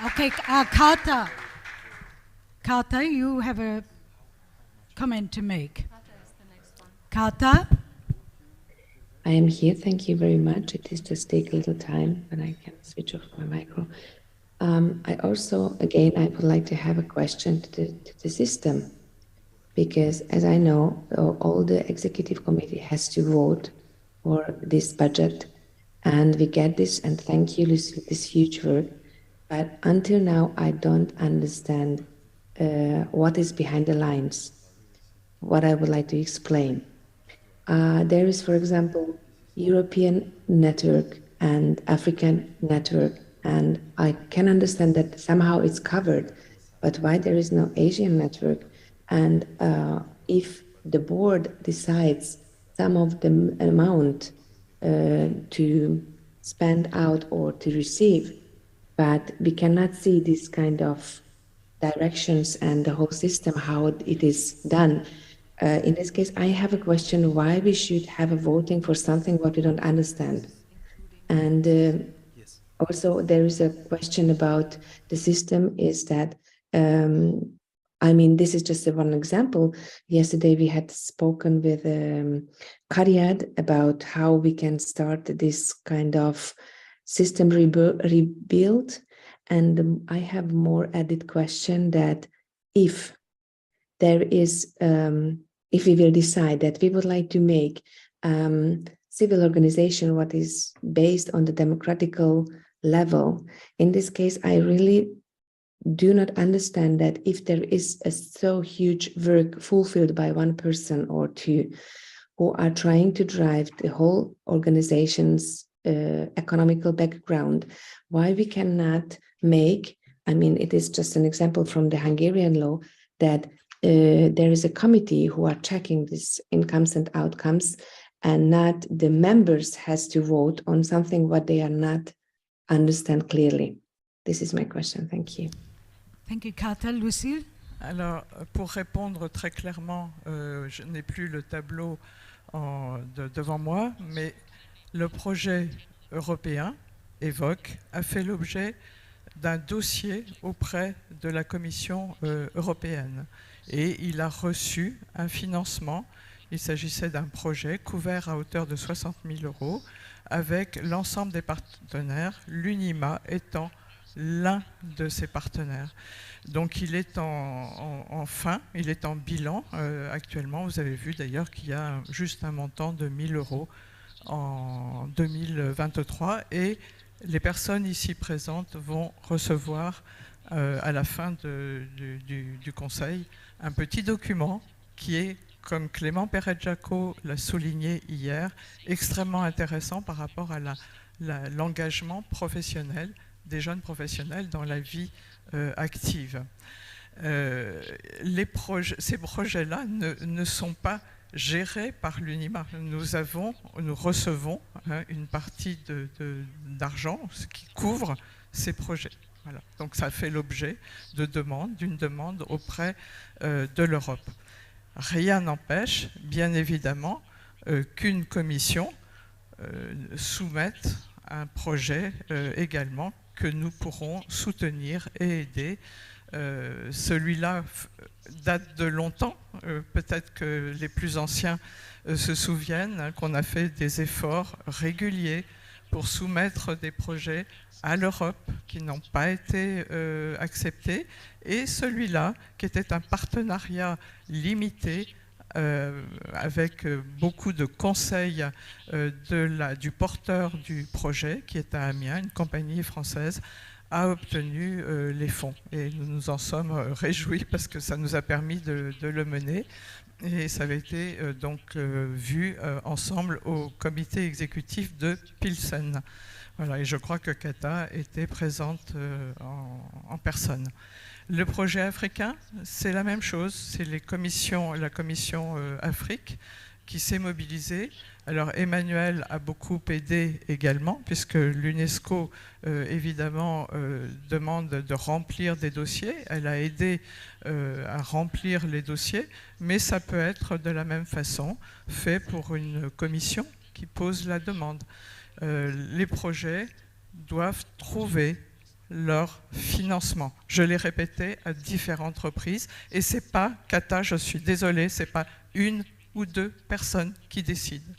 Okay, Carter, you have a comment to make. Carter? I am here, thank you very much. It is just take a little time, but I can switch off my micro. I also, again, I would like to have a question to the system. because as I know, all the executive committee has to vote for this budget, and we get this, and thank you, Lucy, this huge work. But until now, I don't understand what is behind the lines, what I would like to explain. There is, for example, European network and African network, and I can understand that somehow it's covered, but why there is no Asian network? And if the board decides some of the amount to spend out or to receive, but we cannot see this kind of directions and the whole system, how it is done. In this case, I have a question why we should have a voting for something what we don't understand. And also there is a question about the system is that, I mean, this is just one example. Yesterday we had spoken with Kariad about how we can start this kind of system rebuild. And I have more added question that if there is, if we will decide that we would like to make civil organization what is based on the democratical level, in this case, I really do not understand that if there is a so huge work fulfilled by one person or two who are trying to drive the whole organization's economical background, why we cannot make, I mean, it is just an example from the Hungarian law that there is a committee who are checking these incomes and outcomes, and not the members has to vote on something what they are not understand clearly. This is my question. Thank you. Thank you, Cartel. Lucille? Alors, pour répondre très clairement, je n'ai plus le tableau devant moi, mais le projet européen, EVOC, a fait l'objet d'un dossier auprès de la Commission européenne. Et il a reçu un financement. Il s'agissait d'un projet couvert à hauteur de 60 000 € avec l'ensemble des partenaires, l'UNIMA étant l'un de ces partenaires. Donc il est en fin, il est en bilan actuellement. Vous avez vu d'ailleurs qu'il y a juste un montant de 1 000 € en 2023 et les personnes ici présentes vont recevoir à la fin du Conseil un petit document qui est, comme Clément Perret-Jacot l'a souligné hier, extrêmement intéressant par rapport à l'engagement professionnel des jeunes professionnels dans la vie active. Ces projets-là ne sont pas gérés par l'UNIMA. Nous recevons une partie d'argent qui couvre ces projets. Voilà. Donc ça fait l'objet d'une demande auprès de l'Europe. Rien n'empêche, bien évidemment, qu'une commission soumette un projet également que nous pourrons soutenir et aider. Celui-là date de longtemps. Peut-être que les plus anciens se souviennent qu'on a fait des efforts réguliers pour soumettre des projets à l'Europe qui n'ont pas été acceptés. Et celui-là, qui était un partenariat limité avec beaucoup de conseils du porteur du projet, qui est à Amiens, une compagnie française, a obtenu les fonds. Et nous nous en sommes réjouis parce que ça nous a permis de le mener. Et ça avait été donc vu ensemble au comité exécutif de Pilsen. Voilà, et je crois que Kata était présente en personne. Le projet africain, c'est la même chose. C'est la commission Afrique qui s'est mobilisée. Alors Emmanuel a beaucoup aidé également, puisque l'UNESCO, évidemment, demande de remplir des dossiers. Elle a aidé à remplir les dossiers, mais ça peut être de la même façon fait pour une commission qui pose la demande. Les projets doivent trouver leur financement. Je l'ai répété à différentes reprises, et ce n'est pas, Kata, je suis désolée, ce n'est pas une ou deux personnes qui décident.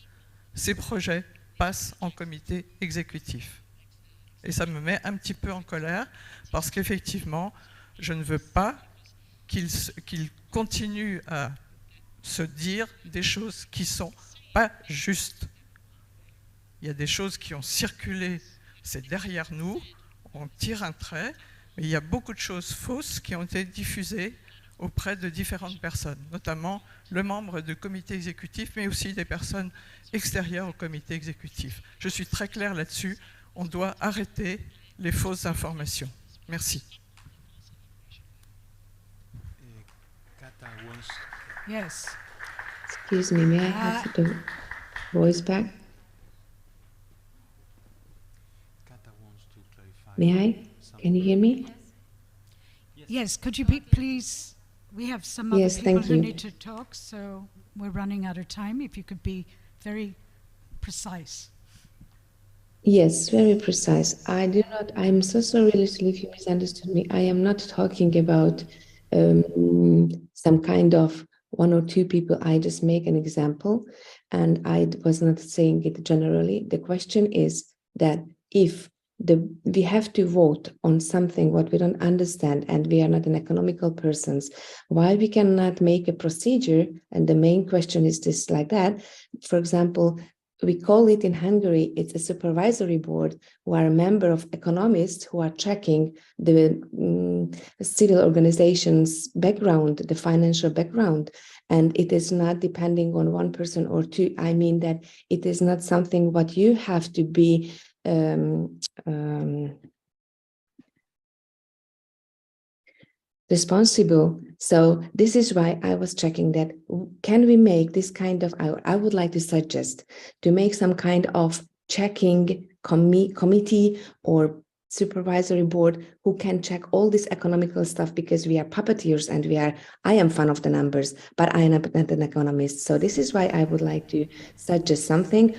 Ces projets passent en comité exécutif. Et ça me met un petit peu en colère, parce qu'effectivement, je ne veux pas qu'ils continuent à se dire des choses qui ne sont pas justes. Il y a des choses qui ont circulé, c'est derrière nous, on tire un trait, mais il y a beaucoup de choses fausses qui ont été diffusées auprès de différentes personnes, notamment le membre du comité exécutif, mais aussi des personnes extérieures au comité exécutif. Je suis très claire là-dessus, on doit arrêter les fausses informations. Merci. Yes. Excuse me, may I have the voice back? May I? Can you hear me? Yes, could you please, we have some Yes, other people thank who you. need to talk, so we're running out of time. If you could be very precise. Yes, very precise. I'm so sorry, Little, if you misunderstood me. I am not talking about some kind of one or two people. I just make an example, and I was not saying it generally. The question is that if we have to vote on something what we don't understand, and we are not an economical persons, why we cannot make a procedure? And the main question is this, like that. For example, we call it in Hungary, it's a supervisory board who are a member of economists who are checking the civil organization's background, the financial background. And it is not depending on one person or two. I mean that it is not something what you have to be responsible. So this is why I was checking that, can we make this kind of, I would like to suggest to make some kind of checking committee or supervisory board who can check all this economical stuff, because we are puppeteers and I am fan of the numbers, but I am not an economist. So this is why I would like to suggest something,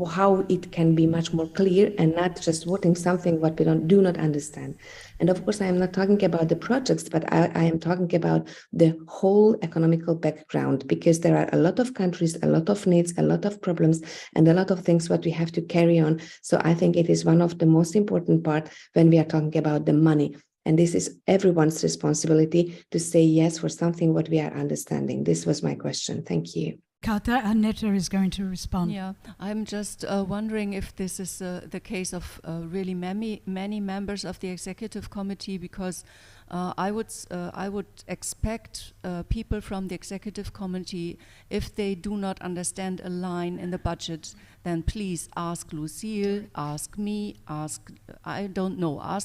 how it can be much more clear and not just voting something what we do not understand. And of course, I am not talking about the projects, but I am talking about the whole economical background, because there are a lot of countries, a lot of needs, a lot of problems, and a lot of things what we have to carry on. So I think it is one of the most important part when we are talking about the money. And this is everyone's responsibility to say yes for something what we are understanding. This was my question. Thank you. Kata, Annette is going to respond. Yeah, I'm just wondering if this is the case of really many members of the executive committee, because I would expect people from the executive committee, if they do not understand a line in the budget, then please ask Lucille, ask me, ask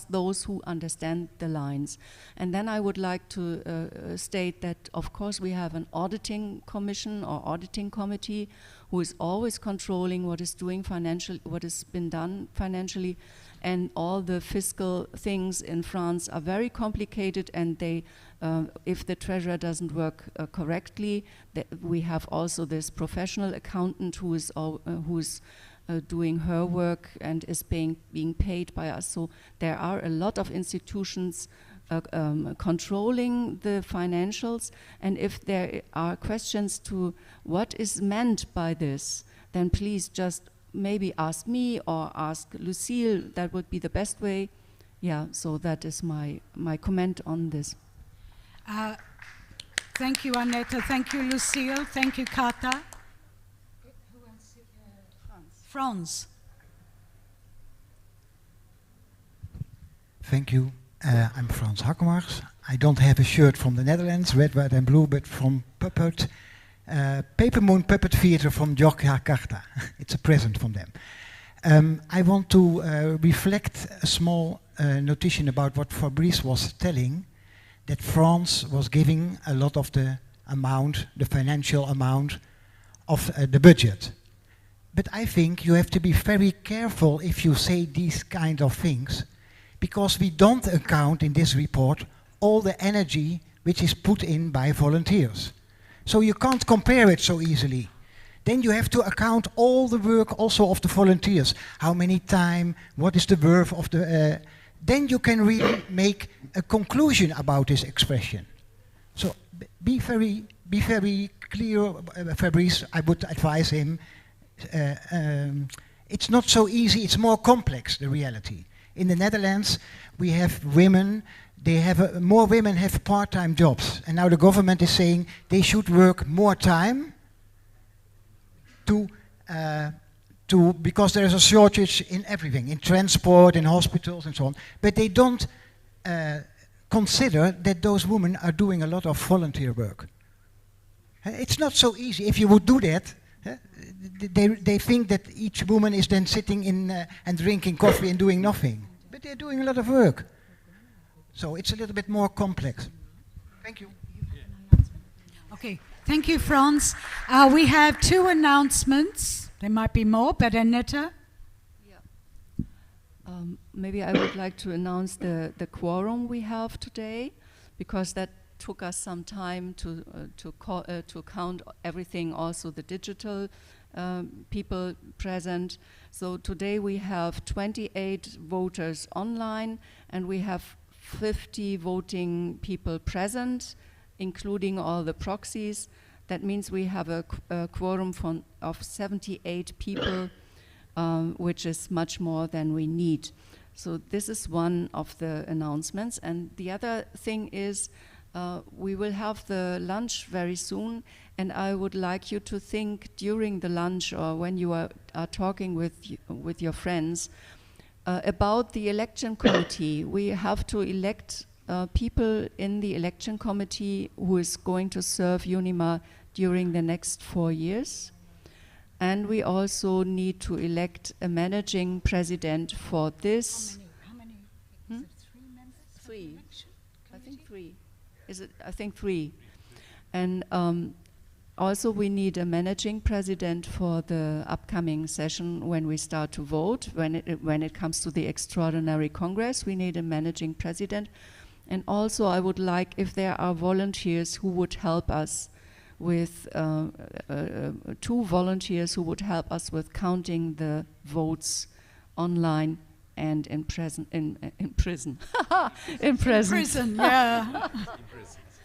those who understand the lines. And then I would like to state that, of course, we have an auditing commission or auditing committee who is always controlling what is what has been done financially, and all the fiscal things in France are very complicated, and they, if the treasurer doesn't work correctly, we have also this professional accountant who is doing her work and is being paid by us. So there are a lot of institutions controlling the financials, and if there are questions to what is meant by this, then please just maybe ask me or ask Lucille. That would be the best way. Yeah, so that is my comment on this. Thank you, Annette. Thank you, Lucille. Thank you, Kata. Franz. Thank you. I'm Frans Hakemars. I don't have a shirt from the Netherlands, red, white and blue, but from Puppet, Paper Moon Puppet Theatre from Yogyakarta. It's a present from them. I want to reflect a small notation about what Fabrice was telling, that France was giving a lot of the amount, the financial amount of the budget. But I think you have to be very careful if you say these kind of things, because we don't account in this report all the energy which is put in by volunteers. So you can't compare it so easily. Then you have to account all the work also of the volunteers. How many time, what is the worth of the... then you can really make a conclusion about this expression. So be very clear, Fabrice. I would advise him. It's not so easy, it's more complex, the reality. In the Netherlands, we have women. More women have part-time jobs, and now the government is saying they should work more time because there is a shortage in everything, in transport, in hospitals, and so on. But they don't consider that those women are doing a lot of volunteer work. It's not so easy. If you would do that, they think that each woman is then sitting in and drinking coffee and doing nothing. But they're doing a lot of work. So it's a little bit more complex. Thank you. Okay, thank you, Frans. We have 2 announcements. There might be more, but Annette? Maybe I would like to announce the quorum we have today, because that took us some time to count everything, also the digital people present. So today we have 28 voters online, and we have 50 voting people present, including all the proxies. That means we have a quorum of 78 people, which is much more than we need. So this is one of the announcements. And the other thing is we will have the lunch very soon, and I would like you to think during the lunch or when you are talking with your friends about the election committee. We have to elect people in the election committee who is going to serve UNIMA during the next 4 years. And we also need to elect a managing president for this. How many? Is it 3 members? 3. I think 3. I think 3. And also we need a managing president for the upcoming session when we start to vote. When it comes to the extraordinary Congress, we need a managing president. And also I would like, if there are volunteers who would help us with 2 volunteers who would help us with counting the votes online and in prison. In prison, yeah.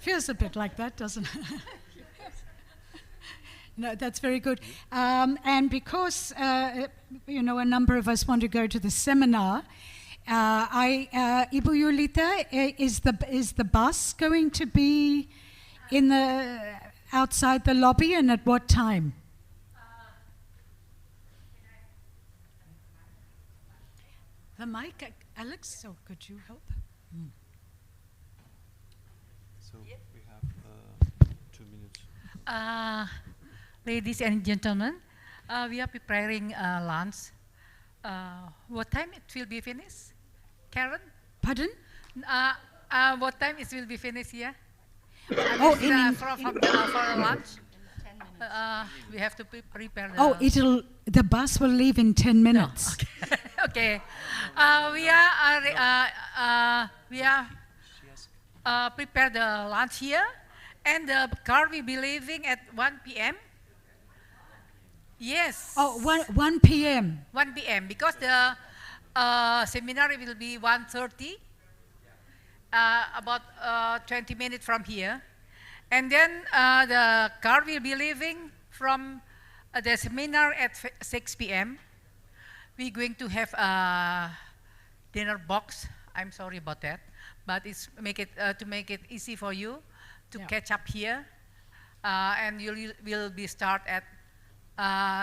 Feels a bit like that, doesn't it? No, that's very good. And because a number of us want to go to the seminar, Ibu Yulita, is the bus going to be in the outside the lobby, and at what time? The mic, Alex, so could you help? So we have 2 minutes. Ladies and gentlemen, we are preparing lunch. What time it will be finished? Karen? Pardon? What time it will be finished here? For lunch. We have to prepare. The bus will leave in 10 minutes. No, okay. We are prepare the lunch here, and the car will be leaving at 1 p.m. Yes. 1 p.m. 1 p.m. because the seminar will be 1:30. About 20 minutes from here. And then the car will be leaving from the seminar at 6 p.m. We're going to have a dinner box. I'm sorry about that, but it's to make it easy for you to catch up here. And you will be start at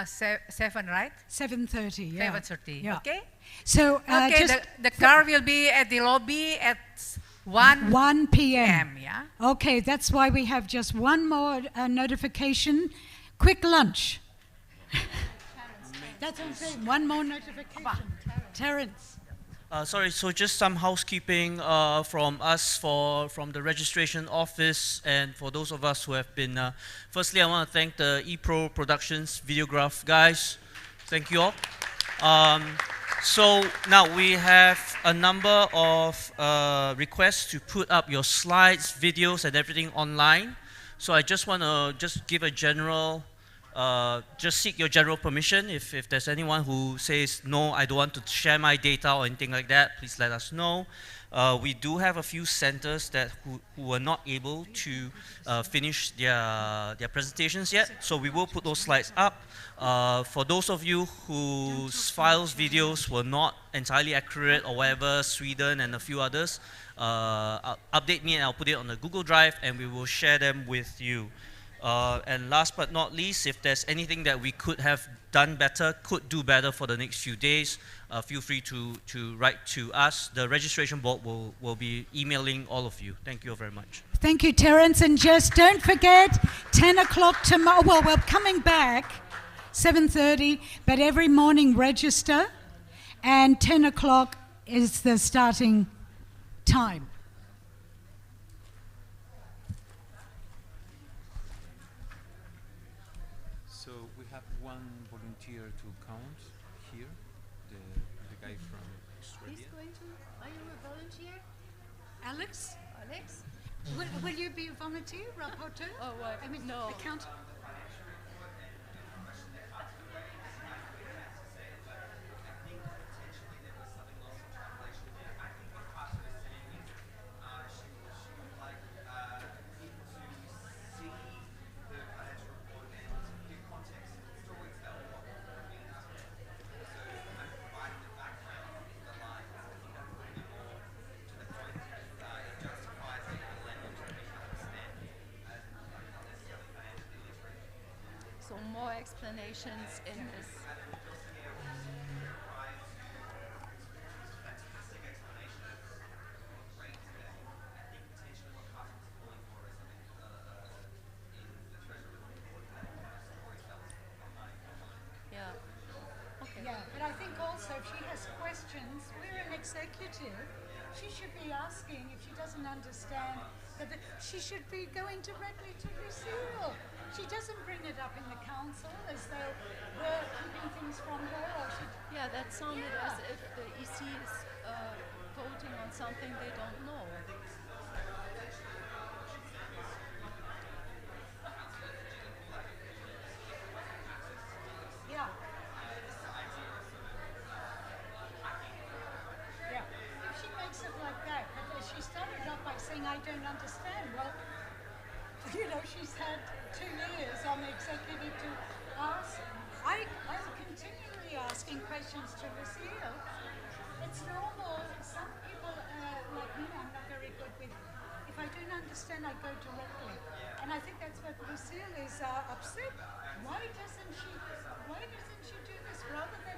7, right? 7:30. Yeah. 7:30. Yeah. Okay. So the car will be at the lobby at 1 p.m. Yeah. Okay, that's why we have just one more notification. Quick lunch. That's what I'm saying. One more notification. Terence. Sorry, so just some housekeeping from us from the registration office, and for those of us who have been. Firstly, I want to thank the ePro Productions videograph guys. Thank you all. So now we have a number of requests to put up your slides, videos, and everything online. So I just want to give a general just seek your general permission. If there's anyone who says, no, I don't want to share my data or anything like that, please let us know. We do have a few centers who were not able to finish their presentations yet, so we will put those slides up. For those of you whose files, videos were not entirely accurate or whatever, Sweden and a few others, update me and I'll put it on the Google Drive and we will share them with you. And last but not least, if there's anything that we could have done better, could do better for the next few days, feel free to write to us. The registration board will be emailing all of you. Thank you very much. Thank you, Terence and Jess. Don't forget, 10 o'clock tomorrow. Well, we're coming back, 7:30, but every morning register, and 10 o'clock is the starting time. So we have one volunteer to count here, the guy from Australia. He's going to. Are you a volunteer? Alex? Alex? Will you be a volunteer, rapporteur? Oh, what? I mean, No. account. So more explanations in this. Yeah. Okay. Yeah, but I think also if she has questions, we're an executive. She should be asking if she doesn't understand. She should be going directly to Lucille. She doesn't bring it up in the council as though we're keeping things from her. Or Yeah, that sounded as if the EC is voting on something they don't know. Yeah. Yeah. If she makes it like that, but she started off by saying, I don't understand. Well, you know, she's had 2 years on the executive to ask. I'm continually asking questions to Lucille. It's normal. Some people, like me, I'm not very good with, if I don't understand, I go directly. And I think that's what Lucille is upset. Why doesn't she do this rather than